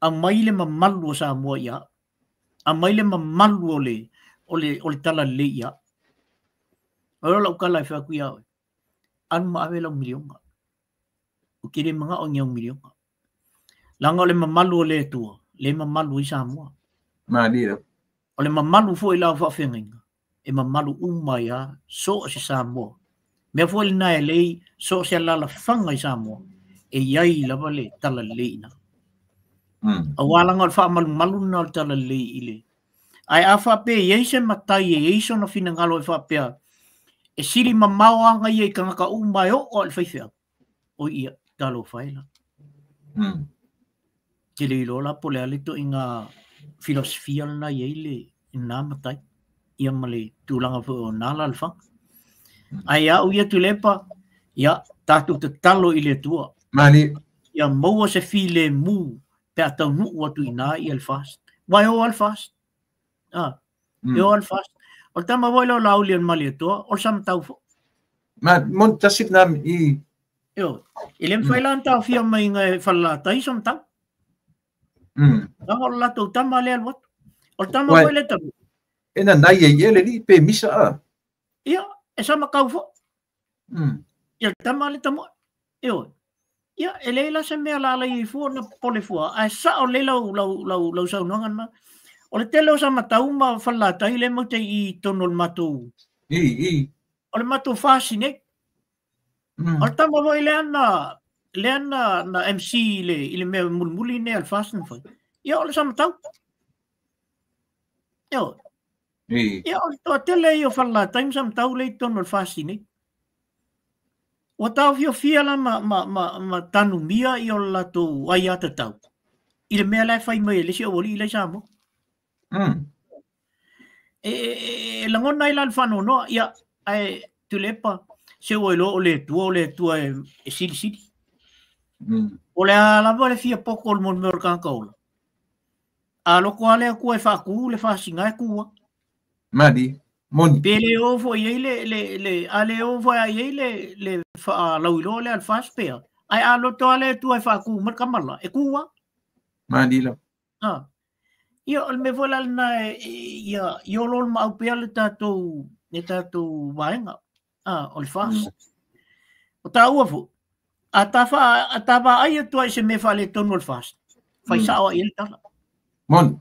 a mai le mamalu sa mo ya a mai le mamalu ole tala le ya ora la kala fa ku ya an ma ave la milion o kire mga o nyong milion langa le mamalu le tu le mamalu I Samoa malie o le mamalu fo I la fa fenga e mamalu umaya so si Samoa me fo le na le so se la fanga I Samoa e yai la vale tala le ina a wala ngal fa malu na tala le ile ai afa pe ye se matai ye so no fina ngalo fa pe e siri mamawa nga ye kanga ka umayo o le faifia o ia talo faila Kili lola pole ale to inga filosofia na yele ina matai ia male tulanga fo nala alfa aya u ia tulepa ia tatu te talo ile tua mani ia mo se file mu pe ata mu watu ina I al fast vai o al fast yo al fast o tama voi lo laulian male to o sam tau fo ma mon tasip nam I yo ilem failan tau fia mai ngai falla tai som tau la to tama le wat O tama foi le tamu. Ena nai ele ni pe misa a. Ia, e sama kau fo. Ia tama le tamu. Io. Ia, e leila se mea la i fo na pole fo. Ai sa o le lau sa nongan ma. O le telo sa matau ma falata i le mo te I tono matu. I. O le matu fascine. O tama foi le ana na MC ile mea mulmuli ne al fasten foi. Ia, o le sa matau. Ia. Ia, o tele I o falata im sa matau le tono fascine. O tau fia la ma tanu mia I o lato ai ata tau. I le mea lai fai mai le si o wali le sa mo. Langona I la whano no, ia ai tulepa se o le tua e sili. O le alawa le fia poko o mon mea kankaola. A loko ale a kua e whaku le whasinga e kua. Madi. Moni. Pele o fo I le ale o fo I le lauilo le al faspea. Ai alo to ale tu ai faku mar kamala e kua. Madi lo. Ia o me vola na ia yo lo ma au pea le tatou vaenga. O le fas. O ta ua fo. A tawa ai tu ai se me fa le tono le fas. Fai sa o il tala. Moni.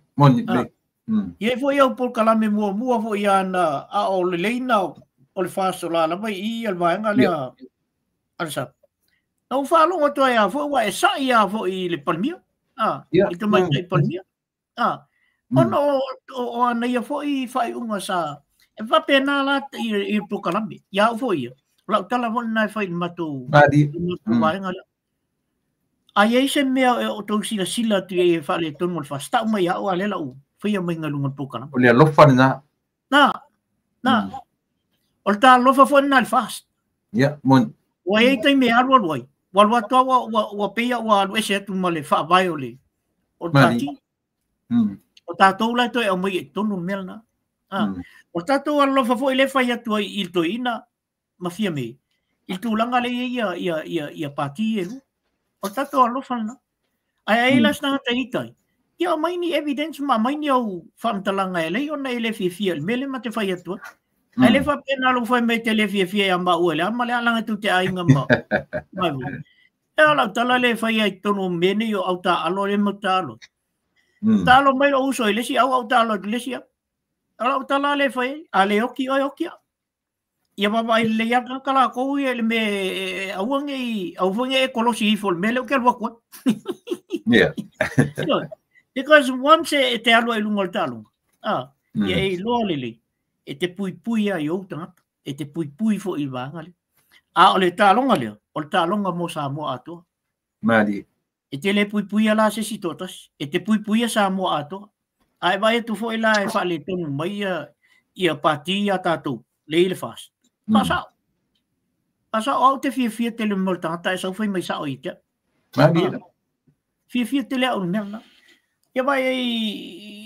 Ia fo ia por kalame mua fo ia na a o le leina o le fas o la mai I al vaenga le alsa. Não falam o toi a fo wa e sa ia fo I le palmia. I te mai te palmia. Ono o ana ia fo I fai unga sa. E va pena la I po kalame. Ia fo ia. La tala fo na fai matu. Madi. Vaenga le. Ai se mea o tau sila tu e fa le tonu le fas. Ta mai a o ale la u. Fia mai ngalungan po kalame. O le lofa na. Na. O ta lofa fo na le fas. Ia, mon. O e te me arwa loi. Walwa toa wa pea wa alwe se tu male fa vai ole. O tati. O tatou lai toi au mai e tonu mea na. O tatou alofa fo I le fai atu ai il toi ina ma fia me. Il tūlanga le ia pati e hu. O tatou alofa na. Ai las na te itai. Ia mai ni evidence ma mai ni au whamtalanga e lei ona e le fia il mele ma te fai atu. Ai le fa pena lo fai me te le fia amba uele. Ama le alanga tu te ainga ma. Mai wu. E ala tala le fai ai tonu mene o au ta alo le mo ta alo. Ta alo mai lo uso le si au ta alo le si. Ala tala le fai ale oki o oki. Ia baba le ya kala ko le me au vange e kolosi fol mele o ke alwa ko. Yeah. Because once te alo e lungo talo. Ia e lo le. E te pui a yo tanga. E te pui fo I vanga le. O le talonga le. O le talonga mo sa mo ato. Madi. E te le pui ala se sitotas. E te pui a sa mo ato. Ai vai tu fo ila e fa le tonu mai ia pati a tatou. Le ile fas. Pasa o te fia te le molta ta e sa foi mai sa o ite. Madi. Fia te le o merna. Ia vai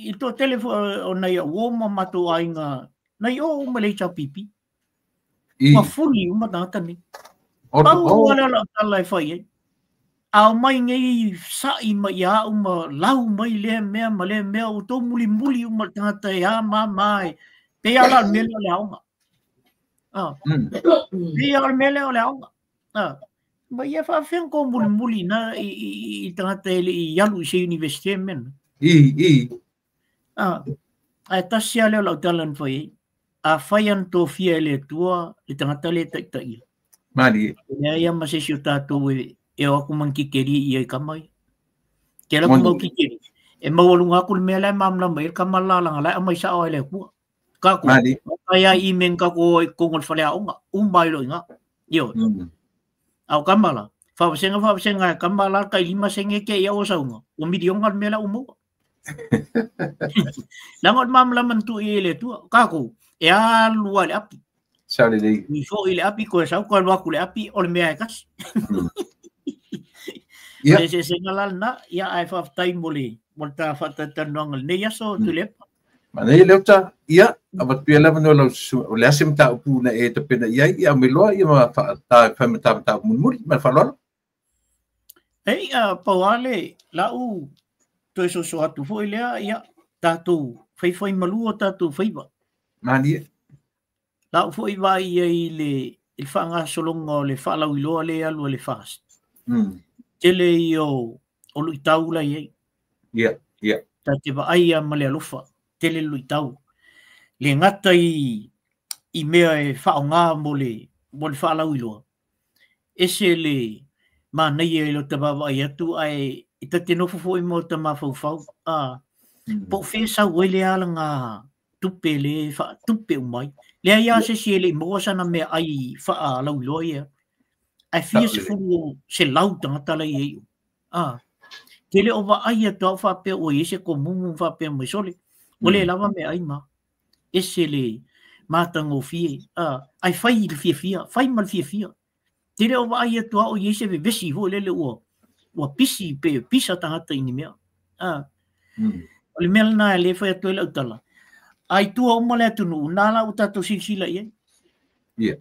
I to telefone o nei o ma mato ainga. Nei o malei cha pipi. Ma fuli uma tata ni. Pau wala la tala fai. Au mai ngai sa I mai a uma lau mai le mea o to muli uma tata ya mai. Pe ala mele le aunga. Pe ala mele le aunga. Ma ia fa fen ko muli na I tata I yalu se universite men. Ai tasia le la talan fai. A faian to fia le tua le tangata le tai. Madi. Ia ma se si tatou e o aku mankikeri ia I kamai. Ke la mau kikeri. E mawalunga aku le mea lai mamla mai kamala langa lai amai sa o ele kua. Kako. Madi. Kaya I men kako kongol fale aonga. Umbai lo inga. Yo. Au kamala. Fawasenga kamala kai 5 senge ke ia o saunga. O midionga le mea la umo. Langot mamla mantu ele tua. Kako. E a lua le api. Sale le. Ni fo ile api ko sa ko lua ku le api o le mea kas. Ia. Se ngalal na ia ai fa tai mole. Molta fa tanong ne ya so tu le. Mana ia leuta ia abat pela mano lo le asim ta pu na e te pena ia me loa ia ma ta fa ta mun ma fa lo. Ei pauale la u to so atu fo ile ia tatu Whai malua tātou whaiwa. Mani. Lau fwoi vai i le whanga solonga o le whalau iloa le alu le fast. Tele i o lui tau la iei. Yeah. Ta te wa aia ma le alofa. Tele lui tau. Le ngata i mea e whao ngā mo le whalau iloa. Ese le ma nei e lo te wawa i atu ai i ta te nofo fwoi mo ta ma fau. Po whea sau e le ala ngā tupe le tupe umai. Le ia se si ele mo sana me ai fa lau loia. Ai fia se fu se lau tangata la i eu. Tele o va ai to fa pe o ese ko mumu fa pe mo sole. O le lava me ai ma. Ese le matango fie. Ai fai le fia. Fai mal fia. Tele o va ai to o ese ve vesi ho le o. O pisi pe pisa tangata ini mea. O le mel na le fa to le utala. Ai tua uma le tunu nala o tato silsila ia. Yeah.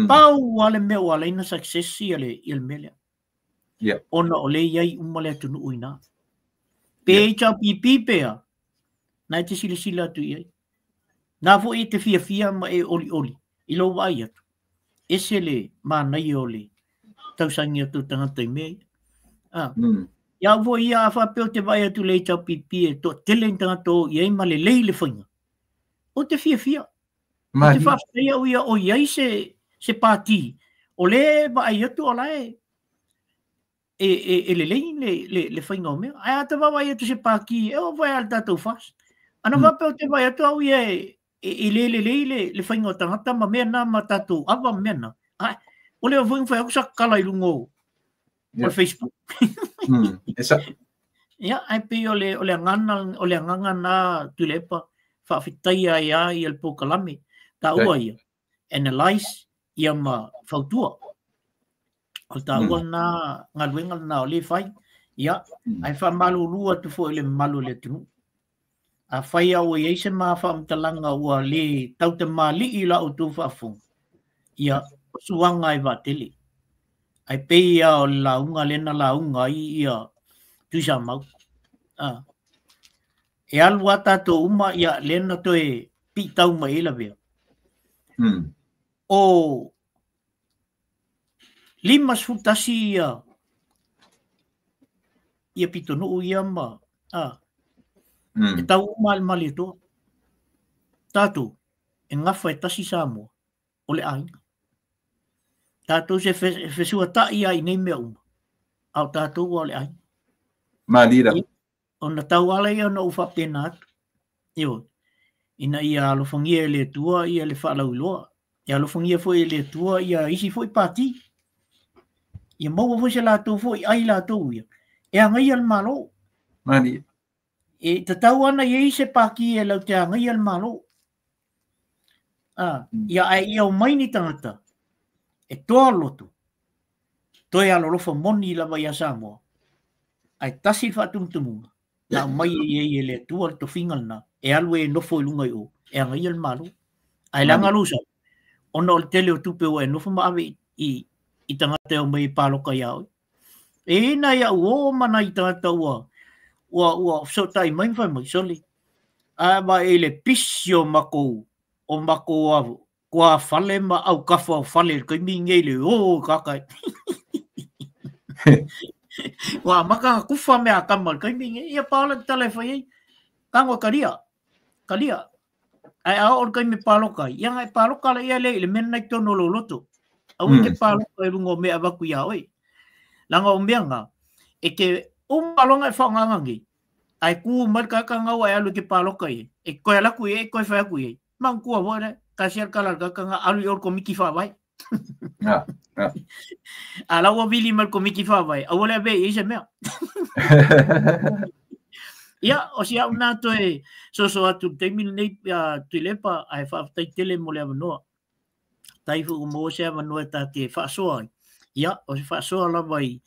Pau wale me wale ina success ile il mele. Yeah. Ona ole iai uma le tunu uina. Pe cha pipi pea. Na te silsila tu iai. Na fo e te fia ma e oli. Ilo vai atu. Ese le ma nai ole. Tau sangi atu tangata i mei. Ia vo ia fa pe te vai atu le cha pipi e to tele tangata o iai ma le leile whainga. O te fia. O te whapea uia o iai se pāti. O le ba ai atu o lai. E le le whainga o mea. Ai ata wawai atu se pāki. E o vai al tātou whas. Ana whapea o te vai atu au ia e le whainga o tangata ma mea nā ma tātou awa mea na. O le whainga whai aku sa kala i lungo o le Facebook. Esa. Ia, ai pe o le nganga nā tulepa. Whawhitai ai i al pokalame. Tā ua ia. Analyze ia ma whautua. O tā ua ngā luenga nā o le whai. Ia, ai whamalu lua tu fo le malu le tunu. A whai au e eise mā whamtalanga ua le tau te mali i la o tu whafung. Ia, suanga i watele. Ai pei ia o launga lena launga i ia tuisa mau. E alua tato uma ia lena toe pitau ma ela vea. O limas futasi ia pitonu ia ma. E tau uma al mali toa. Tato, e ngafa e tasi Samoa. O le ainga. Tato se fesua ta ia i nei mea uma. Au tato o le ainga. Malira. Ona tau ala ia na ufa pena atu. Io. Ina ia alofangia le tua ia le whalau iloa. Ia alofangia foi le tua ia isi foi pati. Ia maua foi se lato foi ai lato ia. E angai al malo. Mani. E tatau ana ia ise paki e lau te angai al malo. Ia ai ia o maini tangata. E toa lotu. Toi alolofa moni lava ia Samoa. Ai tasi whatumtumunga. Na mai e le tua to fingal na. E alu e nofo ilunga i o. E angai al malo. Ai langa lusa. Ona o tele o tupe o e nofo maawe i tangata o mai paloka iau. E ina ia uo mana i tangata ua so tai mai whai mai soli. A ma e le pisio mako o mako avu. Kua whale ma au kafa o whale. Kai mi ngele o kakai. Wa maka kufa me akamal. Kai mi ngele ia paola tale whai. Kangwa karia. Ai a or kai me paloka. Ia ngai paloka la ia le mena i tono lo loto. Au ke paloka e rungo mea waku ia oi. Langa o mea ngā. E ke umalonga e whangangangi. Ai ku marka ngau ai alu ke paloka i. E koe alaku i e koe whai aku i. Mang kua wore. Kasi al kalar kakanga alu i or ko miki whawai. A lawa vili mal ko miki whawai. A wale abe i se mea. Ia, o si au nā toe so atu teimil nei tui lepa ai whaafitai tele mo le awanoa. Taifu o mo se awanoa tā te whaasoa. Ia, o se whaasoa lawa i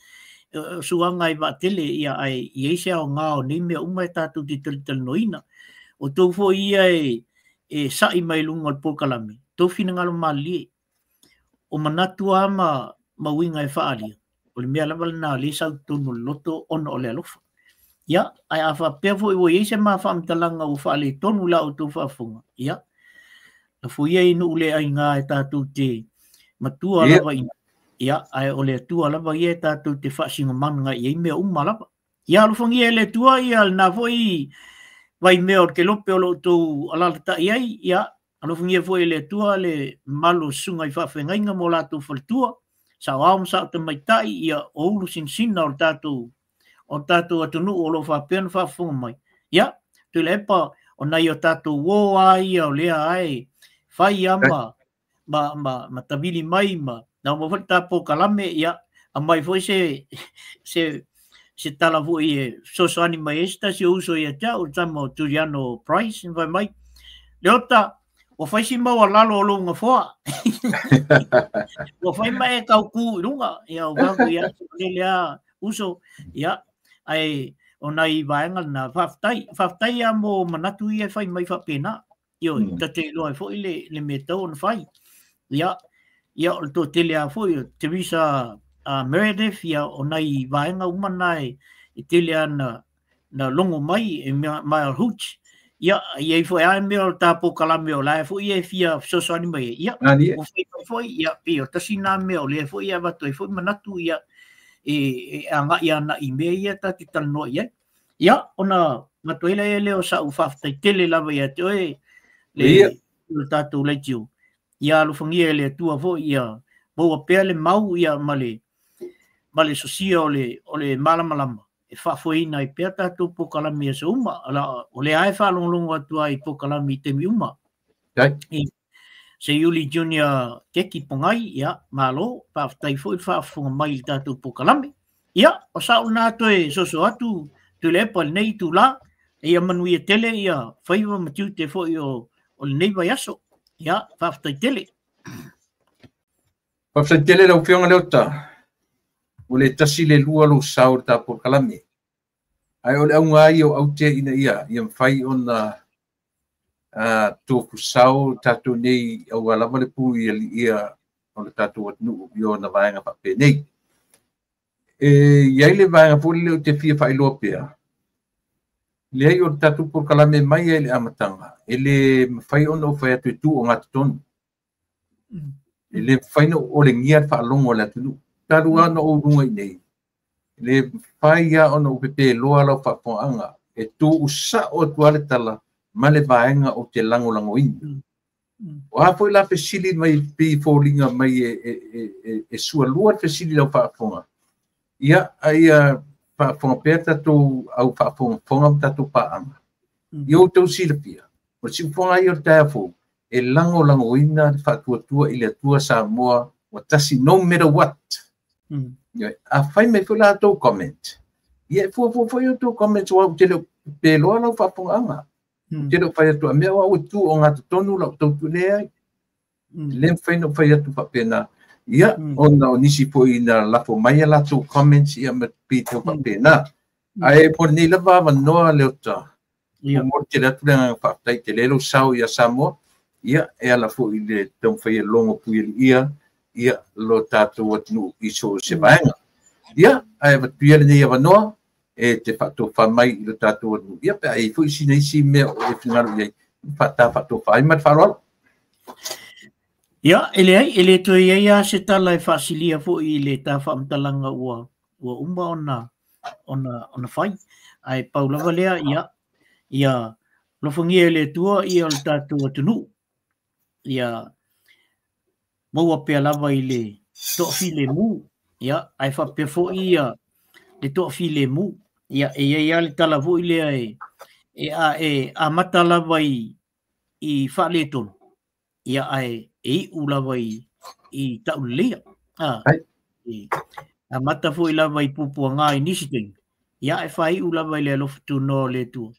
suanga i wātele ia ai i eise au ngā o nei mea umai tātu te talital noina. O tau fo ia e sai mai lunga al pokalame. Tau whina ngalo malie. O manatua ma winga e whaalia. O le mea lawa nā le sau tono loto ono o le alofa. ia ai afa pe fo i se ma fa mtalanga u fa le tonu la o tu fa funga ia la fo ia inu le ai nga ta tu te matua la va ia ai ole tua la va ia ta tu te fa singa manga ia me umma la ia lu fongi le tua ia na foi vai me o ke lope o lo tu ala ta ia alo fungi foi le tua le malu sunga i fa fenga mo la tu fol tua sa wa sa te mai tai ia o lu sin sin o tatu atunu o lo fa pen fa funga mai ia tu le pa o na yo tatu wo ai o le ai fai ama ma tabili mai ma na mo falta po kalame ia mai foi se tala vo e so anima esta se uso ia ta o tamo Juliano Price vai mai leota o fai si mau lalo lo nga fo o fai mai ka ku runga ia o banco ia le uso ia ai o nai vaenga na faftai ia mo manatu ia fai mai fa pena io tate lo fo le meto on fai ia o to tele a fo te visa Meredith ia o nai vaenga umanai i tele ana na longo mai e mai huch ia ia foi ai meu tapo kalame o la foi ia fia so ni mai ia o foi ia pio tasina meu le foi ia va to foi manatu ia anga ia na email ta tital no ia ona matoile le o sa u fafta tele la ia to le tatu le tiu ia lu fongia le tua fo ia bo pele mau ia male sosia o le malama e fa foi na pe tatu po kalami so uma ala o le ai fa longo atu ai po kalami te mi uma se Yuli Junior keki pongai ia malo pa tai foi fa fonga mai tatu po kalami ia o sa una to e so atu tu le pa nei tu la ia manui tele ia fai wa matu te fo o le nei vai aso ia fa tai tele la ufianga leota o le tasi le lua lo saur ta por kalami ai o le aunga i o aute ina ia mfai ona tofu sau tatu nei au alama le pu ia o le tatu watnu i o na vaenga pape nei iai le vaenga puli le o te fia fai loa pia le ai o le tatu por kalami mai ai le amatanga ele mfai ona o fai atu tu o ngata tonu ele fai no o le ngia fa longo le atu taru ana o runga nei le fai ya ona o pepe loa la fa poanga e tu usa o tuale tala male vaenga o te lango ina o a foi la pesili mai pi folinga mai e sua lua pesili la fa ponga ia ai fa ponga peta tu au fa ponga tatu pa ama yo tu silpia o si ponga yo tafo e lango ina fa tua ile tua sa moa o tasi no matter what a fai me fula to comment ia fo yo to comment o te pe lo la fa ponga te lo fai to me o tu o ngata tonu la to le ai le fai no fai tu fa pena ia ona nisi po ina la fo mai la to comments ia me pi to fa pena ai por ni la va no le ota o mo te la tu le fa tai te le lo sau ia samo ia e ala fo ile to fai longo pu ia lo tatu watnu iso se vaenga ia ai va pia ni ia no e te fato fa mai lo tatu watnu ia pe ai foi sina isi me e fingalu ia fato fa mai farol ia ele to ia se tala e fasilia fo ile ta fa mtalanga ua uma ona fai ai paula valea ia lo fongia le tua ia lo tatu watnu ia mo pe lava ile to file mu ia ai fa pe fo ia le to file mu ia ia le tala vo ile a mata lava i fa le ton ia ai ula vai i ta ulia a mata fo lava i pupu nga initiative ia e fa ula vai le lo tu no le tu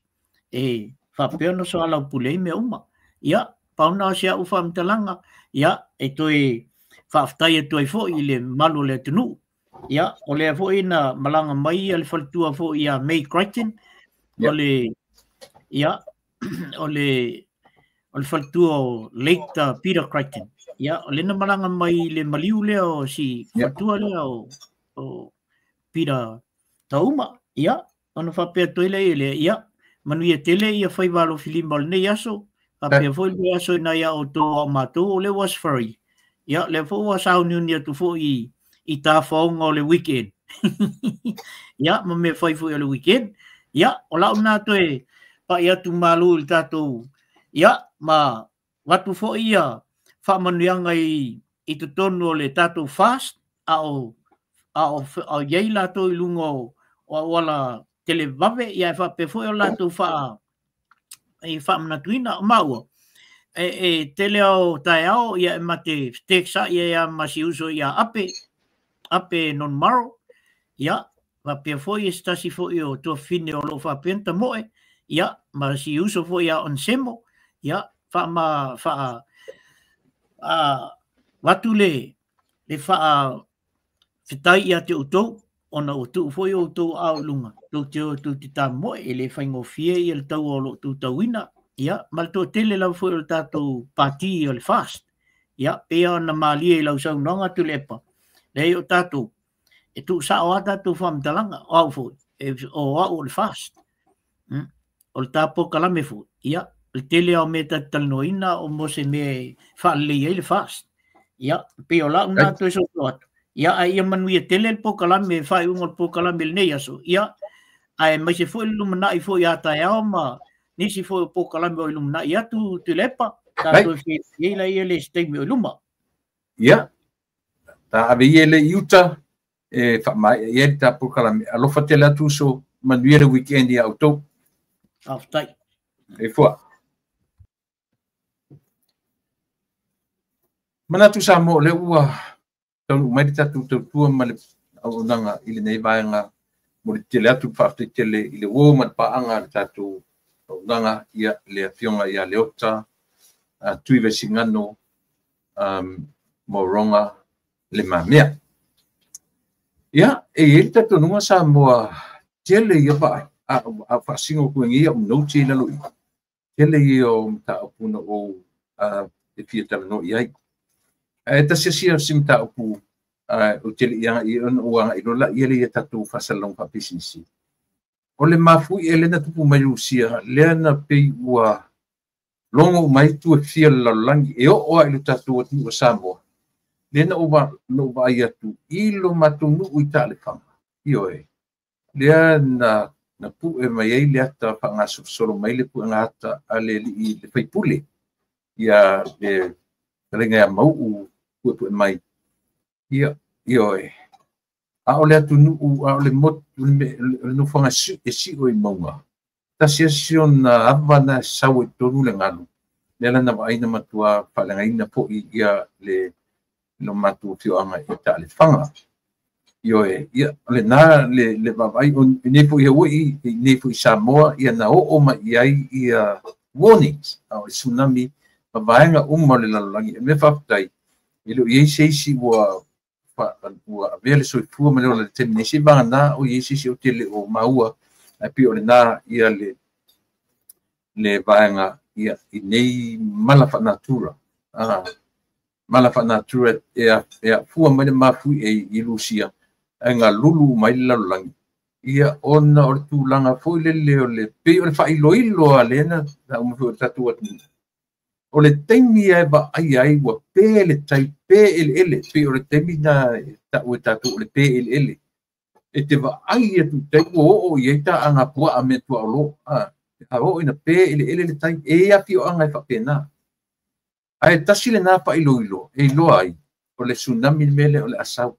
fa pe no so ala pule me uma ia pauna sia u fa mtalanga ia e toi faftai e toi fo i le malu le tunu ia o le fo ina malanga mai al faltua fo ia May Crichton o le ia o le faltua late Peter Crichton ia o le na malanga mai le maliu le o si faltua le o Peter Tauma ia Ona whapea toile ele, ia, manu ia tele ia whai walo filima le nei aso, whapea fo le aso ina ia o tō o mātou, le was free. Ia, le fo wa sao niuni atu fo i tā whaonga o le weekend. Ia, ma me whai fo i le weekend. Ia, o lau nātou e, pa ia tu malu il tātou. Ia, ma watu fo ia, whamanuanga i te tonu o le tātou fast, a iei lātou i lungo o wala tele vave, ia e whape fo i o lātou i whamanatuina o maua. Tele au tai au, ia e mate teksa, ia masi uso ia ape non maro, ia, whape fo i stasi fo i o tua fine o lo whapenta moe, ia, masi uso fo ia on semo, ia, watu le whitai ia te utou, ona o tu fo i o tau au lunga, tu te tā moe, e le whaingo fie i le tau o lo tu tauina, ia, malto tele lau fo i o tātou pati o le fast, ia, pea na malia i lau sau nonga tu lepa, le o tātou, e tu sa o a tātou whamtalanga, o au fo, o au le fast, o le tāpo kalame fo, ia, le tele au me tatalnoina o mo se me whaale i le fast, ia, pea o lau nā tu e so atu, ia, ia manu ia tele le pokalame, whai unga le pokalame le nei aso, ia, ai mai se fo i lumana i fo i atai au ma, nisi fo i pokalame o i lumana i atu tu lepa, tātou i la i le steimi o i luma. Ia, tā ave i le iuta, whamai, i e tā pokalame, alofa tele atu so, manu i le weekend i au tau. Aftai. E fua. Manatu sa mo le ua, tau mai tatu tua ma le au nanga i le nei vaenga mo le tele atu whaafte tele i le uo man paanga le tatu au nanga ia le fionga ia leota tuive singano mo ronga le mamea. Ia, e tatu nunga sa moa tele ia vai a whaasingo kuengia o nauti la lui. Tele ia o mta apuna o e fia tala no iai. Ta sia simta upu o tele ia i on uanga i rola ia le tatu fasalong pa business. O le mafu ele na tupu mai usia le na pe ua longo mai tu fia la langi e o i tatu o tu Samoa. Le na uba no ba ia tu ilo matunu uita le fama. Io e. Le na pu e mai le ata panga solo mai le pu ngata ale le faipule. Ia le renga mau pu mai. Io e. A ole atu nu a ole mot le no fanga si o i maunga. Ta sesión avana sawe tonu le ngalu. Le na vai na matua falenga ina po ia le no matu fio anga ita le fanga. Io e ia le na le vai on ne po ia wi ne po Samoa ia na o ma ia warnings au tsunami vaenga le langi me fatai ilo ye si wa vele so fu me le tenisi bana o ye si o tele o maua api o na ia le vaenga ia nei malafa natura malafa natura e fu me mafu e ilusia nga lulu mai la langi ia ona o tu langa foi le pe o fa ilo alena da mo fu tatu o le temi e ba ai wa pe le tai pe ele pe o le temi na ta o tatu le pe ele e te va ai tu te o ye ta anga pua a me tu alo a o ina pe ele le tai e a pio anga fa pena ai tasile na pa ilo e lo ai o le tsunami mele o le asau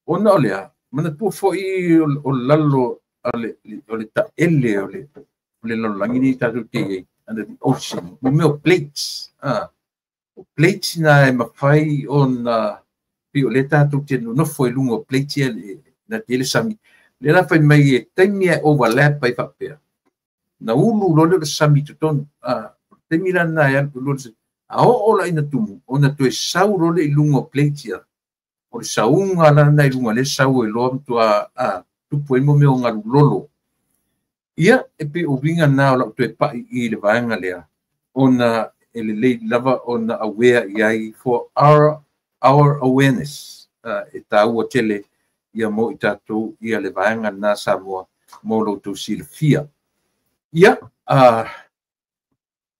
ona o lea mana tu foi o lalo o le ta ele o le langi ni tatu te under the ocean mo meu plates o plates na e mafai ona violeta tu te no foi lungo plate na tele sami le la fai mai e temia overlap pai papea na ulu lo le sami tu ton temila na ya lo a o la ina tumu ona tu e sauro le lungo plate o saunga la na lunga le sau e lo tu tu po mo me nga lolo ia e pe o vinga na o tu e pa i le vaenga lea ona ele le lava ona aware ia for our awareness e tau o tele ia mo i tatu ia le vaenga na Samoa mo lo tu silfia ia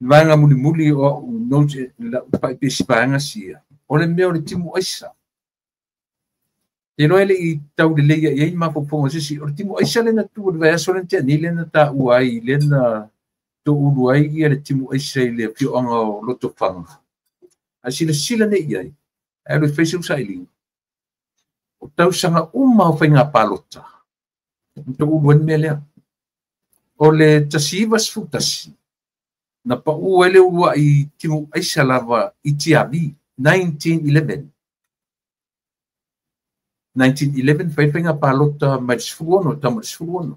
vanga muli o no la pa pisipanga sia o le meo le timu aisa e no ele i tau le leia i ma poponga sisi o le timu aisa le na tu le vaso le te ni le na ta uai le na to uai i le timu aisa le pio anga o loto fanga a sila ne iai e lo fesi usailing o tau sanga uma o whainga palota to uruan melea o le tasivas futasi na pa uele ua i timu aisa lava i tiavi 1911 whainga palota mai sfuono tamu sfuono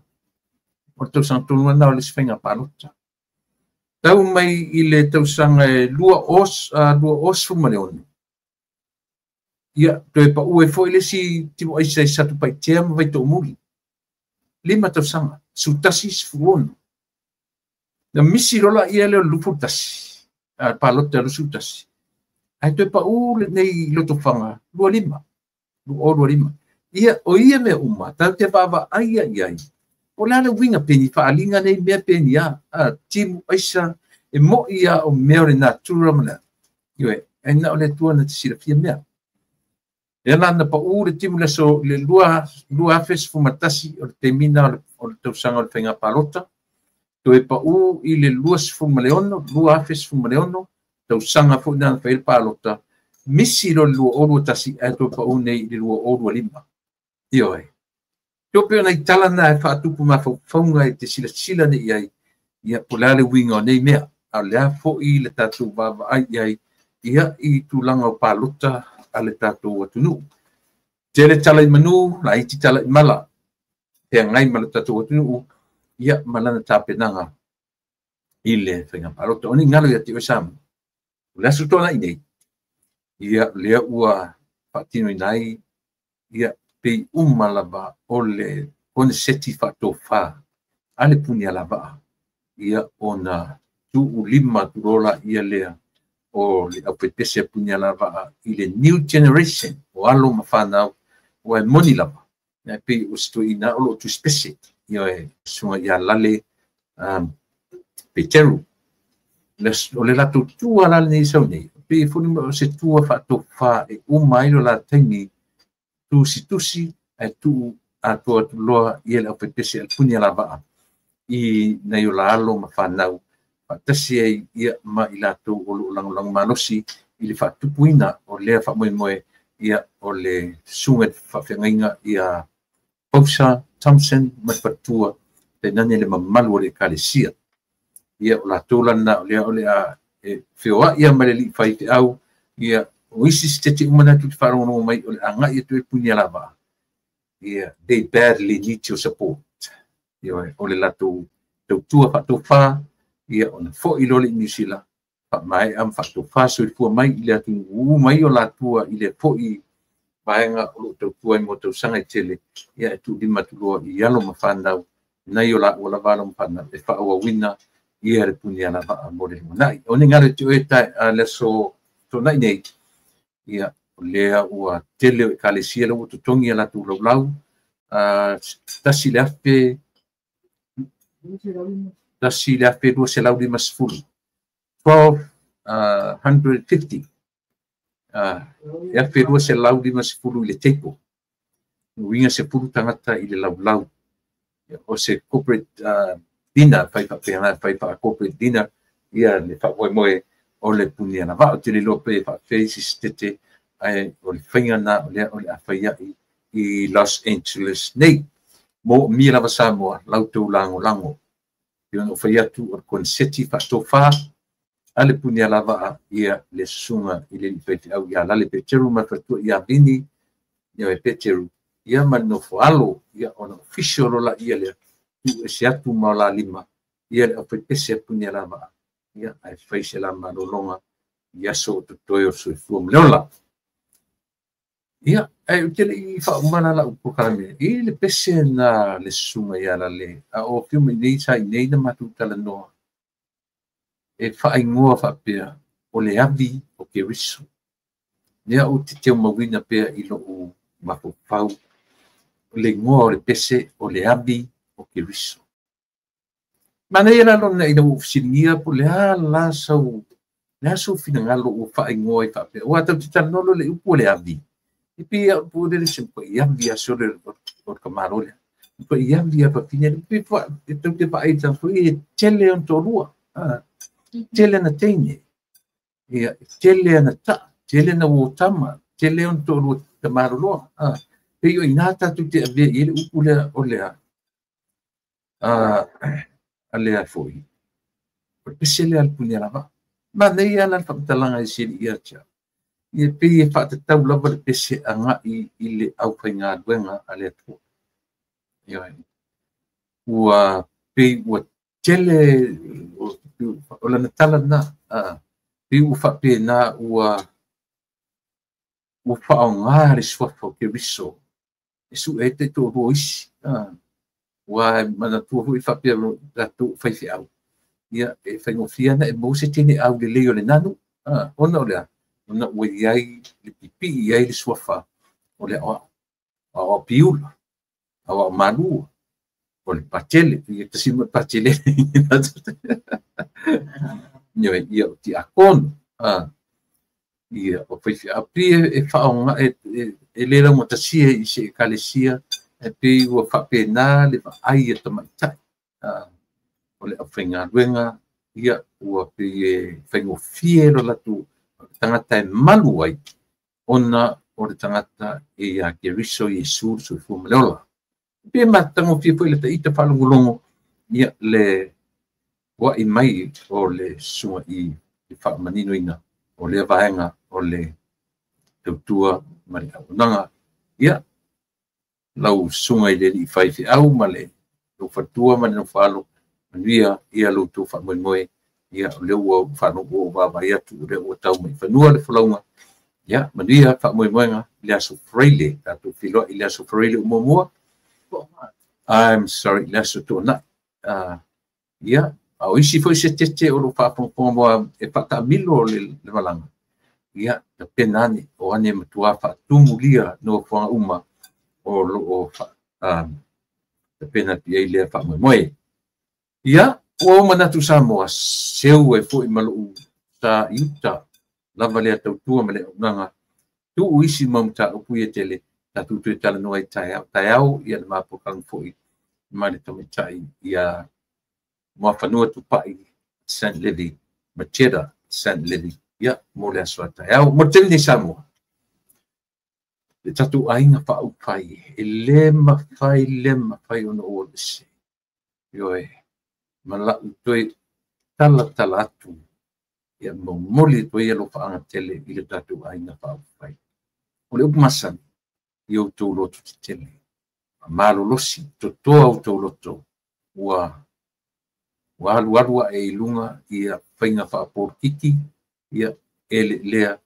o tau sanga tonua na o le whainga palota tau mai i le tau sanga lua os fumaleone ia to e pa ue foi le si timu aisa satu pai tea ma vai to muri lima tau sanga sutasi sfuono na misi rola ia le luputasi palota lo sutasi ai to e pa u le nei loto fanga lua lima ia o ia me uma tau te vava ai o la le winga peni fa alinga nei me peni a timu aisa e mo ia o mere natura mana io e na le tua na tsi fia mea e la na pa u le timu le so le lua fes fumatasi o te mina o le tau sanga o le whainga palota to e pa u i le lua fes fumaleono tau sanga fu na whail palota misi lo lua o tasi e to pa u nei le lua o lima io e to pe na itala na fa tupu ma faunga e te sila ne iai ia polale winga nei mea a lea fo i le tatu vava ai ia i tulanga o palota a le tatu atunu te le tala i manu la iti tala i mala te ngai ma le tatu atunu ia malana tapenanga i le whainga palota oni ngalo ia te oisamu lea sutona i nei ia lea ua patino i nai ia pe umalava o le kone seti whatofa ale punia lava ia ona tu lima turola ia lea o le apetese punia lava i le new generation o alo mawhanau o e moni lava na pe ustu ina o lo tu spese ia e sunga ia lale peteru o le lato tua lale nei sau nei pe funi o se tua whatofa e umailo la taimi tusi e tu atua tuloa ia le apetese punia lava i nei o la alo mawhanau tasi ai ia ma i latou o loo lagolango malosi i le faatupuina o lea faamoemoe ia o le suga faafegaiga ia Pausa Thompson ma patua te nani le mamalu o le ekalesia ia o latou lana o lea e feoaʻi ia ma le alii faifeʻau ia o isi se tete uma natu te faalogonogo mai o le agaʻi atu e punia lava ia they badly need your support ia o le latou tautua faatofā ia ona foʻi lo le inisila faamae am faatofā soifua mai i le atu mai o latua i le foʻi vaega o loo tautua ai mo tausaga i tele ia e tuʻulima tuloa i alo ma fanau nai o laʻua lava alo ma fanau e faauauina ia le punia lava mo le ligonaʻi o ne gale te oe le so tonaʻi nei ia o lea ua tele o ekalesia le ua totogi a latou laulau tasi le afe 250 1250 e afe 250 i le teipo uiga se pulu tagata i le laulau o se corporate dinner fai corporate dinner ia le faamoemoe o le punia lava o te lelo pe faafei sisitete ae o le faigana o le afaiaʻi i Los Angeles nei mo mia lava Samoa lautou lagolago ia no fai atu o kon seti faatofā a le punia lava ia le susuga i le faifeʻau ia lale peteru ma fatua ia vini ia e peteru ia ma nofo alo ia ona official o laʻia lea tu e se atu ma o la lima ia le aufepese punia lava ia ae fai se la malologa i aso o totoe o soifua ma leola ia e o tele i faaumana laʻu pokalame i le pese na le susuga ia lale a o fiuma i nei saʻinei na matou talanoa e faaigoa faapea o le avi o keriso lea o te teu mauina pea i loo mafopau o le igoa o le pese o le avi o ke riso. Mana ia lona ina ufisingia po la sau finangalo o whaingoa i whape. O atau titanolo le upo le avi. Ipi a po le simpo i avi a sore o kamarole. Ipo i avi a papinha. Ipi pa tau te pa aita po i tele on torua. Tele na teine. Tele na ta. Tele na wotama. Tele on torua kamaroloa. Peo inata tu te avi i le upo le o lea. Alea foi. Pese le al punya lava. Mana ia lan whakatalanga i siri ia tia. Ia pei e whakatau lava le pese anga i le au pai ngā duenga a lea tua. Ia ua pei ua tele o lana tala na. Pei ua whape na ua whao ngā re swafa ke riso. E su e te tō rua isi. Ua mana tua hui whape ratu whaifi au. Ia e whaingofia na e mose tene au le leo le nanu. Ona o lea. Ona ua iai le pipi iai le suafa. O lea o piula. O manua. O le patele. Ia tasima patele. Ia o ti akono. Ia o whaifi au. Pia e whaonga e lera mo tasia i se kalesia. E pe ua whape nā le ai e tamaitai. O le awhainga ruenga, ia ua pe e whaingofie ro latu tangata e malu ai, ona o le tangata e a ke riso i e suru sui fu maleola. Pe matangofie po i le taita whalongolongo, ia le wa i mai o le sunga i whaamanino ina, o le vaenga o le tautua mari aunanga, ia lau sunga i le li whaifi au male, lo fatua mani no whalo, Manuia ia lutu whamoimoe, ia leo ua whanau o wawa atu, leo ua tau mai whanua le whalaunga. Ia, manuia whamoimoenga, le aso freile, tatu whiloa i le aso freile umomua. I'm sorry, le aso tōna. Ia, au isi fo se tete o lo whaponga e whaka milo le malanga. Ia, ta penane o ane matua whatumu lia no whanga uma o lo o ta pena pia i le whamoimoe. Ia, o manatu Samoa, seu e fo i malu sa iuta, lava lea tautua ma le unanga, tu uisi mamta upu ia tele, tatu tu e tala noa i taiau, ia le mapo kalang fo i ma le tamitai, ia mua whanua tupai, St. Levi, Macheda, St. Levi, ia, mo le aswa taiau, mo tele ni Samoa. Le tatu ainga pa upai, e le mawhai ono o le se. Ioe, mala utoi tala atu ia momoli toi ia lo faanga tele i le tatu ainga whaaupai. O le upumasani i au tau loto te tele. Malo losi, totoa au tau loto ua aluarua e ilunga ia whainga whaapor kiki ia e lea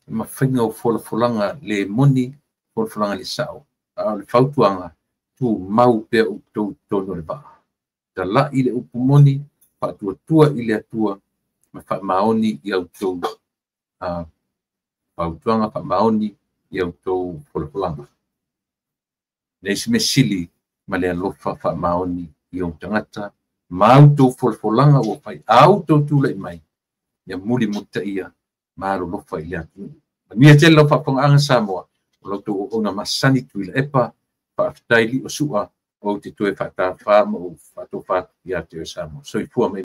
ma whainga o folanga le moni, folanga le sao. Le whautuanga tu mau pea u tau tono le paa. La ile upumoni tua ile atua ma fa maoni i auto pautuanga fa maoni i auto polanga nesi mesili ma le alofa fa maoni i o tangata ma auto polanga o fai auto tula mai ya muli mutta ia ma lofa ile atu ni te lo fa ponga Samoa lo to ona masani tuila epa fa taili o sua o te tue whata whama o whato whata i ate o Samoa. So i pua me